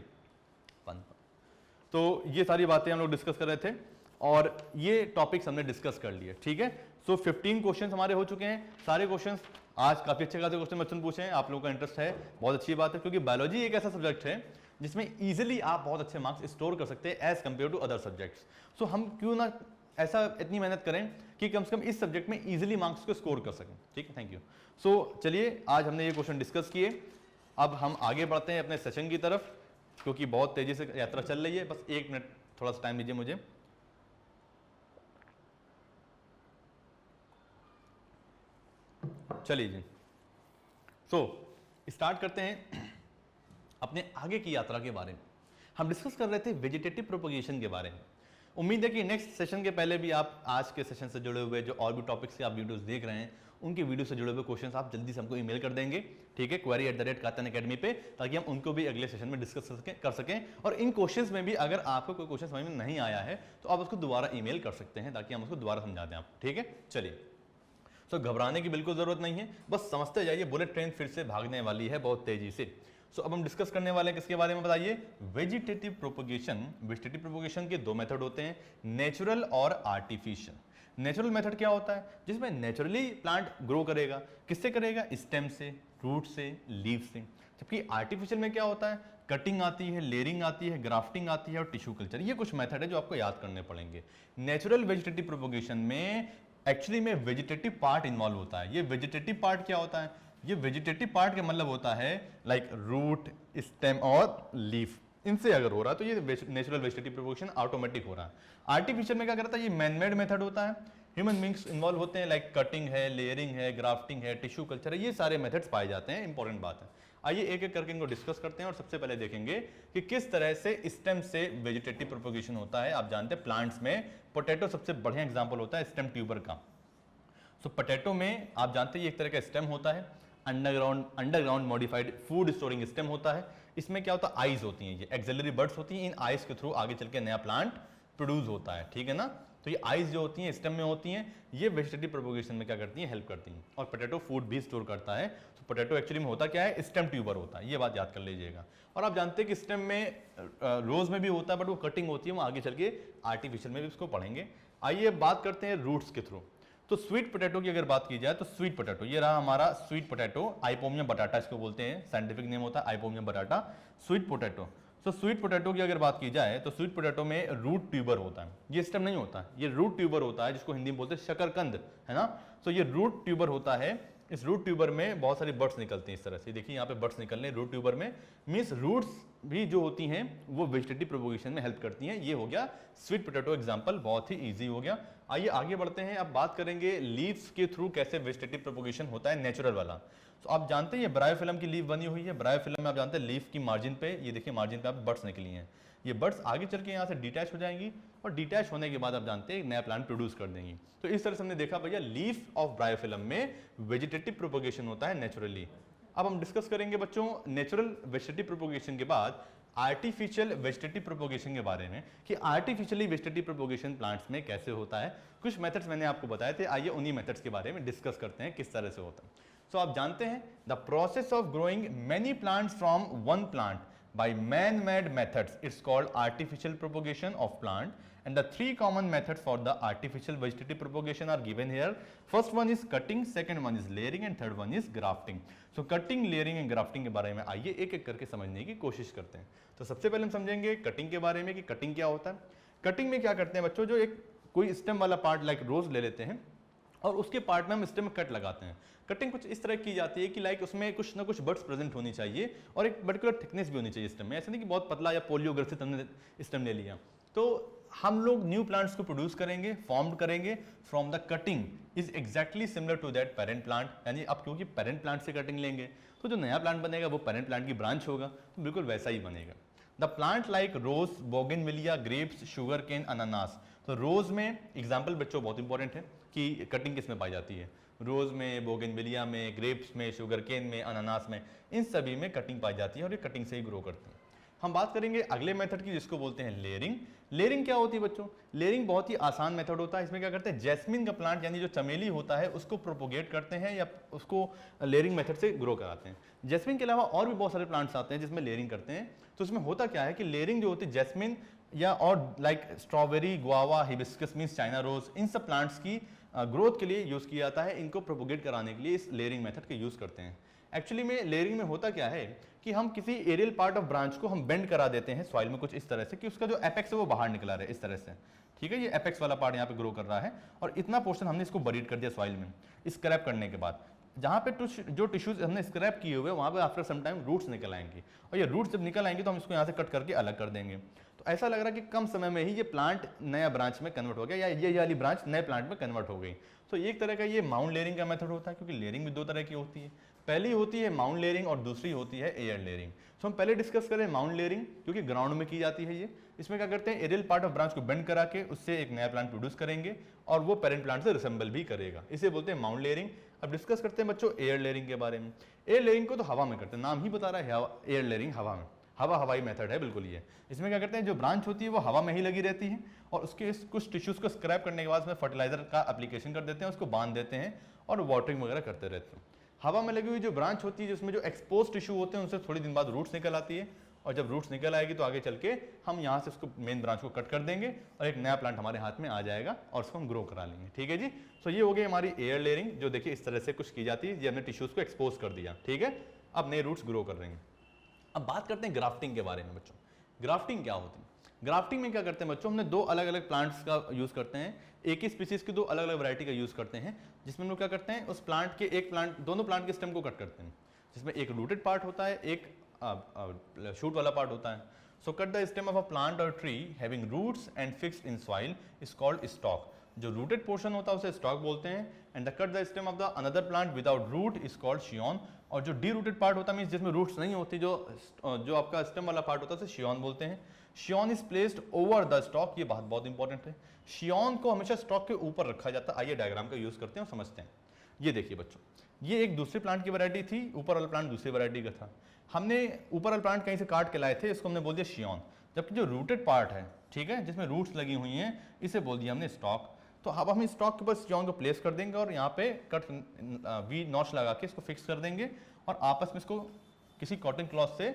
तो ये सारी बातें हम लोग डिस्कस कर रहे थे और ये टॉपिक्स हमने डिस्कस कर लिए, ठीक है। सो 15 क्वेश्चंस हमारे हो चुके हैं, सारे क्वेश्चंस आज काफी अच्छे खासे क्वेश्चन बच्चों पूछे हैं, आप लोगों का इंटरेस्ट है, बहुत अच्छी बात है, क्योंकि बायोलॉजी एक ऐसा सब्जेक्ट है जिसमें इजीली आप बहुत अच्छे मार्क्स स्टोर कर सकते हैं as compare to other subjects. So हम क्यों ना ऐसा इतनी मेहनत करें कि कम से कम इस सब्जेक्ट में इजीली मार्क्स को स्कोर कर सकें, ठीक है, थैंक यू। सो चलिए आज हमने ये क्वेश्चन डिस्कस किए, अब हम आगे बढ़ते हैं अपने सेशन की तरफ, क्योंकि बहुत तेजी से यात्रा चल रही है। बस 1 मिनट थोड़ा सा टाइम दीजिए मुझे। चलिए जी, स्टार्ट करते हैं अपने आगे की यात्रा के बारे में। हम डिस्कस कर रहे थे वेजिटेटिव प्रोपगेशन के बारे में। उम्मीद है कि नेक्स्ट सेशन के पहले भी आप आज के सेशन से जुड़े हुए जो और भी टॉपिक्स के आप वीडियोस देख रहे हैं उनके वीडियो से जुड़े हुए क्वेश्चंस आप जल्दी से हमको ईमेल कर देंगे, ठीक है, query@kaatan-academy पे, ताकि हम उनको भी अगले सेशन में डिस्कस कर सकें। और इन क्वेश्चंस में भी अगर आपको कोई क्वेश्चन समझ में नहीं आया है तो आप उसको दोबारा ईमेल कर सकते हैं, ताकि हम उसको दोबारा समझा दें आपको, ठीक है। चलिए, तो घबराने की बिल्कुल जरूरत नहीं है, बस समझते जाइए, बुलेट ट्रेन फिर से भागने वाली है बहुत तेजी से। सो अब हम डिस्कस करने वाले हैं किसके बारे में बताइए, वेजिटेटिव प्रोपगेशन। वेजिटेटिव प्रोपगेशन के 2 मेथड होते हैं, नेचुरल और आर्टिफिशियल। नेचुरल मेथड क्या होता है, जिसमें नेचुरली प्लांट ग्रो करेगा, किससे करेगा, स्टेम से, रूट से, लीव से। जबकि आर्टिफिशियल में क्या होता है, कटिंग आती है, लेयरिंग आती है, ग्राफ्टिंग आती है और टिश्यू कल्चर। ये कुछ मेथड है जो आपको याद करने पड़ेंगे। नेचुरल वेजिटेटिव प्रोपगेशन में एक्चुअली में वेजिटेटिव पार्ट इन्वॉल्व होता है। ये वेजिटेटिव पार्ट क्या होता है, ये वेजिटेटिव पार्ट का मतलब होता है लाइक रूट, स्टेम और लीफ, इनसे अगर हो रहा है तो ये नेचुरल वेजिटेटिव प्रोपगेशन ऑटोमेटिक हो रहा है। आर्टिफिशियल में क्या करता है, ये मैनमेड मेथड होता है, ह्यूमन बींग्स इन्वॉल्व होते हैं, लाइक कटिंग है, लेयरिंग है, ग्राफ्टिंग है, टिश्यू कल्चर है, ये सारे मेथड्स पाए जाते हैं। इंपॉर्टेंट बात है, आइए एक एक करके इनको डिस्कस करते हैं। और सबसे पहले देखेंगे कि किस तरह से स्टेम से वेजिटेटिव प्रोपगेशन होता है। आप जानते हैं प्लांट्स में पोटैटो सबसे बढ़िया एग्जाम्पल होता है स्टेम ट्यूबर का। सो पोटैटो में आप जानते हैं एक तरह का स्टेम होता है, underground modified food storing stem होता है। इसमें क्या होता है, आइज होती हैं, ये एक्सिलरी बर्ड्स होती हैं, इन आइज के थ्रू आगे चल के नया प्लांट प्रोड्यूस होता है, ठीक है ना। तो ये आइज जो होती हैं स्टेम में होती हैं, ये वेजिटेटिव प्रोपगेशन में क्या करती हैं, हेल्प करती हैं। और पोटैटो फूड भी स्टोर करता है। तो पोटैटो एक्चुअली में होता क्या है, स्टेम ट्यूबर होता है, ये बात याद कर लीजिएगा। और आप जानते हैं कि स्टेम में रोज में भी होता है, बट वो कटिंग होती है, वो आगे चल के आर्टिफिशियल में भी इसको पढ़ेंगे। आइए बात करते हैं रूट्स के थ्रू। तो स्वीट पोटैटो की अगर बात की जाए तो स्वीट पोटैटो, ये रहा हमारा स्वीट पोटैटो, आइपोमियम बटाटा इसको बोलते हैं, साइंटिफिक नेम होता है आइपोमियम बटाटा, sweet potato. So sweet potato की अगर बात की जाए तो स्वीट पोटैटो में रूट ट्यूबर होता है, ये स्टेम नहीं होता, ये रूट ट्यूबर होता है जिसको हिंदी में बोलते हैं शकरकंद, है ना। सो ये रूट ट्यूबर होता है, इस रूट ट्यूबर में बहुत सारी बर्ड्स निकलती हैं इस तरह से, देखिए यहाँ पे बर्ड्स निकल रहे हैं रूट ट्यूबर में, मीन्स रूट्स भी जो होती हैं वो वेजिटेटिव प्रोपोगेशन में हेल्प करती हैं। ये हो गया स्वीट पोटैटो एग्जांपल, बहुत ही इजी हो गया। आइए आगे बढ़ते हैं, अब बात करेंगे लीव्स के थ्रू कैसे वेजिटेटिव प्रोपोगेशन होता है नेचुरल वाला। तो आप जानते हैं ये ब्रायोफिलम की लीफ बनी हुई है, ब्रायोफिलम में आप जानते हैं लीफ की मार्जिन पे ये देखिए मार्जिन पे आप बर्ड्स निकली हैं, ये बर्ड्स आगे चल के यहाँ से डिटैच हो जाएंगी और डिटैच होने के बाद आप जानते हैं नया प्लांट प्रोड्यूस कर देंगी। तो इस तरह से हमने देखा भैया लीफ ऑफ ब्रायोफिलम में वेजिटेटिव प्रोपोगेशन होता है नेचुरली। अब हम डिस्कस करेंगे बच्चों नेचुरल वेजिटेटिव प्रोपोगेशन के बाद आर्टिफिशियल वेजिटेटिव प्रोपोगेशन के बारे में कि आर्टिफिशियली वेजिटेटिव प्रोपोगेशन प्लांट्स में कैसे होता है। कुछ मेथड्स मैंने आपको बताए थे, आइए उन्हीं मेथड्स के बारे में डिस्कस करते हैं किस तरह से होता है। सो आप जानते हैं the process of growing many plants from one plant by man-made methods, it's called artificial propagation of plant, and the three common methods for the artificial vegetative propagation are given here. First one is cutting, second one is layering, and third one is grafting. So cutting, layering and grafting के बारे में आइए एक एक करके समझने की कोशिश करते हैं। तो सबसे पहले हम समझेंगे कटिंग के बारे में कि कटिंग क्या होता है। कटिंग में क्या करते हैं बच्चों, जो एक कोई स्टेम वाला पार्ट लाइक रोज ले लेते हैं और उसके पार्ट में हम स्टेम कट लगाते हैं। कटिंग कुछ इस तरह की जाती है कि लाइक उसमें कुछ ना कुछ बर्ड्स प्रेजेंट होनी चाहिए और एक पर्टिकुलर थिकनेस भी होनी चाहिए स्टेम में, ऐसा नहीं कि बहुत पतला या पोलियोग्राफिक हमने स्टेम ले लिया। तो हम लोग न्यू प्लांट्स को प्रोड्यूस करेंगे, फॉर्म करेंगे from the cutting is exactly similar to that parent plant, यानी अब क्योंकि पेरेंट प्लांट से कटिंग लेंगे तो जो नया प्लांट बनेगा वो पेरेंट प्लांट की ब्रांच होगा, तो बिल्कुल वैसा ही बनेगा। The plant like rose, bougainvillea, grapes, sugar cane, अनानास। तो रोज में एग्जाम्पल बच्चों बहुत इंपॉर्टेंट है कि कटिंग किस में पाई जाती है, रोज में, बोगनविलिया में, ग्रेप्स में, शुगर केन में, अनानास में, इन सभी में कटिंग पाई जाती है और ये कटिंग से ही ग्रो करते हैं। हम बात करेंगे अगले मेथड की जिसको बोलते हैं लेयरिंग। लेयरिंग क्या होती है बच्चों, लेयरिंग बहुत ही आसान मेथड होता है। इसमें क्या करते हैं, जैस्मिन का प्लांट यानी जो चमेली होता है उसको प्रोपोगेट करते हैं या उसको लेयरिंग मेथड से ग्रो कराते हैं। जैस्मिन के अलावा और भी बहुत सारे प्लांट्स आते हैं जिसमें लेयरिंग करते हैं। तो उसमें होता क्या है कि लेयरिंग जो होती है जैस्मिन या और like strawberry, guava, hibiscus means China rose, इन सब प्लांट्स की ग्रोथ के लिए यूज किया जाता है। इनको प्रोपोगेट कराने के लिए इस लेयरिंग मेथड का यूज करते हैं। एक्चुअली में लेयरिंग में होता क्या है कि हम किसी एरियल पार्ट ऑफ ब्रांच को हम बेंड करा देते हैं सॉइल में कुछ इस तरह से कि उसका जो एपेक्स है वो बाहर निकला रहे इस तरह से, ठीक है। ये एपेक्स वाला पार्ट यहाँ पे ग्रो कर रहा है और इतना पोर्शन हमने इसको बरीड कर दिया सॉइल में स्क्रैप करने के बाद। जहाँ पे जो टिश्यूज हमने स्क्रैप किए हुए वहाँ पे आफ्टर सम टाइम रूट्स निकल आएंगे और ये रूट्स जब निकल आएंगे तो हम इसको यहाँ से कट करके अलग कर देंगे। तो ऐसा लग रहा है कि कम समय में ही ये प्लांट नया ब्रांच में कन्वर्ट हो गया या ये वाली ब्रांच नए प्लांट में कन्वर्ट हो गई। तो एक तरह का ये माउंट लेयरिंग का मेथड होता है, क्योंकि लेयरिंग भी दो तरह की होती है। पहली होती है माउंट लेयरिंग और दूसरी होती है एयर लेयरिंग। तो हम पहले डिस्कस करें माउंट लेयरिंग, क्योंकि ग्राउंड में की जाती है ये। इसमें क्या करते हैं, एरियल पार्ट ऑफ ब्रांच को बेंड करा के उससे एक नया प्लांट प्रोड्यूस करेंगे और वो पेरेंट प्लांट से रिसेंबल भी करेगा, इसे बोलते हैं माउंट लेयरिंग। अब डिस्कस करते हैं बच्चों एयर लेयरिंग के बारे में। एयर लेयरिंग को तो हवा में करते हैं, नाम ही बता रहा है एयर लेयरिंग, हवा में, हवाई मेथड है बिल्कुल ये। इसमें क्या करते हैं, जो ब्रांच होती है वो हवा में ही लगी रहती है और उसके कुछ टिश्यूज को स्क्रैप करने के बाद उसमें फर्टिलाइजर का एप्लीकेशन कर देते हैं, उसको बांध देते हैं और वाटरिंग वगैरह करते रहते हैं। हवा में लगी हुई जो ब्रांच होती है जिसमें जो एक्सपोज टिश्यू होते हैं उनसे थोड़ी दिन बाद रूट्स निकल आती है और जब रूट्स निकल आएगी तो आगे चल के हम यहाँ से उसको मेन ब्रांच को कट कर देंगे और एक नया प्लांट हमारे हाथ में आ जाएगा और उसको हम ग्रो करा लेंगे, ठीक है जी। सो ये हो गई हमारी एयर लेयरिंग, जो देखिए इस तरह से कुछ की जाती है, ये हमने टिश्यूज को एक्सपोज कर दिया, ठीक है। अब नए रूट्स ग्रो कर रहे हैं। अब बात करते हैं ग्राफ्टिंग के बारे में बच्चों। ग्राफ्टिंग क्या होती है, ग्राफ्टिंग में क्या करते हैं बच्चों, हमने दो अलग अलग प्लांट्स का यूज करते हैं, एक ही स्पीसीज की दो अलग अलग वैरायटी का यूज करते हैं, जिसमें हम लोग क्या करते हैं उस प्लांट के एक प्लांट दोनों प्लांट के स्टेम को कट करते हैं, जिसमें एक रूटेड पार्ट होता है, एक शूट वाला पार्ट होता है। So cut the stem of a plant और tree having roots and fixed in soil is called stock. जो रूटेड पोर्शन होता है उसे स्टॉक बोलते हैं। And the cut the stem of the another plant without root is called scion. और जो D rooted part होता है मींस जिसमें रूट्स नहीं होती, जो आपका स्टेम वाला पार्ट होता है उसे शियोन बोलते हैं। Scion is placed over the stock, ये बात बहुत इंपॉर्टेंट है, शियोन को हमेशा स्टॉक के ऊपर रखा जाता है। आइए डायग्राम का यूज करते हैं और समझते हैं। ये देखिए बच्चों, ये एक दूसरे प्लांट की वैरायटी थी, ऊपर वाला प्लांट दूसरी वैरायटी का था। हमने ऊपर वाला प्लांट कहीं से काट के लाए थे, इसको हमने बोल दिया शियोन, जबकि जो रूटेड पार्ट है, ठीक है, जिसमें रूट्स लगी हुई हैं, इसे बोल दिया हमने स्टॉक। तो अब हम इस स्टॉक के ऊपर शियोन को प्लेस कर देंगे और यहाँ पे कट वी नॉच लगा के इसको फिक्स कर देंगे और आपस में इसको किसी कॉटन क्लॉथ से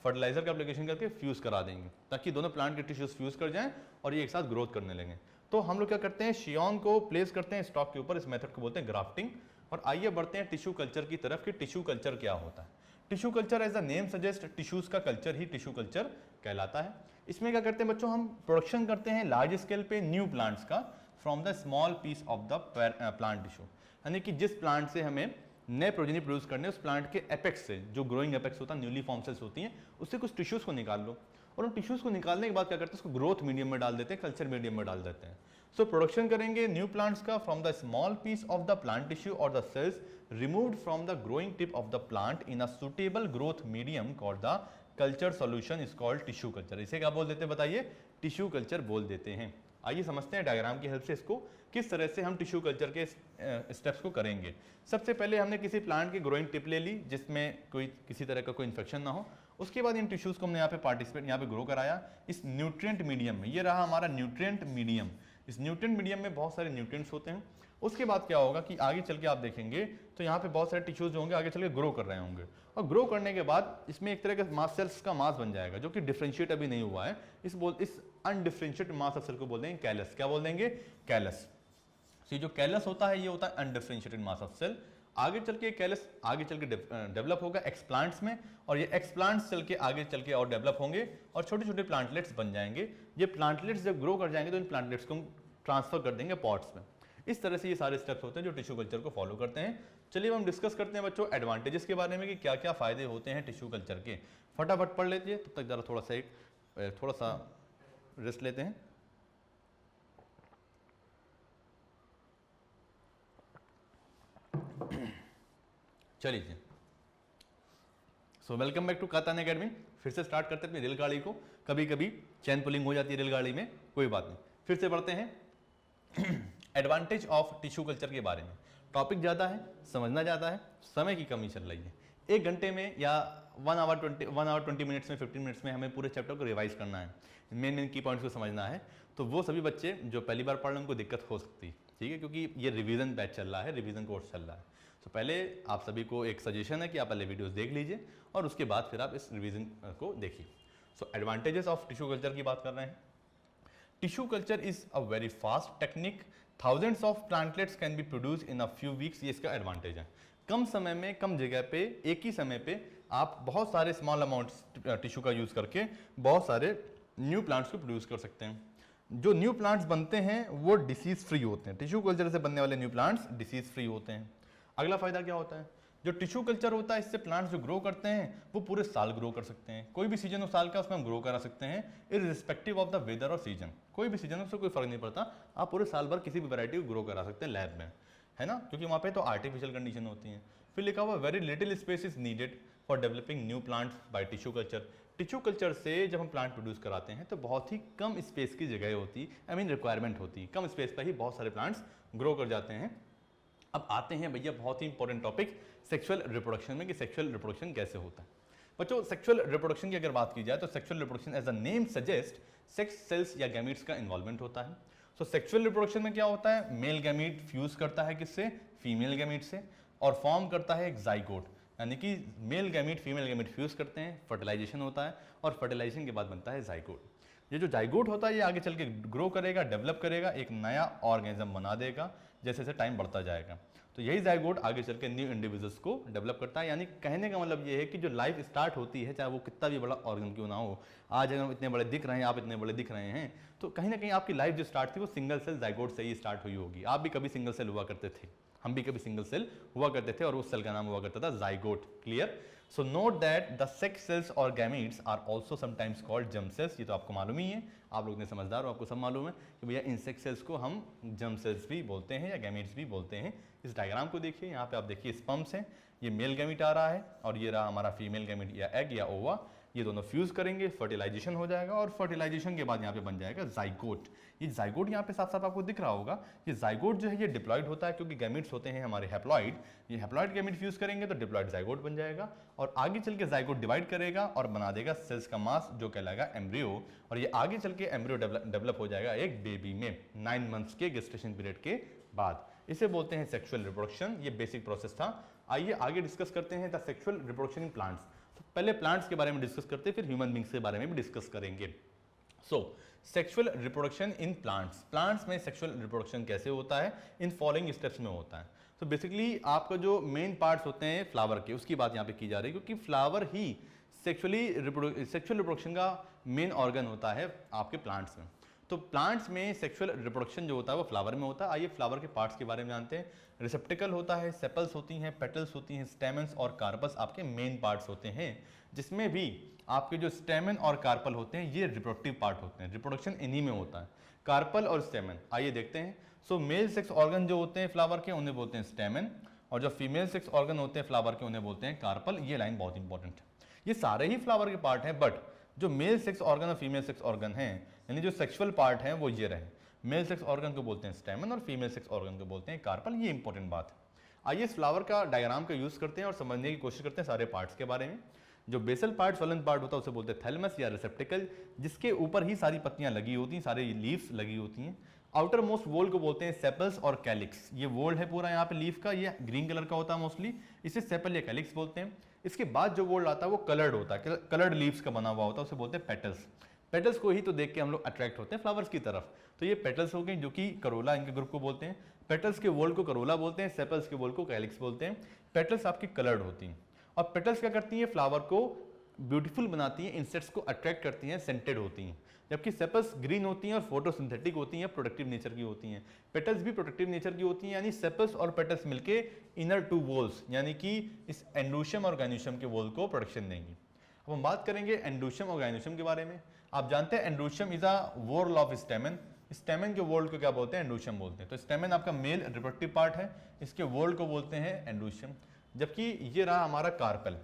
फर्टिलाइजर का एप्लीकेशन करके फ्यूज करा देंगे, ताकि दोनों प्लांट के टिश्यूज फ्यूज कर जाएं और ये एक साथ ग्रोथ करने लगें। तो हम लोग क्या करते हैं, शियोन को प्लेस करते हैं स्टॉक के ऊपर, इस मेथड को बोलते हैं ग्राफ्टिंग। और आइए बढ़ते हैं टिश्यू कल्चर की तरफ कि टिश्यू कल्चर क्या होता है। Tissue culture as the name suggest tissues का कल्चर ही टिश्यू कल्चर कहलाता है। इसमें क्या करते हैं बच्चों, हम प्रोडक्शन करते हैं लार्ज स्केल पे न्यू प्लांट्स का from the small piece of the plant tissue, यानी कि जिस प्लांट से हमें नए प्रोजेनी प्रोड्यूस करने, उस प्लांट के एपेक्स से, जो ग्रोइंग एपेक्स होता है, न्यूली फॉर्म सेल्स होती हैं, उससे कुछ टिश्यूज को निकाल लो, और उन टिश्यूज को निकालने के बाद क्या करते हैं, उसको ग्रोथ मीडियम में डाल देते हैं, कल्चर मीडियम में डाल देते हैं। सो प्रोडक्शन करेंगे न्यू प्लांट्स का from the small piece of the plant tissue और the cells removed from the growing tip of the plant in a suitable growth medium called the culture solution is called tissue culture. इसे क्या बोल देते हैं बताइए, tissue culture बोल देते हैं। आइए समझते हैं डायग्राम की हेल्प से इसको किस तरह से हम टिश्यू कल्चर के स्टेप्स को करेंगे। सबसे पहले हमने किसी प्लांट की ग्रोइंग टिप ले ली जिसमें कोई किसी तरह का कोई इन्फेक्शन ना हो। उसके बाद इन टिश्यूज को हमने यहाँ पे ग्रो कराया इस न्यूट्रिएंट मीडियम में। ये रहा हमारा न्यूट्रिएंट मीडियम। इस न्यूट्रिएंट मीडियम में बहुत सारे न्यूट्रिएंट्स होते हैं। उसके बाद क्या होगा कि आगे चल के आप देखेंगे तो यहाँ पे बहुत सारे टिश्यूज होंगे, आगे चल के ग्रो कर रहे होंगे, और ग्रो करने के बाद इसमें एक तरह का मास सेल्स का मास बन जाएगा जो कि डिफरेंशिएट अभी नहीं हुआ है। इस अनडिफरेंशिएटेड मास ऑफ सेल को बोल देंगे कैलस। क्या बोल देंगे, कैलस। ये जो कैलस होता है ये होता है अनडिफरेंशिएटेड मास ऑफ सेल। आगे चल के कैलस आगे चल के डेवलप होगा एक्सप्लांट्स में, और ये एक्सप्लांट्स चल के आगे चल के और डेवलप होंगे और छोटे छोटे प्लांटलेट्स बन जाएंगे। ये प्लांटलेट्स जब ग्रो कर जाएंगे तो इन प्लांटलेट्स को हम ट्रांसफर कर देंगे पॉट्स में। इस तरह से ये सारे स्टेप्स होते हैं जो टिश्यू कल्चर को फॉलो करते हैं। चलिए हम डिस्कस करते हैं बच्चों एडवांटेजेस के बारे में कि क्या क्या फायदे होते हैं टिश्यू कल्चर के। फटाफट पढ़ लेते हैं, तब तक जरा थोड़ा सा रेस्ट लेते हैं। चलिए so welcome back to Katyayan academy. फिर से स्टार्ट करते हैं अपनी रेलगाड़ी को। कभी कभी चैन पुलिंग हो जाती है रेलगाड़ी में, कोई बात नहीं, फिर से बढ़ते हैं एडवांटेज ऑफ टिश्यू कल्चर के बारे में। टॉपिक ज़्यादा है, समझना ज़्यादा है, समय की कमी चल रही है। 1 घंटे में या 1 आवर 20 मिनट्स में 15 मिनट्स में हमें पूरे चैप्टर को रिवाइज करना है, मेन की पॉइंट्स को समझना है। तो वो सभी बच्चे जो पहली बार पढ़ रहे हैं उनको दिक्कत हो सकती है, ठीक है, क्योंकि ये रिवीजन बैच चल रहा है, रिवीजन कोर्स चल रहा है। तो पहले आप सभी को एक सजेशन है कि आप पहले वीडियोस देख लीजिए और उसके बाद फिर आप इस रिवीजन को देखिए। सो एडवांटेजेस ऑफ टिश्यू कल्चर की बात कर रहे हैं। Tissue culture is a very fast technique, thousands of plantlets can be produce in a few weeks. ये इसका एडवांटेज है। कम समय में कम जगह पे एक ही समय पे आप बहुत सारे स्मॉल अमाउंट्स टिश्यू का यूज करके बहुत सारे न्यू प्लांट्स को प्रोड्यूस कर सकते हैं। जो न्यू प्लांट्स बनते हैं वो डिसीज फ्री होते हैं। टिश्यू कल्चर से बनने वाले न्यू प्लांट्स डिसीज फ्री होते हैं। अगला फायदा क्या होता है, जो टिश्यू कल्चर होता है इससे प्लांट्स जो ग्रो करते हैं वो पूरे साल ग्रो कर सकते हैं। कोई भी सीजन हो साल का उसमें हम ग्रो करा सकते हैं इररिस्पेक्टिव ऑफ द वेदर और सीजन। कोई भी सीजन उससे कोई फर्क नहीं पड़ता, आप पूरे साल भर किसी भी वैरायटी को ग्रो करा सकते हैं लैब में, है ना, क्योंकि वहाँ पे तो आर्टिफिशियल कंडीशन होती हैं। फिर लिखा हुआ very little space is needed for developing new plants by tissue culture. Tissue culture से जब हम प्लांट प्रोड्यूस कराते हैं तो बहुत ही कम स्पेस की जगह होती, रिक्वायरमेंट होती, कम स्पेस पर ही बहुत सारे प्लांट्स ग्रो कर जाते हैं। अब आते हैं भैया बहुत ही इंपॉर्टेंट टॉपिक सेक्सुअल रिप्रोडक्शन में, कि सेक्सुअल रिप्रोडक्शन कैसे होता है। बच्चों सेक्सुअल रिप्रोडक्शन की अगर बात की जाए तो sexual reproduction as a name suggest sex cells या गैमीट्स का इन्वॉल्वमेंट होता है। सो सेक्सुअल रिप्रोडक्शन में क्या होता है, मेल गैमीट फ्यूज करता है किससे, फीमेल गैमीट से, और फॉर्म करता है एक जाइगोट, यानी कि male gamete female gamete fuse करते हैं, फर्टिलाइजेशन होता है और फर्टिलाइजेशन के बाद बनता है जाइगोट। ये जो जाइगोट होता है ये आगे चल के ग्रो करेगा, डेवलप करेगा, एक नया ऑर्गेनिज्म बना देगा जैसे जैसे टाइम बढ़ता जाएगा। तो यही जाइगोट आगे चल के न्यू इंडिविजुअल्स को डेवलप करता है। यानी कहने का मतलब ये है कि जो लाइफ स्टार्ट होती है, चाहे वो कितना भी बड़ा ऑर्गन क्यों ना हो, आज अगर हम इतने बड़े दिख रहे हैं, आप इतने बड़े दिख रहे हैं, तो कहीं ना कहीं आपकी लाइफ जो स्टार्ट थी वो सिंगल सेल जाइगोट से ही स्टार्ट हुई होगी। आप भी कभी सिंगल सेल हुआ करते थे, हम भी कभी सिंगल सेल हुआ करते थे, और उस सेल का नाम हुआ करता था zygote. Clear. So note that the sex cells और gametes are also sometimes called germ cells. ये तो आपको मालूम ही है, आप लोग ने समझदार हो, आपको सब मालूम है कि भैया इन सेक्स सेल्स को हम जर्म सेल्स भी बोलते हैं या गैमीट्स भी बोलते हैं। इस डायग्राम को देखिए, यहाँ पे आप देखिए स्पर्म्स हैं, ये मेल गैमीट आ रहा है और ये रहा हमारा फीमेल गैमीट या एग या ओवा। ये दोनों फ्यूज करेंगे, फर्टिलाइजेशन हो जाएगा और फर्टिलाइजेशन के बाद यहाँ पे बन जाएगा जाइगोट। ये जाइगोट यहाँ पे साफ साफ आपको दिख रहा होगा, ये जाइगोट जो है ये डिप्लॉइड होता है, क्योंकि गैमीट्स होते हैं हमारे हैप्लॉइड। ये हैप्लॉइड गैमीट फ्यूज करेंगे तो डिप्लॉइड जाइगोट बन जाएगा, और आगे चल के जाइगोट डिवाइड करेगा और बना देगा सेल्स का मास जो कहलाएगा एम्ब्रियो, और ये आगे चल के एम्ब्रियो डेवलप हो जाएगा एक बेबी में 9 मंथ्स के गेस्टेशन पीरियड के बाद। इसे बोलते हैं सेक्सुअल रिप्रोडक्शन। ये बेसिक प्रोसेस था। आइए आगे डिस्कस करते हैं the sexual reproduction in plants. तो पहले प्लांट्स के बारे में डिस्कस करते हैं, फिर ह्यूमन बींग्स के बारे में भी डिस्कस करेंगे। सो sexual reproduction in plants. Plants में सेक्सुअल रिप्रोडक्शन कैसे होता है, इन फॉलोइंग स्टेप्स में होता है। तो बेसिकली आपका जो मेन पार्ट्स होते हैं फ्लावर के, उसकी बात यहाँ पे की जा रही है, क्योंकि फ्लावर ही सेक्सुअल रिप्रोडक्शन का मेन ऑर्गन होता है आपके प्लांट्स में। तो प्लांट्स में सेक्सुअल रिप्रोडक्शन जो होता है वो फ्लावर में होता है। आइए फ्लावर के पार्ट्स के बारे में जानते हैं। रिसेप्टिकल होता है, सेपल्स होती हैं, पेटल्स होती हैं, स्टेमन्स और कार्पस आपके मेन पार्ट्स होते हैं, जिसमें भी आपके जो स्टेमन और कार्पल होते हैं ये रिप्रोडक्टिव पार्ट होते हैं। रिप्रोडक्शन इन्हीं में होता है, कार्पल और स्टेमन। आइए देखते हैं। सो मेल सेक्स ऑर्गन जो होते हैं फ्लावर के उन्हें बोलते हैं स्टेमन, और जो फीमेल सेक्स ऑर्गन होते हैं फ्लावर के उन्हें बोलते हैं कार्पल। ये लाइन बहुत इंपॉर्टेंट है। ये सारे ही फ्लावर के पार्ट हैं, बट जो मेल सेक्स ऑर्गन और फीमेल सेक्स ऑर्गन हैं, यानी जो सेक्सुअल पार्ट है वो ये रहे। मेल सेक्स ऑर्गन को बोलते हैं स्टेमन और फीमेल सेक्स ऑर्गन को बोलते हैं कार्पल। ये इंपॉर्टेंट बात है। आइए इस फ्लावर का डायग्राम का यूज करते हैं और समझने की कोशिश करते हैं सारे पार्ट्स के बारे में। जो बेसल पार्ट, सोलन पार्ट होता है उसे बोलते हैं थैलमस या रिसेप्टिकल, जिसके ऊपर ही सारी पत्तियां लगी होती हैं, सारे लीव्स लगी होती हैं। आउटर मोस्ट वोल को बोलते हैं सेपल्स और कैलिक्स। ये वोल है पूरा यहाँ पे लीफ का, ये ग्रीन कलर का होता है मोस्टली, इसे सेपल या कैलिक्स बोलते हैं। इसके बाद जो वोल आता है वो कलर्ड होता है, कलर्ड लीव्स का बना हुआ होता है, उसे बोलते हैं पेटल्स। पेटल्स को ही तो देख के हम लोग अट्रैक्ट होते हैं फ्लावर्स की तरफ। तो ये पेटल्स हो गए जो कि करोला इनके ग्रुप को बोलते हैं। पेटल्स के वोल को करोला बोलते हैं, सेपल्स के वोल को कैलिक्स बोलते हैं। पेटल्स आपकी कलर्ड होती हैं और पेटल्स क्या करती हैं, फ्लावर को ब्यूटीफुल बनाती हैं, इंसेक्ट्स को अट्रैक्ट करती हैं, सेंटेड होती हैं। जबकि सेपल्स ग्रीन होती हैं और फोटोसिंथेटिक होती हैं, प्रोटेक्टिव नेचर की होती हैं। पेटल्स भी प्रोटेक्टिव नेचर की होती हैं, यानी सेपल्स और पेटल्स मिलके इनर टू वोल्स यानी कि इस एंडोशियम और गाइनोशियम के वोल को प्रोटेक्शन देंगी। अब हम बात करेंगे एंडोशियम और गाइनोशियम के बारे में। आप जानते हैं androecium is a whorl of stamen. Stamen के वोल को क्या बोलते हैं, एंडोशियम बोलते हैं। तो स्टेमन आपका मेल रिप्रोडक्टिव पार्ट है, इसके वोल को बोलते हैं एंडोशियम। जबकि ये रहा हमारा कार्पल।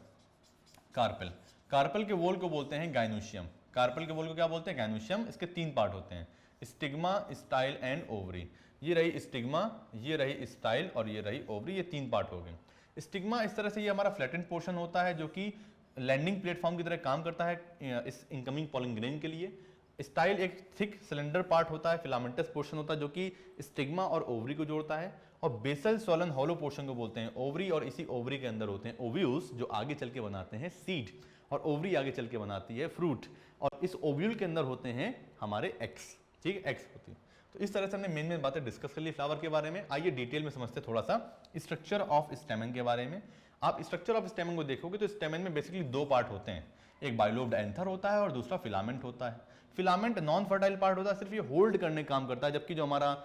कार्पल कार्पल के वोल को बोलते हैं गाइनोशियम। कार्पल के वोल को क्या बोलते हैं, गाइनोशियम। इसके तीन पार्ट होते हैं, स्टिग्मा, स्टाइल एंड ओवरी। ये रही स्टिग्मा, ये रही स्टाइल और ये रही ओवरी। ये तीन पार्ट हो गए। स्टिग्मा इस तरह से ये हमारा फ्लैटेंड पोर्शन होता है जो कि लैंडिंग प्लेटफॉर्म की तरह काम करता है इस इनकमिंग पॉलन ग्रेन के लिए। स्टाइल एक थिक सिलेंडर पार्ट होता है, फिलामेंटस पोर्शन होता है जो कि स्टिग्मा और ओवरी को जोड़ता है। और बेसल सोलन हॉलो पोर्शन को बोलते हैं ओवरी, और इसी ओवरी के अंदर होते हैं ओव्यूल्स जो आगे चल के बनाते हैं सीड, और ओवरी आगे चल के बनाती है फ्रूट, और इस ओव्यूल के अंदर होते हैं हमारे एग्स। ठीक है, एग्स होती है। तो इस तरह से हमने मेन बातें डिस्कस कर ली फ्लावर के बारे में। आइए डिटेल में समझते थोड़ा सा स्ट्रक्चर ऑफ स्टेमन के बारे में। आप स्ट्रक्चर ऑफ स्टेमन को देखोगे तो स्टेमन में बेसिकली दो पार्ट होते हैं, एक बाइलोब्ड एंथर होता है और दूसरा फिलामेंट होता है। फिलामेंट नॉन फर्टाइल पार्ट होता है, सिर्फ ये होल्ड करने का काम करता है, जबकि जो हमारा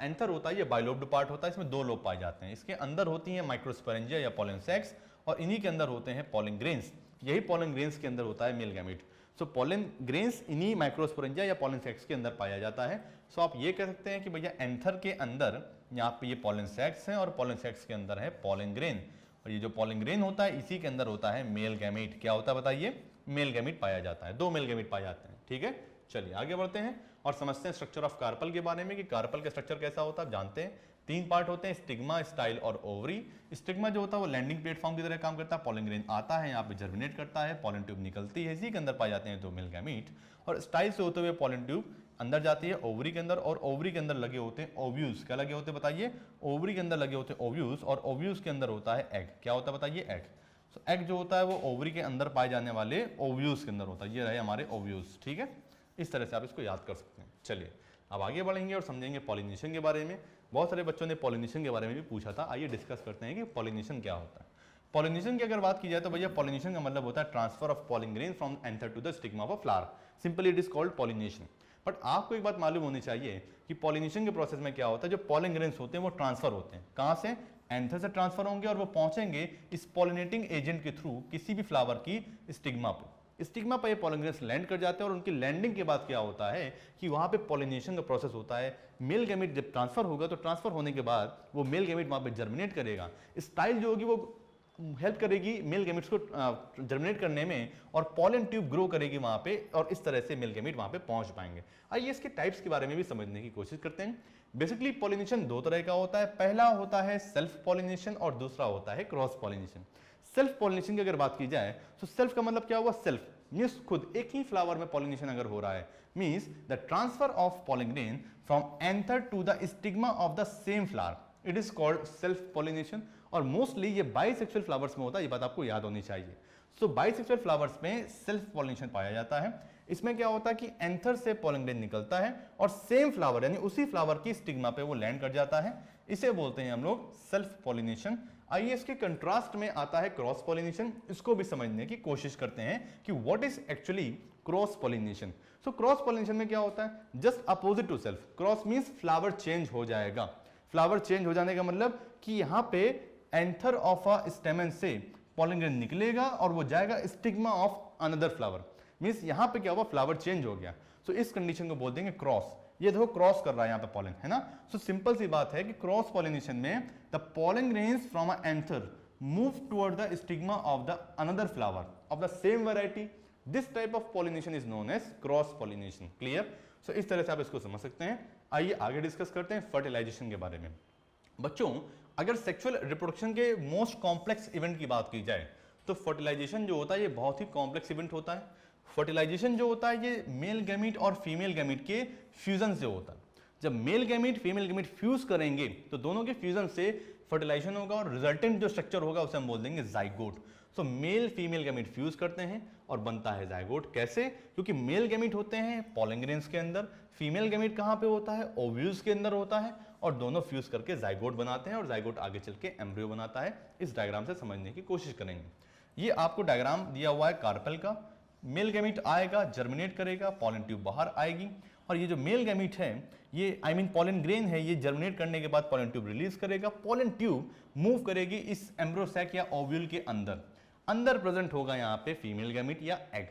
एंथर होता है ये बाइलोब्ड पार्ट होता है, इसमें दो लोब पाए जाते हैं। इसके अंदर होती हैं माइक्रोस्पोरेंजिया या पॉलन सैक्स, और इन्हीं के अंदर होते हैं पॉलन ग्रेन्स। यही पॉलन ग्रेन्स के अंदर होता है मेल गैमीट। सो पॉलन ग्रेन्स इन्हीं माइक्रोस्पोरेंजिया या पॉलन सैक्स के अंदर पाया जाता है। सो आप ये कह सकते हैं कि भैया एंथर के अंदर यहाँ पे ये पॉलन सैक्स हैं और पॉलन सैक्स के अंदर है पॉलन ग्रेन, और ये जो पॉलन ग्रेन होता है इसी के अंदर होता है मेल गैमीट। क्या होता है बताइए, मेल गैमीट पाया जाता है, दो मेल गैमीट पाए जाते हैं। ठीक है, चलिए आगे बढ़ते हैं और समझते हैं स्ट्रक्चर ऑफ कार्पल के बारे में कि कार्पल का स्ट्रक्चर कैसा होता है। जानते हैं तीन पार्ट होते हैं, स्टिग्मा, स्टाइल और ओवरी। स्टिग्मा जो होता है वो लैंडिंग प्लेटफॉर्म की तरह काम करता है, पॉलन ग्रेन आता है यहाँ पे जर्मिनेट करता है, पॉलन ट्यूब निकलती है, इसी के अंदर पाए जाते हैं दो मेल गैमीट, और स्टाइल से होते हुए पॉलन ट्यूब अंदर जाती है ओवरी के अंदर, और ओवरी के अंदर लगे होते हैं ओव्यूल्स। क्या लगे होते हैं बताइए, ओवरी के अंदर लगे होते हैं ओव्यूल्स, और ओव्यूल्स के अंदर होता है एग। क्या होता है बताइए, एग। सो एग जो होता है वो ओवरी के अंदर पाए जाने वाले ओव्यूल्स के अंदर होता है। ये रहे हमारे ओव्यूल्स। ठीक है, इस तरह से आप इसको याद कर सकते हैं। चलिए अब आगे बढ़ेंगे और समझेंगे पॉलिनेशन के बारे में। बहुत सारे बच्चों ने पॉलिनेशन के बारे में भी पूछा था, आइए डिस्कस करते हैं कि पॉलिनेशन क्या होता है। पॉलिनेशन की अगर बात की जाए तो भैया पॉलिनेशन का मतलब होता है transfer of pollen grain from anther to the stigma of a flower. Simply it is called pollination. But आपको एक बात मालूम होनी चाहिए कि पॉलिनेशन के प्रोसेस में क्या होता है, जो पॉलन ग्रेन्स होते हैं वो ट्रांसफर होते हैं। कहाँ से, एंथर से ट्रांसफर होंगे और वो पहुंचेंगे इस पॉलिनेटिंग एजेंट के थ्रू किसी भी फ्लावर की स्टिग्मा पे। स्टिग्मा पर ये पॉलन ग्रेन्स लैंड कर जाते हैं, और उनकी लैंडिंग के बाद क्या होता है कि वहां पे पॉलिनेशन का प्रोसेस होता है। मेल गैमीट जब ट्रांसफर होगा तो ट्रांसफर होने के बाद वो मेल गैमीट वहां पे जर्मिनेट करेगा। स्टाइल जो होगी वो हेल्प करेगी मेल गैमीट्स को जर्मिनेट करने में, और पॉलन ट्यूब ग्रो करेगी वहां पे, और इस तरह से मेल गैमीट वहां पे पहुंच पाएंगे। आइए इसके टाइप्स के बारे में भी समझने की कोशिश करते हैं। बेसिकली पॉलिनेशन दो तरह का होता है, पहला होता है सेल्फ पॉलिनेशन और दूसरा होता है क्रॉस पॉलिनेशन। सेल्फ पॉलिनेशन की अगर बात की जाए तो सेल्फ का मतलब क्या हुआ, सेल्फ मीन्स खुद, एक ही फ्लावर में पॉलिनेशन अगर हो रहा है, means the transfer of pollen grain from anther to the stigma of the same flower, it is called self pollination. और मोस्टली ये बाइसेक्सुअल फ्लावर्स में होता है, ये बात आपको याद होनी चाहिए। सो बाइसेक्सुअल फ्लावर्स में सेल्फ पॉलिनेशन पाया जाता है। इसमें क्या होता है कि एंथर से पॉलन ग्रेन निकलता है और सेम फ्लावर यानी उसी फ्लावर की स्टिग्मा पे वो लैंड कर जाता है, इसे बोलते हैं हम लोग सेल्फ पॉलिनेशन। आइए इसके कंट्रास्ट में आता है क्रॉस पॉलिनेशन, इसको भी समझने की कोशिश करते हैं कि what is actually cross pollination. So cross pollination में क्या होता है, just opposite to self. Cross means flower change हो जाएगा। फ्लावर चेंज हो जाने का मतलब कि यहां पे एंथर ऑफ अ स्टेमन से पॉलन ग्रेन निकलेगा और वो जाएगा stigma of another flower, means यहां पे क्या हुआ, फ्लावर चेंज हो गया। सो इस कंडीशन को बोल देंगे क्रॉस। ये देखो क्रॉस कर रहा है यहाँ पे पॉलन, है ना। सो सिंपल सी बात है कि क्रॉस पॉलिनेशन में the pollen grains from a anther move toward the stigma of the another flower of the same variety. This type of pollination is known as cross pollination. Clear. So इस तरह से आप इसको समझ सकते हैं। आइए आगे डिस्कस करते हैं फर्टिलाइजेशन के बारे में। बच्चों, अगर सेक्सुअल रिप्रोडक्शन के मोस्ट कॉम्प्लेक्स इवेंट की बात की जाए तो फर्टिलाइजेशन जो होता है ये बहुत ही कॉम्प्लेक्स इवेंट होता है। फर्टिलाइजेशन जो होता है ये मेल गैमीट और फीमेल गैमीट के फ्यूजन से होता है। जब male gamete female gamete fuse करेंगे तो दोनों के फ्यूजन से फर्टिलाइजेशन होगा और रिजल्टेंट जो स्ट्रक्चर होगा उसे हम बोल देंगे जाइगोट। सो मेल फीमेल गैमीट फ्यूज करते हैं और बनता है जाइगोट। कैसे? क्योंकि मेल गैमीट होते हैं पॉलन ग्रेन्स के अंदर, फीमेल गैमीट कहां पे होता है, ओव्यूल्स के अंदर होता है, और दोनों फ्यूज करके जाइगोट बनाते हैं और जाइगोट आगे चल के एम्ब्रियो बनाता है। इस डायग्राम से समझने की कोशिश करेंगे। ये आपको डायग्राम दिया हुआ है कार्पेल का। मेल गैमीट आएगा, जर्मिनेट करेगा, पॉलन ट्यूब बाहर आएगी, और ये जो मेल गैमीट है ये पॉलन ग्रेन है, ये जर्मिनेट करने के बाद पॉलन ट्यूब रिलीज करेगा। पॉलन ट्यूब मूव करेगी इस एम्ब्रियो सैक या ओव्यूल के अंदर प्रेजेंट होगा यहाँ पे फीमेल गैमीट या एग।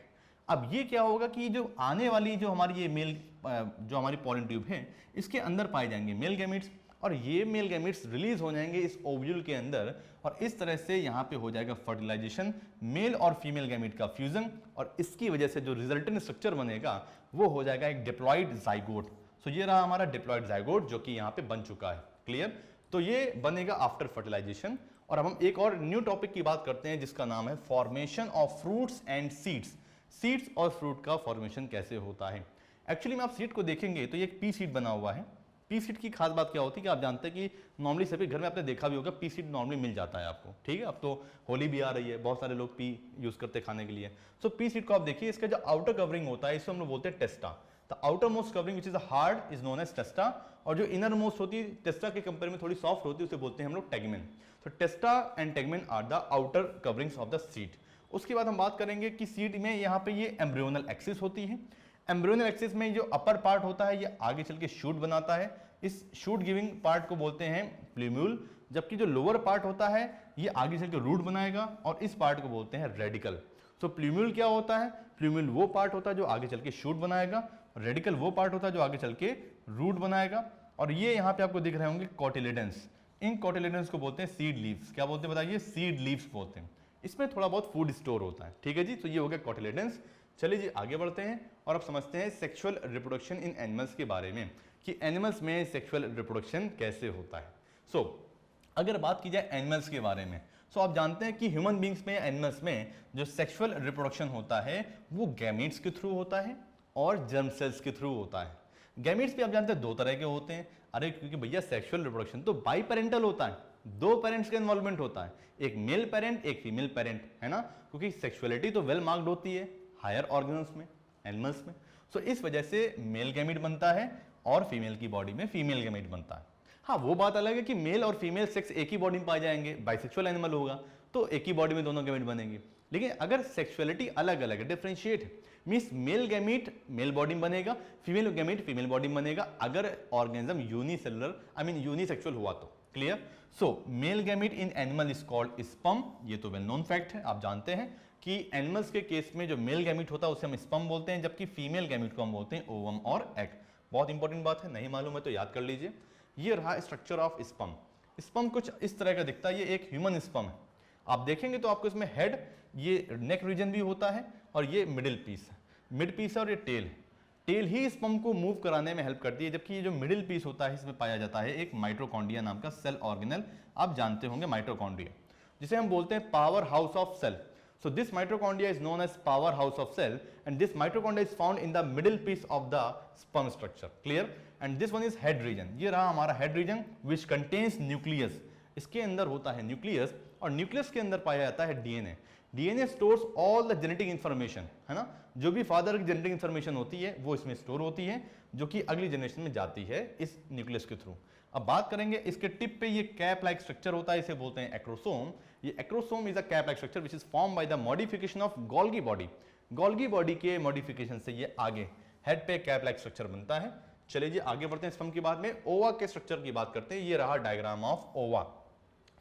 अब ये क्या होगा कि जो आने वाली जो हमारी ये जो हमारी पॉलन ट्यूब है इसके अंदर पाए जाएंगे मेल गैमीट्स, और ये मेल गैमीट्स रिलीज हो जाएंगे इस ओव्यूल के अंदर, और इस तरह से यहाँ पे हो जाएगा फर्टिलाइजेशन, मेल और फीमेल गैमीट का फ्यूजन, और इसकी वजह से जो रिजल्टेंट स्ट्रक्चर बनेगा वो हो जाएगा एक डिप्लॉइड जाइगोट। सो ये रहा हमारा डिप्लॉइड जाइगोट जो कि यहाँ पे बन चुका है। क्लियर। तो ये बनेगा आफ्टर फर्टिलाइजेशन। और अब हम एक और न्यू टॉपिक की बात करते हैं जिसका नाम है formation of fruits and seeds. Seeds और फ्रूट का फॉर्मेशन कैसे होता है। एक्चुअली में आप सीड को देखेंगे तो ये एक पी सीड बना हुआ है। पी सीड की खास बात क्या होती है कि आप जानते हैं कि नॉर्मली सभी घर में आपने देखा भी होगा पी सीड नॉर्मली मिल जाता है आपको, ठीक है। अब तो होली भी आ रही है, बहुत सारे लोग पी यूज करते हैं खाने के लिए। सो पी सीड को आप देखिए, इसका जो आउटर कवरिंग होता है इसको हम लोग बोलते हैं testa. The outer most covering which is hard is known as testa, और जो इनर मोस्ट होती है टेस्टा के कंपेयर में थोड़ी सॉफ्ट होती है उसे बोलते हैं हम लोग tegmen. So testa and tegmen are the outer coverings of the seed. उसके बाद हम बात करेंगे कि सीड में यहाँ पे ये एम्ब्रियोनल एक्सिस होती है। एम्ब्रियोनल एक्सिस में जो अपर पार्ट होता है ये आगे चल के शूट बनाता है, इस शूट गिविंग पार्ट को बोलते हैं प्लूम्यूल, जबकि जो लोअर पार्ट होता है ये आगे चल के रूट बनाएगा और इस पार्ट को बोलते हैं रेडिकल। सो प्लूम्यूल क्या होता है, प्लूम्यूल वो पार्ट होता है जो आगे चल के शूट बनाएगा, रेडिकल वो पार्ट होता है जो आगे चल के रूट बनाएगा। और ये यहाँ पे आपको दिख रहे होंगे कोटिलेडन्स, इन कोटिलेडन्स को बोलते हैं सीड लीव्स। क्या बोलते हैं बताइए, सीड लीव्स बोलते हैं। इसमें थोड़ा बहुत फूड स्टोर होता है, ठीक है जी। तो ये हो गया कोटिलेडन्स। चलिए जी आगे बढ़ते हैं और अब समझते हैं सेक्सुअल रिप्रोडक्शन इन एनिमल्स के बारे में कि एनिमल्स में सेक्सुअल रिप्रोडक्शन कैसे होता है। सो अगर बात की जाए एनिमल्स के बारे में, सो आप जानते हैं कि ह्यूमन बींग्स में एनिमल्स में जो सेक्सुअल रिप्रोडक्शन होता है वो गैमीट्स के थ्रू होता है और जर्म सेल्स के थ्रू होता है। गैमीट्स भी आप जानते हैं दो तरह के होते हैं। अरे क्योंकि भैया सेक्सुअल रिप्रोडक्शन तो बाई पेरेंटल होता है, दो पेरेंट्स का इन्वॉल्वमेंट होता है, एक मेल पेरेंट एक फीमेल पेरेंट, है ना। क्योंकि सेक्सुअलिटी तो वेल मार्क्ड होती है हायर ऑर्गन्स में, एनिमल्स में। सो इस वजह से मेल गैमीट बनता है और फीमेल की बॉडी में फीमेल गैमीट बनता है। हाँ, वो बात अलग है कि मेल और फीमेल सेक्स एक ही बॉडी में पाए जाएंगे, बाइसेक्सुअल एनिमल होगा तो एक ही बॉडी में दोनों गैमीट बनेंगे। लेकिन अगर सेक्सुअलिटी अलग अलग है, differentiate means male gamete male body में बनेगा, फीमेल गैमीट फीमेल बॉडी में बनेगा अगर ऑर्गेनिज्म यूनिसेलुलर यूनिसेक्सुअल हुआ तो। Clear. So male gamete in animal is called sperm, ये तो वेल नोन फैक्ट है, आप जानते हैं कि एनिमल्स के केस में जो मेल गैमीट होता है उसे हम स्पर्म बोलते हैं, जबकि फीमेल गैमीट को हम बोलते हैं ओवम और एग। बहुत इंपॉर्टेंट बात है, नहीं मालूम है तो याद कर लीजिए। ये रहा स्ट्रक्चर ऑफ स्पर्म। स्पर्म कुछ इस तरह का दिखता है, ये एक ह्यूमन स्पर्म है। आप देखेंगे तो आपको इसमें हेड, ये नेक रीजन भी होता है और ये मिडिल पीस है, मिड पीस है, और ये टेल है। टेल ही स्पर्म को मूव कराने में हेल्प करती है, जबकि ये जो मिडिल पीस होता है इसमें पाया जाता है एक माइटोकॉन्ड्रिया नाम का सेल ऑर्गेनल। आप जानते होंगे माइटोकॉन्ड्रिया, जिसे हम बोलते हैं power house of cell. So this mitochondria is known as powerhouse of cell, and this mitochondria is found in the middle piece of the sperm structure. Clear? And this one is head region. ये रहा हमारा head region which contains nucleus. इसके अंदर होता है nucleus और nucleus के अंदर पाया जाता है DNA. DNA stores all the genetic information, है ना, जो भी फादर की जेनेटिक इंफॉर्मेशन होती है वो इसमें स्टोर होती है, जो कि अगली जनरेशन में जाती है इस न्यूक्लियस के थ्रू। अब बात करेंगे इसके टिप पे ये कैप लाइक स्ट्रक्चर होता है, इसे बोलते हैं एक्रोसोम। ये acrosome is a cap like structure which is form by the modification of Golgi body. Golgi body के मॉडिफिकेशन से ये आगे हेड पे कैप लाइक स्ट्रक्चर बनता है। चलिए जी आगे बढ़ते हैं स्पर्म की बात में। ओवा के स्ट्रक्चर की बात करते हैं। ये रहा डायग्राम ऑफ ओवा।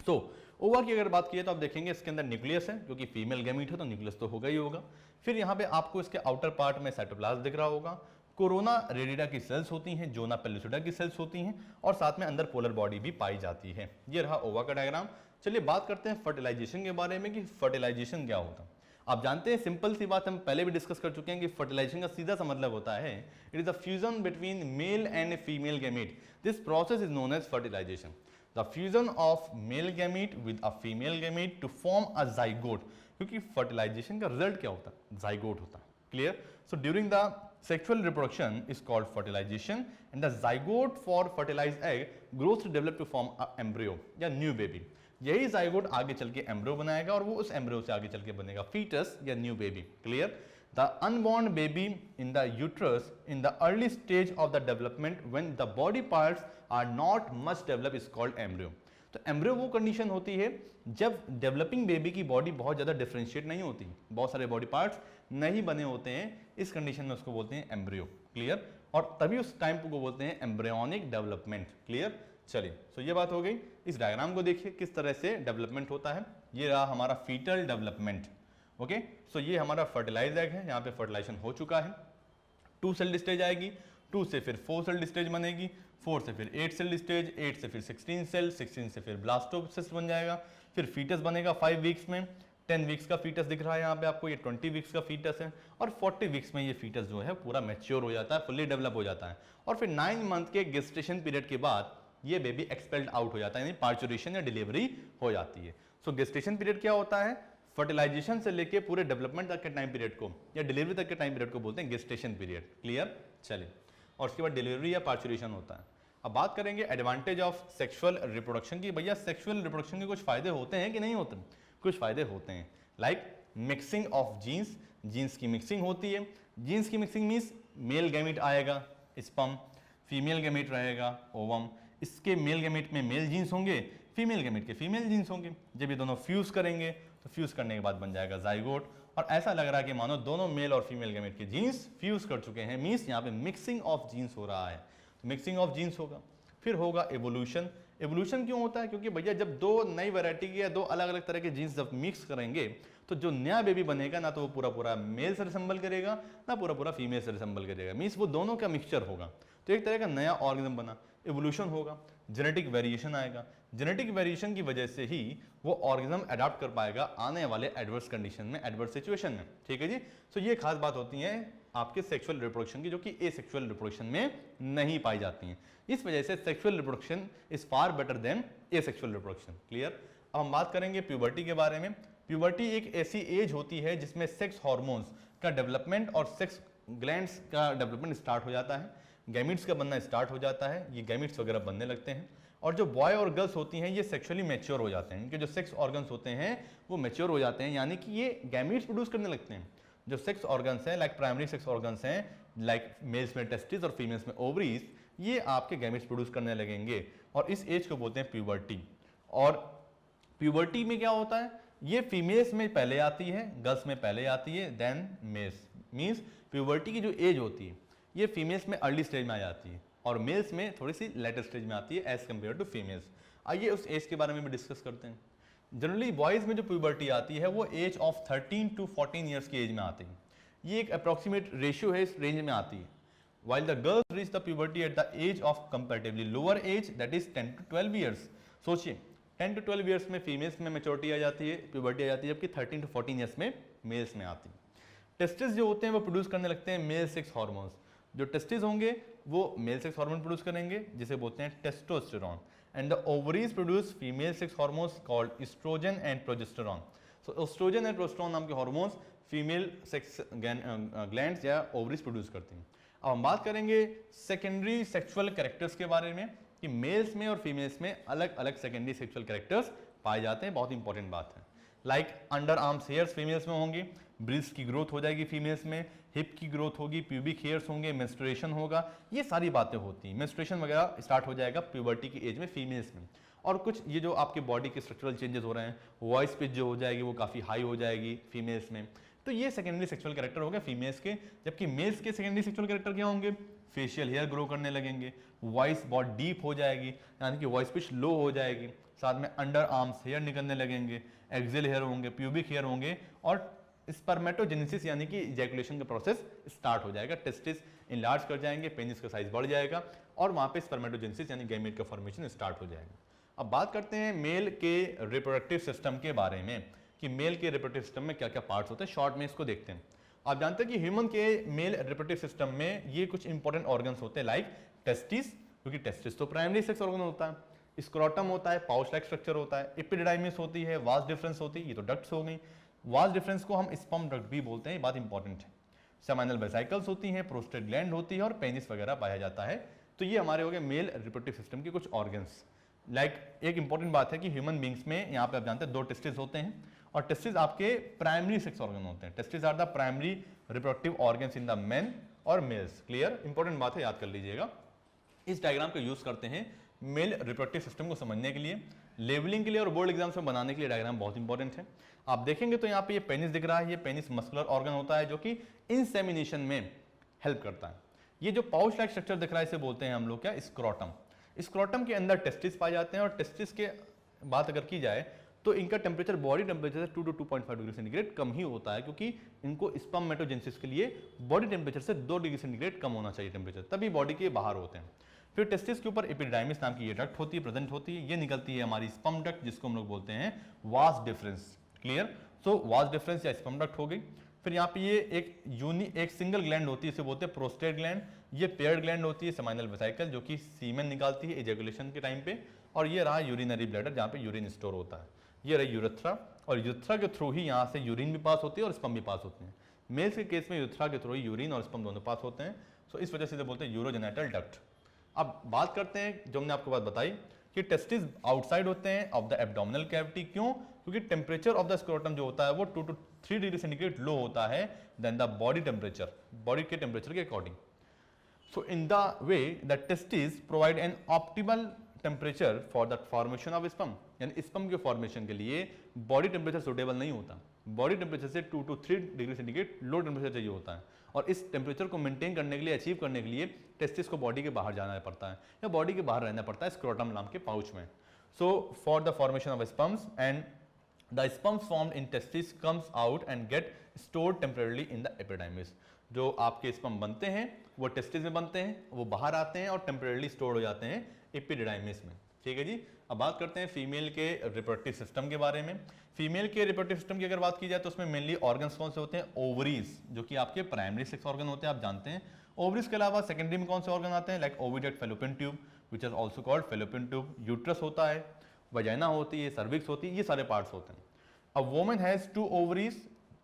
तो ओवा की अगर बात की तो आप देखेंगे इसके अंदर न्यूक्लियस है, क्योंकि फीमेल गैमीट है तो न्यूक्लियस तो होगा ही होगा। फिर यहाँ पे आपको इसके आउटर पार्ट में साइटोप्लाज्म दिख रहा होगा। कोरोना रेडिडा की सेल्स होती हैं, जोना पेल्लुसिडा की सेल्स होती हैं, और साथ में अंदर पोलर बॉडी भी पाई जाती है। ये रहा ओवा का डायग्राम। चलिए बात करते हैं फर्टिलाइजेशन के बारे में कि फर्टिलाइजेशन क्या होता है। आप जानते हैं, सिंपल सी बात हम पहले भी डिस्कस कर चुके हैं कि फर्टिलाइजेशन का सीधा सा मतलब होता है it is a fusion between male and female gamete. This process is known as fertilisation, the fusion of male gamete with a female gamete to form a zygote. क्योंकि फर्टिलाइजेशन का रिजल्ट क्या होता है, जाइगोट होता है। Clear? So during the sexual reproduction is called fertilization and the zygote for fertilized egg grows to develop to form a embryo या new baby। यही zygote आगे चल के एम्ब्रियो बनाएगा और वो उस एम्ब्रियो से आगे चल के बनेगा फीटस या new baby. Clear? The unborn baby in the uterus in the early stage of the development when the body parts are not much develop is called embryo. तो एम्ब्रियो वो कंडीशन होती है जब डेवलपिंग बेबी की body बहुत ज़्यादा differentiate नहीं होती, बहुत सारे बॉडी पार्ट्स नहीं बने होते हैं, इस कंडीशन में उसको बोलते हैं एम्ब्रियो। क्लियर? और तभी उस टाइम को बोलते हैं एम्ब्रियोनिक डेवलपमेंट। क्लियर? चलिए, सो ये बात हो गई। इस डायग्राम को देखिए किस तरह से डेवलपमेंट होता है। ये रहा हमारा फीटल डेवलपमेंट। ओके, सो ये हमारा फर्टिलाइज एग है, यहाँ पे फर्टिलाइजेशन हो चुका है। 2 सेल स्टेज आएगी, 2 से फिर 4 सेल स्टेज बनेगी, 4 से फिर 8 सेल स्टेज, 8 से फिर 16 सेल, 16 से फिर ब्लास्टोसिस्ट बन जाएगा, फिर फीटस बनेगा 5 वीक्स में। 10 वीक्स का फीटस दिख रहा है यहाँ पे आपको, ये 20 वीक्स का फीटस है, और 40 वीक्स में ये फीटस जो है पूरा मैच्योर हो जाता है, फुल्ली डेवलप हो जाता है, और फिर 9 मंथ के गेस्टेशन पीरियड के बाद ये बेबी एक्सपेल्ड आउट हो जाता है, यानी पार्चुरेशन या डिलीवरी हो जाती है। सो गेस्टेशन पीरियड क्या होता है? फर्टिलाइजेशन से लेके पूरे डेवलपमेंट तक के टाइम पीरियड को या डिलीवरी तक के टाइम पीरियड को बोलते हैं गेस्टेशन पीरियड। क्लियर? चलिए, और उसके बाद डिलीवरी या पार्चुरेशन होता है। अब बात करेंगे एडवांटेज ऑफ सेक्सुअल रिप्रोडक्शन की। भैया सेक्सुअल रिप्रोडक्शन के कुछ फायदे होते हैं कि नहीं होते? कुछ फायदे होते हैं, like mixing of genes, genes की मिक्सिंग होती है। जीन्स की मिक्सिंग मीन्स मेल गैमीट आएगा स्पर्म, फीमेल गैमीट रहेगा ओवम, इसके मेल गैमीट में मेल जीन्स होंगे, फीमेल गैमीट के फीमेल जीन्स होंगे। जब ये दोनों फ्यूज करेंगे तो फ्यूज करने के बाद बन जाएगा जाइगोट, और ऐसा लग रहा है कि मानो दोनों मेल और फीमेल गैमीट के जीन्स फ्यूज कर चुके हैं, मीन्स यहाँ पे मिक्सिंग ऑफ जीन्स हो रहा है, तो मिक्सिंग ऑफ जीन्स होगा। फिर होगा एवोल्यूशन। एवोल्यूशन क्यों होता है? क्योंकि भैया जब 2 नई वैरायटी के या 2 अलग अलग तरह के जीन्स जब मिक्स करेंगे तो जो नया बेबी बनेगा ना तो वो पूरा पूरा मेल से रिसेंबल करेगा, ना पूरा पूरा फीमेल से रिसेंबल करेगा, मीन्स वो दोनों का मिक्सचर होगा, तो एक तरह का नया ऑर्गेनिज्म बना। एवोल्यूशन होगा, जेनेटिक वेरिएशन आएगा, जेनेटिक वेरिएशन की वजह से ही वो ऑर्गेनिज्म अडॉप्ट कर पाएगा आने वाले एडवर्स कंडीशन में, एडवर्स सिचुएशन में। ठीक है जी? सो ये खास बात होती है आपके सेक्सुअल रिप्रोडक्शन की, जो कि एसेक्सुअल रिप्रोडक्शन में नहीं पाई जाती हैं। इस वजह से sexual reproduction is far better than asexual reproduction. Clear? अब हम बात करेंगे प्यूबर्टी के बारे में। प्यूबर्टी एक ऐसी एज होती है जिसमें सेक्स हार्मोन्स का डेवलपमेंट और सेक्स ग्लैंड्स का डेवलपमेंट स्टार्ट हो जाता है, गैमिट्स का बनना स्टार्ट हो जाता है, ये गैमिट्स वगैरह बनने लगते हैं, और जो बॉय और गर्ल्स होती हैं ये सेक्सुअली मैच्योर हो जाते हैं, इनके जो सेक्स ऑर्गन्स होते हैं वो मैच्योर हो जाते हैं, यानी कि ये गैमिट्स प्रोड्यूस करने लगते हैं। जो सेक्स ऑर्गन्स हैं, लाइक प्राइमरी सेक्स ऑर्गन्स हैं, लाइक मेल्स में टेस्टिस और फीमेल्स में ओवरीज, ये आपके गैमिट्स प्रोड्यूस करने लगेंगे, और इस एज को बोलते हैं प्यूबर्टी। और प्यूबर्टी में क्या होता है? ये फीमेल्स में पहले आती है, गर्ल्स में पहले आती है, देन मेल्स। मीन्स प्यूबर्टी की जो एज होती है ये फीमेल्स में अर्ली स्टेज में आ जाती है और मेल्स में थोड़ी सी लेटर स्टेज में आती है एज कम्पेयर टू फीमेल्स। आइए उस एज के बारे में भी डिस्कस करते हैं। जनरली बॉयज़ में जो प्यूबर्टी आती है वो एज ऑफ 13 to 14 ईयर्स की एज में आती है, ये एक अप्रॉक्सीमेट रेशियो है, इस रेंज में आती है। while the girls reach the puberty at the age of comparatively lower age, that is 10 to 12 years। सोचिए 10 to 12 years में फीमेल्स में मेच्योरिटी आ जाती है, प्यूबर्टी आ जाती है, जबकि 13 to 14 years में मेल्स में आती है। टेस्टिस जो होते हैं वो प्रोड्यूस करने लगते हैं मेल सेक्स हार्मोन्स। जो टेस्टिस होंगे वो मेल सेक्स हार्मोन प्रोड्यूस करेंगे जिसे बोलते हैं testosterone, and the ovaries produce female sex hormones called oestrogen and progesterone. So oestrogen and progesterone नाम के हार्मोन्स फीमेल सेक्स ग्लैंड्स या ओवरीज प्रोड्यूस करती हैं। अब हम बात करेंगे सेकेंडरी सेक्सुअल कैरेक्टर्स के बारे में कि मेल्स में और फीमेल्स में अलग अलग सेकेंडरी सेक्सुअल कैरेक्टर्स पाए जाते हैं, बहुत इंपॉर्टेंट बात है। Like under arms hairs females में होंगे, ब्रीस्ट की ग्रोथ हो जाएगी फीमेल्स में, हिप की ग्रोथ होगी, प्यूबिक हेयर्स होंगे, मेंस्ट्रुएशन होगा, ये सारी बातें होती हैं। मेंस्ट्रुएशन वगैरह स्टार्ट हो जाएगा प्यूबर्टी की एज में फीमेल्स में। और कुछ ये जो आपके बॉडी के स्ट्रक्चरल चेंजेस हो रहे हैं, वॉइस पिच जो हो जाएगी वो काफ़ी हाई हो जाएगी फीमेल्स में। तो ये सेकेंडरी सेक्सुअल कैरेक्टर हो गया फीमेल्स के। जबकि मेल्स के सेकेंडरी सेक्सुअल कैरेक्टर क्या होंगे? फेशियल हेयर ग्रो करने लगेंगे, वॉइस बहुत डीप हो जाएगी, यानी कि वॉइस पिच लो हो जाएगी, साथ में अंडर आर्म्स हेयर निकलने लगेंगे, एक्सियल हेयर होंगे, प्यूबिक हेयर होंगे, और स्पर्मेटोजेनेसिस यानी कि इजैकुलेशन का प्रोसेस स्टार्ट हो जाएगा। टेस्टिस इनलार्ज कर जाएंगे, पेनिस का साइज बढ़ जाएगा और वहां पे स्पर्मेटोजेनेसिस यानी गैमेट का फॉर्मेशन स्टार्ट हो जाएगा। अब बात करते हैं मेल के रिप्रोडक्टिव सिस्टम के बारे में कि मेल के रिप्रोडक्टिव सिस्टम में क्या क्या पार्ट्स होते हैं। शॉर्ट में इसको देखते हैं। आप जानते हैं कि ह्यूमन के मेल रिप्रोडक्टिव सिस्टम में ये कुछ इंपॉर्टेंट ऑर्गन्स होते हैं, लाइक टेस्टिस, क्योंकि टेस्टिस तो प्राइमरी सेक्स ऑर्गन होता है, स्क्रोटम होता है, पाउच लाइक स्ट्रक्चर होता है, एपिडिडाइमिस होती है, वास डिफरेंस होती है, ये तो डक्ट्स हो गई। वास डिफरेंस को हम स्पर्म डक्ट भी बोलते हैं, ये बात इंपॉर्टेंट है। सेमाइनल वेसिकल्स होती हैं, प्रोस्टेट ग्लैंड होती है और पेनिस वगैरह पाया जाता है। तो ये हमारे हो गए मेल रिप्रोडक्टिव सिस्टम के कुछ ऑर्गन्स। एक इंपॉर्टेंट बात है कि ह्यूमन बींग्स में यहाँ पे आप जानते हैं 2 टेस्टिस होते हैं और टेस्टिस आपके प्राइमरी सेक्स ऑर्गन होते हैं। Testis are the primary reproductive organs in the men और मेल्स। क्लियर? इंपॉर्टेंट बात है, याद कर लीजिएगा। इस डायग्राम का यूज करते हैं मेल रिप्रोडक्टिव सिस्टम को समझने के लिए, लेवलिंग के लिए और बोर्ड एग्जाम्स में बनाने के लिए डायग्राम बहुत इंपॉर्टेंट है। आप देखेंगे तो यहाँ पे ये पेनिस दिख रहा है, ये पेनिस मस्कुलर ऑर्गन होता है जो कि इंसेमिनेशन में हेल्प करता है। ये जो पाउच लाइक स्ट्रक्चर दिख रहा है इसे बोलते हैं हम लोग क्या? स्क्रोटम। स्क्रोटम के अंदर टेस्टिस पाए जाते हैं और टेस्टिस के बात अगर की जाए तो इनका टेम्परेचर बॉडी टेम्परेचर से 2 to 2.5 डिग्री सेंटीग्रेड कम ही होता है, क्योंकि इनको स्पर्मेटोजेनेसिस के लिए बॉडी टेम्परेचर से 2 डिग्री सेंटीग्रेड कम होना चाहिए टेम्परेचर, तभी बॉडी के बाहर होते हैं। फिर टेस्टिस के ऊपर एपिडिडाइमिस नाम की ये डक्ट होती है, प्रेजेंट होती है, ये निकलती है हमारी स्पर्म डक्ट जिसको हम लोग बोलते हैं वास डिफरेंस। क्लियर? सो वास डिफरेंस या स्पर्म डक्ट हो गई। फिर यहाँ पे ये एक सिंगल ग्लैंड होती है, इसे बोलते हैं प्रोस्टेट ग्लैंड। ये पेयर्ड ग्लैंड होती है सेमाइनल वेसिकल जो कि सीमेन निकालती है इजैकुलेशन के टाइम पे। और ये रहा यूरिनरी ब्लैडर जहाँ पे यूरिन स्टोर होता है। ये रही यूरेथ्रा, और यूरेथ्रा के थ्रू ही यहाँ से यूरिन भी पास होती है और स्पर्म भी पास होते हैं। मेल्स के केस में यूरेथ्रा के थ्रू ही यूरिन और स्पर्म दोनों पास होते हैं। सो इस वजह से बोलते हैं यूरोजेनिटल डक्ट। अब बात करते हैं जो हमने आपको बात बताई कि टेस्टिस आउटसाइड होते हैं ऑफ द एब्डोमिनल कैविटी। क्यों? क्योंकि टेम्परेचर ऑफ द स्क्रोटम जो होता है वो 2 to 3 डिग्री सेंटीग्रेड लो होता है then the body temperature, body के टेम्परेचर के according. So in the way the testes provide an optimal temperature for the formation of sperm, यानी स्पर्म के फॉर्मेशन के लिए बॉडी टेम्परेचर सुटेबल नहीं होता। बॉडी टेम्परेचर से 2 to 3 degree centigrade low temperature चाहिए होता है, और इस टेम्परेचर को मेंटेन करने के लिए, अचीव करने के लिए टेस्टिस को बॉडी के बाहर जाना पड़ता है या बॉडी के बाहर रहना पड़ता है स्क्रोटम नाम के पाउच में। So for the formation of sperms and the sperms formed in testis comes out and get stored temporarily in the epididymis. जो आपके स्पर्म बनते हैं वो टेस्टिस में बनते हैं, वो बाहर आते हैं और टेम्परेरीली स्टोर हो जाते हैं एपिडिडाइमिस में। ठीक है जी। अब बात करते हैं फीमेल के रिप्रोडक्टिव सिस्टम के बारे में। फीमेल के रिप्रोडक्टिव सिस्टम की अगर बात की जाए तो उसमें मेनली ऑर्गन्स कौन से होते हैं? ओवरीज, जो कि आपके प्राइमरी सेक्स ऑर्गन होते हैं, आप जानते हैं। ओवरीज के अलावा सेकेंडरी में कौन से ऑर्गन आते हैं? Like oviduct, fallopian tube which is also called fallopian tube, uterus होता है, वजाइना होती है, सर्विक्स होती है, ये सारे पार्ट्स होते हैं। अब women has 2 ovaries,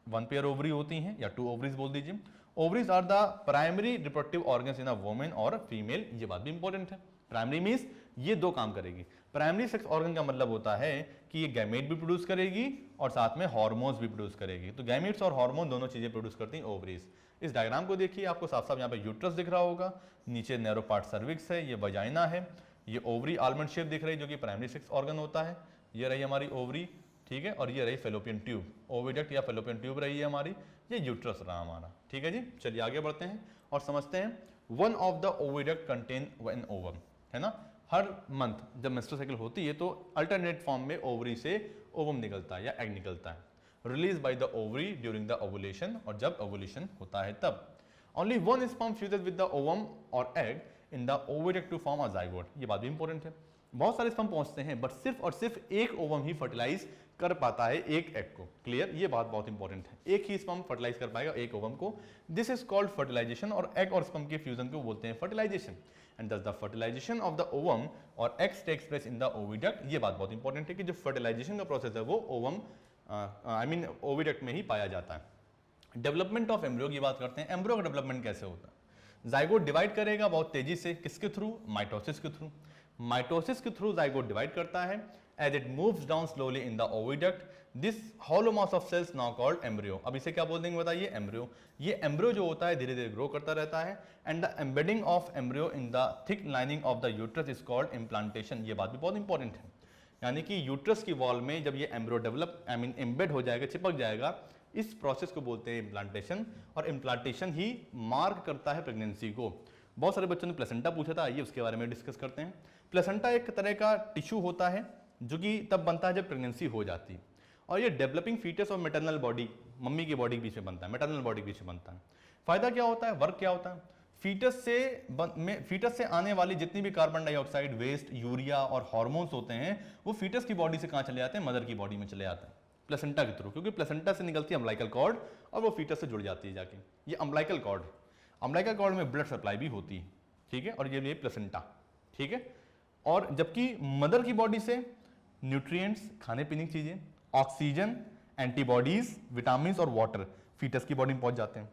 1 pair ovary होती हैं या 2 ओवरीज बोल दीजिए। Ovaries are the primary reproductive organs in a women और फीमेल, ये बात भी इंपॉर्टेंट है। प्राइमरी मींस ये 2 काम करेगी। प्राइमरी सेक्स ऑर्गन का मतलब होता है कि ये गैमेट भी प्रोड्यूस करेगी और साथ में हार्मोन्स भी प्रोड्यूस करेगी। तो गैमेट्स और हार्मोन दोनों चीजें प्रोड्यूस करती हैं ओवरीज। इस डायग्राम को देखिए, आपको साफ साफ यहाँ पे यूट्रस दिख रहा होगा, नीचे नैरो पार्ट सर्विक्स है, ये वजाइना है, ये ओवरी आलमंड शेप दिख रही है जो कि प्राइमरी सेक्स ऑर्गन होता है। ये रही हमारी ओवरी, ठीक है, और ये रही फैलोपियन ट्यूब, ओविडक्ट या फैलोपियन ट्यूब रही है हमारी, ये यूट्रस रहा हमारा। ठीक है जी। चलिए आगे बढ़ते हैं और समझते हैं। One of the oviduct contain an ovum, है ना। हर मंथ जब मेंस्ट्रुअल साइकिल होती है तो अल्टरनेट फॉर्म में ओवरी से ओवम निकलता है या एग निकलता है, release by the ovary during the ovulation, और जब ओवुलेशन होता है तब। Only one sperm fuses with the ovum और egg in the oviduct to form a zygote, ये बात भी इंपॉर्टेंट है। बहुत सारे स्पर्म पहुंचते हैं बट सिर्फ और सिर्फ एक ओवम ही फर्टिलाइज कर पाता है एक एग को। क्लियर? ये बात बहुत इंपॉर्टेंट है, एक ही स्पर्म फर्टिलाइज कर पाएगा एक ओवम को। दिस इज कॉल्ड फर्टिलाइजेशन, और एग और स्पर्म के फ्यूजन को बोलते हैं fertilisation. And thus the fertilisation of the ovum और eggs takes place in the oviduct, ये बात बहुत इंपॉर्टेंट है कि जो फर्टिलाइजेशन का प्रोसेस है वो ओवम ओविडक्ट में ही पाया जाता है। डेवलपमेंट ऑफ एम्ब्रियो की बात करते हैं। एम्ब्रियो का डेवलपमेंट कैसे होता है? जाइगोट डिवाइड करेगा बहुत तेजी से, किसके थ्रू? माइटोसिस के थ्रू। माइटोसिस के थ्रू जाइगोट डिवाइड करता है। As it moves down slowly in the oviduct, this hollow mass of cells now called embryo. अब इसे क्या बोल देंगे बताइए, एम्ब्रियो। ये एम्ब्रियो जो होता है धीरे धीरे ग्रो करता रहता है। And the embedding of embryo in the thick lining of the uterus is called implantation. ये बात भी बहुत इंपॉर्टेंट है, यानी कि यूट्रस की वॉल में जब ये एम्ब्रियो डेवलप एम्बेड हो जाएगा, चिपक जाएगा, इस प्रोसेस को बोलते हैं इम्प्लांटेशन। और इम्प्लांटेशन ही मार्क करता है प्रेगनेंसी को। बहुत सारे बच्चों ने प्लेसेंटा पूछा था, आइए उसके बारे में डिस्कस करते हैं। प्लेसेंटा एक तरह का टिश्यू होता है जो कि तब बनता है जब प्रेगनेंसी हो जाती है, और ये डेवलपिंग फीटस और मैटरनल बॉडी, मम्मी की बॉडी के बीच में बनता है, मैटरनल बॉडी के बीच में बनता है। फायदा क्या होता है, वर्क क्या होता है, फीटस से आने वाली जितनी भी कार्बन डाइऑक्साइड, वेस्ट, यूरिया और हार्मोन्स होते हैं वो फीटस की बॉडी से कहाँ चले जाते हैं, मदर की बॉडी में चले जाते हैं प्लेसेंटा के थ्रू, क्योंकि प्लेसेंटा से निकलती है अम्बिलिकल कॉर्ड और वो फीटस से जुड़ जाती है जाके। ये अम्बिलिकल कॉर्ड, अम्बिलिकल कॉर्ड में ब्लड सप्लाई भी होती है, ठीक है, और ये प्लेसेंटा, ठीक है। और जबकि मदर की बॉडी से न्यूट्रिएंट्स, खाने पीने की चीजें, ऑक्सीजन, एंटीबॉडीज, विटामिन और वाटर फीटस की बॉडी में पहुंच जाते हैं।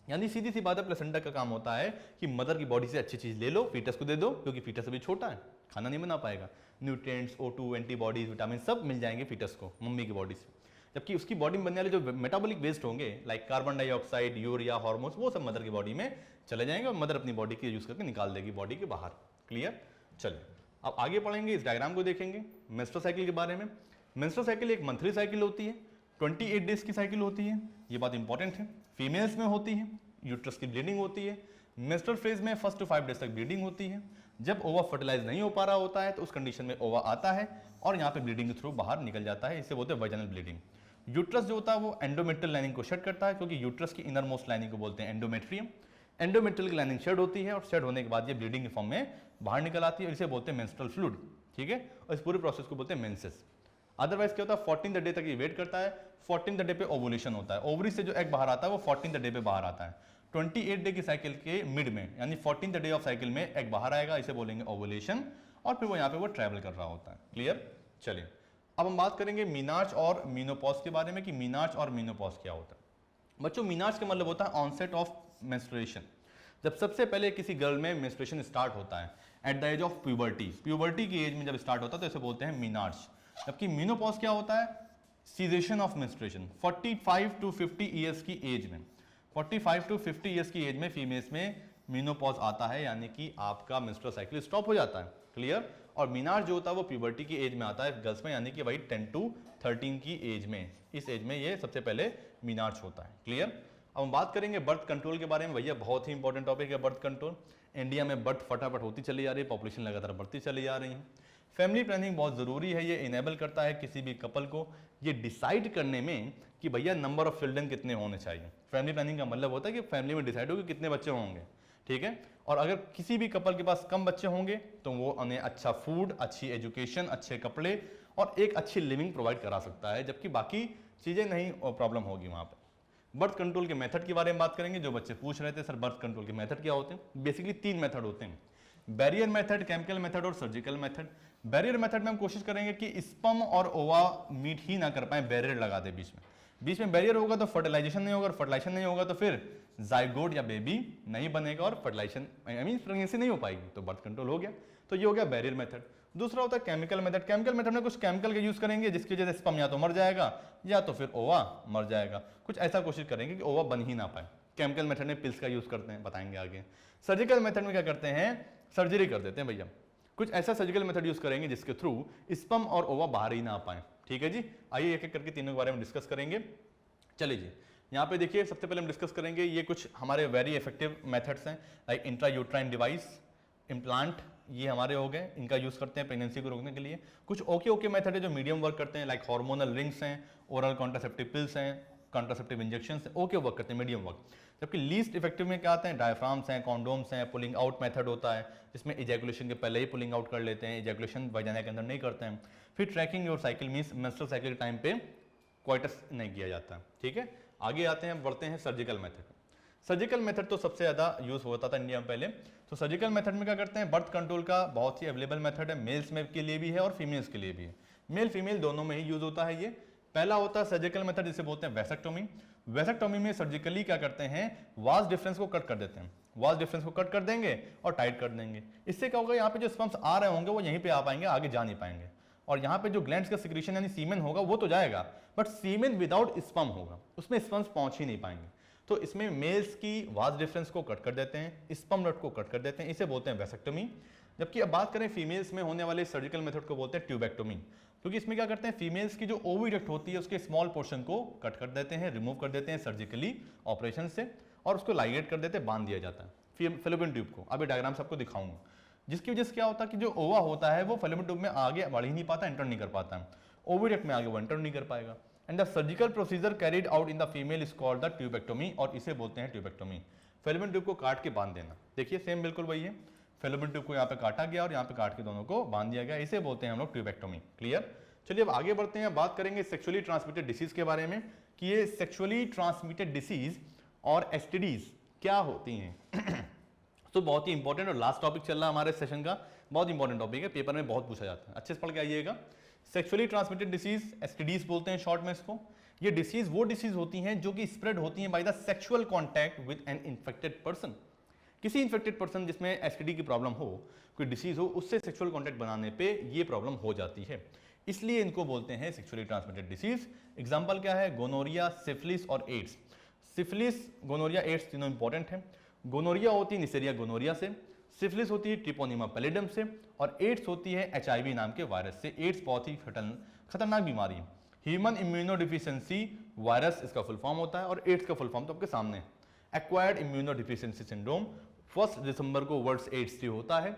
यानी सीधी सी बात है, प्लेसेंटा का काम होता है कि मदर की बॉडी से अच्छी चीज ले लो, फीटस को दे दो, क्योंकि फीटस अभी छोटा है, खाना नहीं बना पाएगा। न्यूट्रिएंट्स, O2, एंटीबॉडीज, विटामिन सब मिल जाएंगे फीटस को मम्मी की बॉडी से। जबकि उसकी बॉडी में बनने वाले जो मेटाबॉलिक वेस्ट होंगे like carbon dioxide, urea, hormones, वो सब मदर की बॉडी में चले जाएंगे और मदर अपनी बॉडी के यूज करके निकाल देगी बॉडी के बाहर। क्लियर? चलिए अब आगे पढ़ेंगे, इस डायग्राम को देखेंगे मेंस्ट्रुअल साइकिल के बारे में। मेंस्ट्रुअल साइकिल एक मंथली साइकिल होती है, 28 डेज की साइकिल होती है, ये बात इंपॉर्टेंट है। फीमेल्स में होती है, यूट्रस की ब्लीडिंग होती है। मेंस्ट्रुअल फेज में 1 to 5 डेज तक ब्लीडिंग होती है। जब ओवा फर्टिलाइज नहीं हो पा रहा होता है तो उस कंडीशन में ओवा आता है और यहाँ पे ब्लीडिंग के थ्रू बाहर निकल जाता है, इसे बोलते हैं वजाइनल ब्लीडिंग। यूट्रस जो होता है वो एंडोमेट्रियल लाइनिंग को शेड करता है, क्योंकि यूट्रस की इनर मोस्ट लाइनिंग को बोलते हैं एंडोमेट्रियम। एंडोमेट्रियल की लाइनिंग शेड होती है और शेड होने के बाद ये ब्लीडिंग के फॉर्म में बाहर निकल आती है, इसे बोलते हैं मेंस्ट्रुअल फ्लूइड, ठीक है। और इस पूरे प्रोसेस को बोलते हैं मेंसेस। अदरवाइज क्या होता है, 14th डे तक ये वेट करता है। 14th डे पे ओवुलेशन होता है, ओवरी से जो एग बाहर आता है वो 14th डे पे बाहर आता है। 28 डे की साइकिल के मिड में, यानी 14th डे ऑफ साइकिल में एग बाहर आएगा, इसे बोलेंगे ओवुलेशन, और फिर वो यहाँ पे वो ट्रैवल कर रहा होता है। क्लियर? चलिए अब हम बात करेंगे मीनार्च और मीनोपॉज के बारे में कि मीनार्च और मीनोपॉज क्या होता है। बच्चों मीनार्च का मतलब होता है ऑनसेट ऑफ मेंस्ट्रुएशन, जब सबसे पहले किसी गर्ल में मेंस्ट्रुएशन स्टार्ट होता है at the age of puberty, puberty की एज में जब स्टार्ट होता है तो इसे बोलते हैं मीनार्च। जबकि मीनोपॉज क्या होता है, cessation of menstruation 45 to 50 years की एज में, 45 to 50 ईयर्स की एज में फीमेल्स में मीनोपॉज आता है, यानी कि आपका मेंस्ट्रुअल साइकिल स्टॉप हो जाता है। क्लियर? और मीनार जो होता है वो प्यूबर्टी की एज में आता है गर्ल्स में, यानी कि भाई 10 to 13 की एज में, इस एज में ये सबसे पहले मीनार्च होता है। क्लियर? अब हम बात करेंगे बर्थ कंट्रोल के बारे में। भैया बहुत ही इंपॉर्टेंट टॉपिक है बर्थ कंट्रोल। इंडिया में बर्थ फटाफट होती चली जा रही है, पॉपुलेशन लगातार बढ़ती चली जा रही है। फैमिली प्लानिंग बहुत ज़रूरी है, ये इनेबल करता है किसी भी कपल को ये डिसाइड करने में कि भैया नंबर ऑफ चिल्ड्रन कितने होने चाहिए। फैमिली प्लानिंग का मतलब होता है कि फैमिली में डिसाइड हो कि कितने बच्चे होंगे, ठीक है। और अगर किसी भी कपल के पास कम बच्चे होंगे तो वो उन्हें अच्छा फूड, अच्छी एजुकेशन, अच्छे कपड़े और एक अच्छी लिविंग प्रोवाइड करा सकता है, जबकि बाकी चीज़ें नहीं प्रॉब्लम होगी वहाँ पर। बर्थ कंट्रोल के मेथड के बारे में बात करेंगे। जो बच्चे पूछ रहे थे सर बर्थ कंट्रोल के मेथड क्या होते हैं, बेसिकली 3 मेथड होते हैं, बैरियर मेथड, केमिकल मेथड और सर्जिकल मेथड। बैरियर मेथड में हम कोशिश करेंगे कि स्पर्म और ओवा मीट ही ना कर पाए, बैरियर लगा दे बीच में बैरियर होगा तो फर्टिलाइजेशन नहीं होगा, और फर्टिलाइजेशन नहीं होगा तो फिर जाइगोट या बेबी नहीं बनेगा और फर्टिलाइजेशन प्रेगनेंसी नहीं हो पाएगी, तो बर्थ कंट्रोल हो गया। तो ये हो गया बैरियर मेथड। दूसरा होता है केमिकल मेथड। केमिकल मेथड में कुछ केमिकल का यूज करेंगे जिसकी वजह से स्पर्म या तो मर जाएगा या तो फिर ओवा मर जाएगा, कुछ ऐसा कोशिश करेंगे कि ओवा बन ही ना पाए। केमिकल मेथड में पिल्स का यूज करते हैं, बताएंगे आगे। सर्जिकल मेथड में क्या करते हैं, सर्जरी कर देते हैं भैया, कुछ ऐसा सर्जिकल मेथड यूज करेंगे जिसके थ्रू स्पर्म और ओवा बाहर ही ना आ पाए। ठीक है जी, आइए एक एक करके तीनों के बारे में डिस्कस करेंगे। चलिए जी, यहाँ पे देखिए सबसे पहले हम डिस्कस करेंगे ये कुछ हमारे वेरी इफेक्टिव मेथड्स हैं, लाइक इंट्रायूट्राइन डिवाइस, इम्प्लांट, ये हमारे हो गए, इनका यूज करते हैं प्रेगनेंसी को रोकने के लिए। कुछ ओके मेथड है जो मीडियम वर्क करते हैं, लाइक हार्मोनल रिंग्स हैं, ओरल कॉन्ट्रासेप्टिव पिल्स हैं, कॉन्ट्रासेप्टिव इंजेक्शंस हैं, ओके वर्क करते हैं, मीडियम वर्क। जबकि लीस्ट इफेक्टिव में क्या आते हैं, डायफ्राम्स हैं, कॉन्डोम्स हैं, पुलिंग आउट मेथड होता है जिसमें इजैकुलेशन के पहले ही पुलिंग आउट कर लेते हैं, इजैकुलेशन वजाइना के अंदर नहीं करते हैं। फिर trekking your cycle means menstrual cycle के टाइम पे क्वाइटस नहीं किया जाता, ठीक है। आगे आते हैं, बढ़ते हैं सर्जिकल मेथड। सर्जिकल मेथड तो सबसे ज़्यादा यूज़ होता था इंडिया में पहले। तो सर्जिकल मेथड में क्या करते हैं, बर्थ कंट्रोल का बहुत ही अवेलेबल मेथड है, मेल्स में के लिए भी है और फीमेल्स के लिए भी है, मेल फीमेल दोनों में ही यूज़ होता है ये। पहला होता है सर्जिकल मेथड जिसे बोलते हैं वैसेक्टोमी। वेसेक्टोमी में सर्जिकली क्या करते हैं, वास डिफरेंस को कट कर देते हैं, वास डिफरेंस को कट कर देंगे और टाइट कर देंगे। इससे क्या होगा, यहाँ पे जो स्पर्म्स आ रहे होंगे वो यहीं पे आ पाएंगे, आगे जा नहीं पाएंगे। और यहाँ पे जो ग्लैंड्स का सिक्रीशन यानी सीमेन होगा वो तो जाएगा, बट सीमेन विदाउट स्पर्म होगा, उसमें स्पर्म्स पहुंच ही नहीं पाएंगे। तो इसमें मेल्स की वास डिफरेंस को कट कर देते हैं, स्पर्म नट को कट कर देते हैं, इसे बोलते हैं वेसेक्टोमी। जबकि अब बात करें फीमेल्स में होने वाले सर्जिकल मेथड को बोलते हैं ट्यूबेक्टोमी, क्योंकि इसमें क्या करते हैं, फीमेल्स की जो ओविडक्ट होती है उसके स्मॉल पोर्शन को कट कर देते हैं, रिमूव कर देते हैं सर्जिकली ऑपरेशन से, और उसको लाइगेट कर देते हैं, बांध दिया जाता है फैलोपियन ट्यूब को। अभी डायग्राम आपको दिखाऊंगा, जिसकी वजह से क्या होता है कि जो ओवा होता है वो फैलोपियन ट्यूब में आगे बढ़ ही नहीं पाता, एंटर नहीं कर पाता है, ओविडक्ट में आगे वो एंटर नहीं कर पाएगा। And the surgical procedure carried out in the female is called the tubectomy, और इसे बोलते हैं ट्यूबेक्टोमी। फैलोपियन ट्यूब को काट के बांध देना, देखिए सेम बिल्कुल वही है, फैलोपियन ट्यूब को यहाँ पे काटा गया और यहाँ पे काट के दोनों को बांध दिया गया, इसे बोलते हैं हम लोग ट्यूबेक्टोमी। क्लियर? चलिए अब आगे बढ़ते हैं, बात करेंगे सेक्सुअली ट्रांसमिटेड डिसीज के बारे में कि ये सेक्सुअली ट्रांसमिटेड डिसीज और एसटीडीज क्या होती हैं। तो बहुत ही इंपॉर्टेंट और लास्ट टॉपिक चल रहा है हमारे सेशन का, बहुत इंपॉर्टेंट टॉपिक है, पेपर में बहुत पूछा जाता है, अच्छे से पढ़ के आइएगा। सेक्सुअली ट्रांसमिटेड डिसीज, एसटीडीज बोलते हैं शॉर्ट में इसको। ये डिसीज वो डिसीज होती हैं जो कि स्प्रेड होती हैं by the sexual contact with an infected person. किसी इन्फेक्टेड पर्सन जिसमें एसटीडी की प्रॉब्लम हो, कोई डिसीज हो, उससे सेक्सुअल कॉन्टैक्ट बनाने पे ये प्रॉब्लम हो जाती है, इसलिए इनको बोलते हैं सेक्सुअली ट्रांसमिटेड डिसीज। एग्जाम्पल क्या है, गोनोरिया, सिफिलिस और एड्स। सिफिलिस, गोनोरिया, एड्स तीनों इंपॉर्टेंट हैं। गोनोरिया होती है निसेरिया गोनोरिया से, सिफिलिस होती है ट्रिपोनिमा पैलिडम से, और एड्स होती है एचआईवी नाम के वायरस से। एड्स बहुत ही खतरनाक बीमारी है, ह्यूमन इम्यूनोडिफिशियंसी वायरस इसका फुल फॉर्म होता है, और एड्स का फुल फॉर्म तो आपके सामने है, एक्वायर्ड इम्यूनोडिफिशियंसी सिंड्रोम। 1 दिसंबर को वर्ल्ड एड्स डे होता है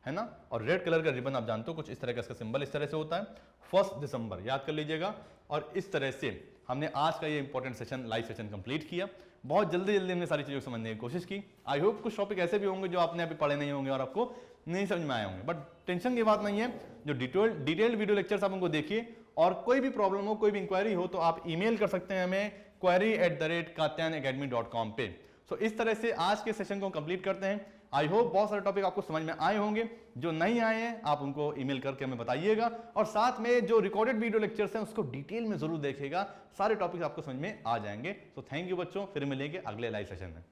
ना, और रेड कलर का रिबन आप जानते हो, कुछ इस तरह का इसका सिंबल इस तरह से होता है, 1 दिसंबर याद कर लीजिएगा। और इस तरह से हमने आज का ये important session, live session complete किया। बहुत जल्दी हमने सारी चीज़ों को समझने की कोशिश की। आई होप कुछ टॉपिक ऐसे भी होंगे जो आपने अभी पढ़े नहीं होंगे और आपको नहीं समझ में आए होंगे, बट टेंशन की बात नहीं है, जो डिटेल्ड वीडियो लेक्चर्स आप उनको देखिए, और कोई भी प्रॉब्लम हो, कोई भी इंक्वायरी हो तो आप ईमेल कर सकते हैं हमें query@katyanacademy.com पे। सो इस तरह से आज के सेशन को कंप्लीट करते हैं। आई होप बहुत सारे टॉपिक आपको समझ में आए होंगे, जो नहीं आए हैं आप उनको ईमेल करके हमें बताइएगा, और साथ में जो रिकॉर्डेड वीडियो लेक्चर्स हैं उसको डिटेल में जरूर देखिएगा, सारे टॉपिक्स आपको समझ में आ जाएंगे। सो थैंक यू बच्चों, फिर मिलेंगे अगले लाइव सेशन में।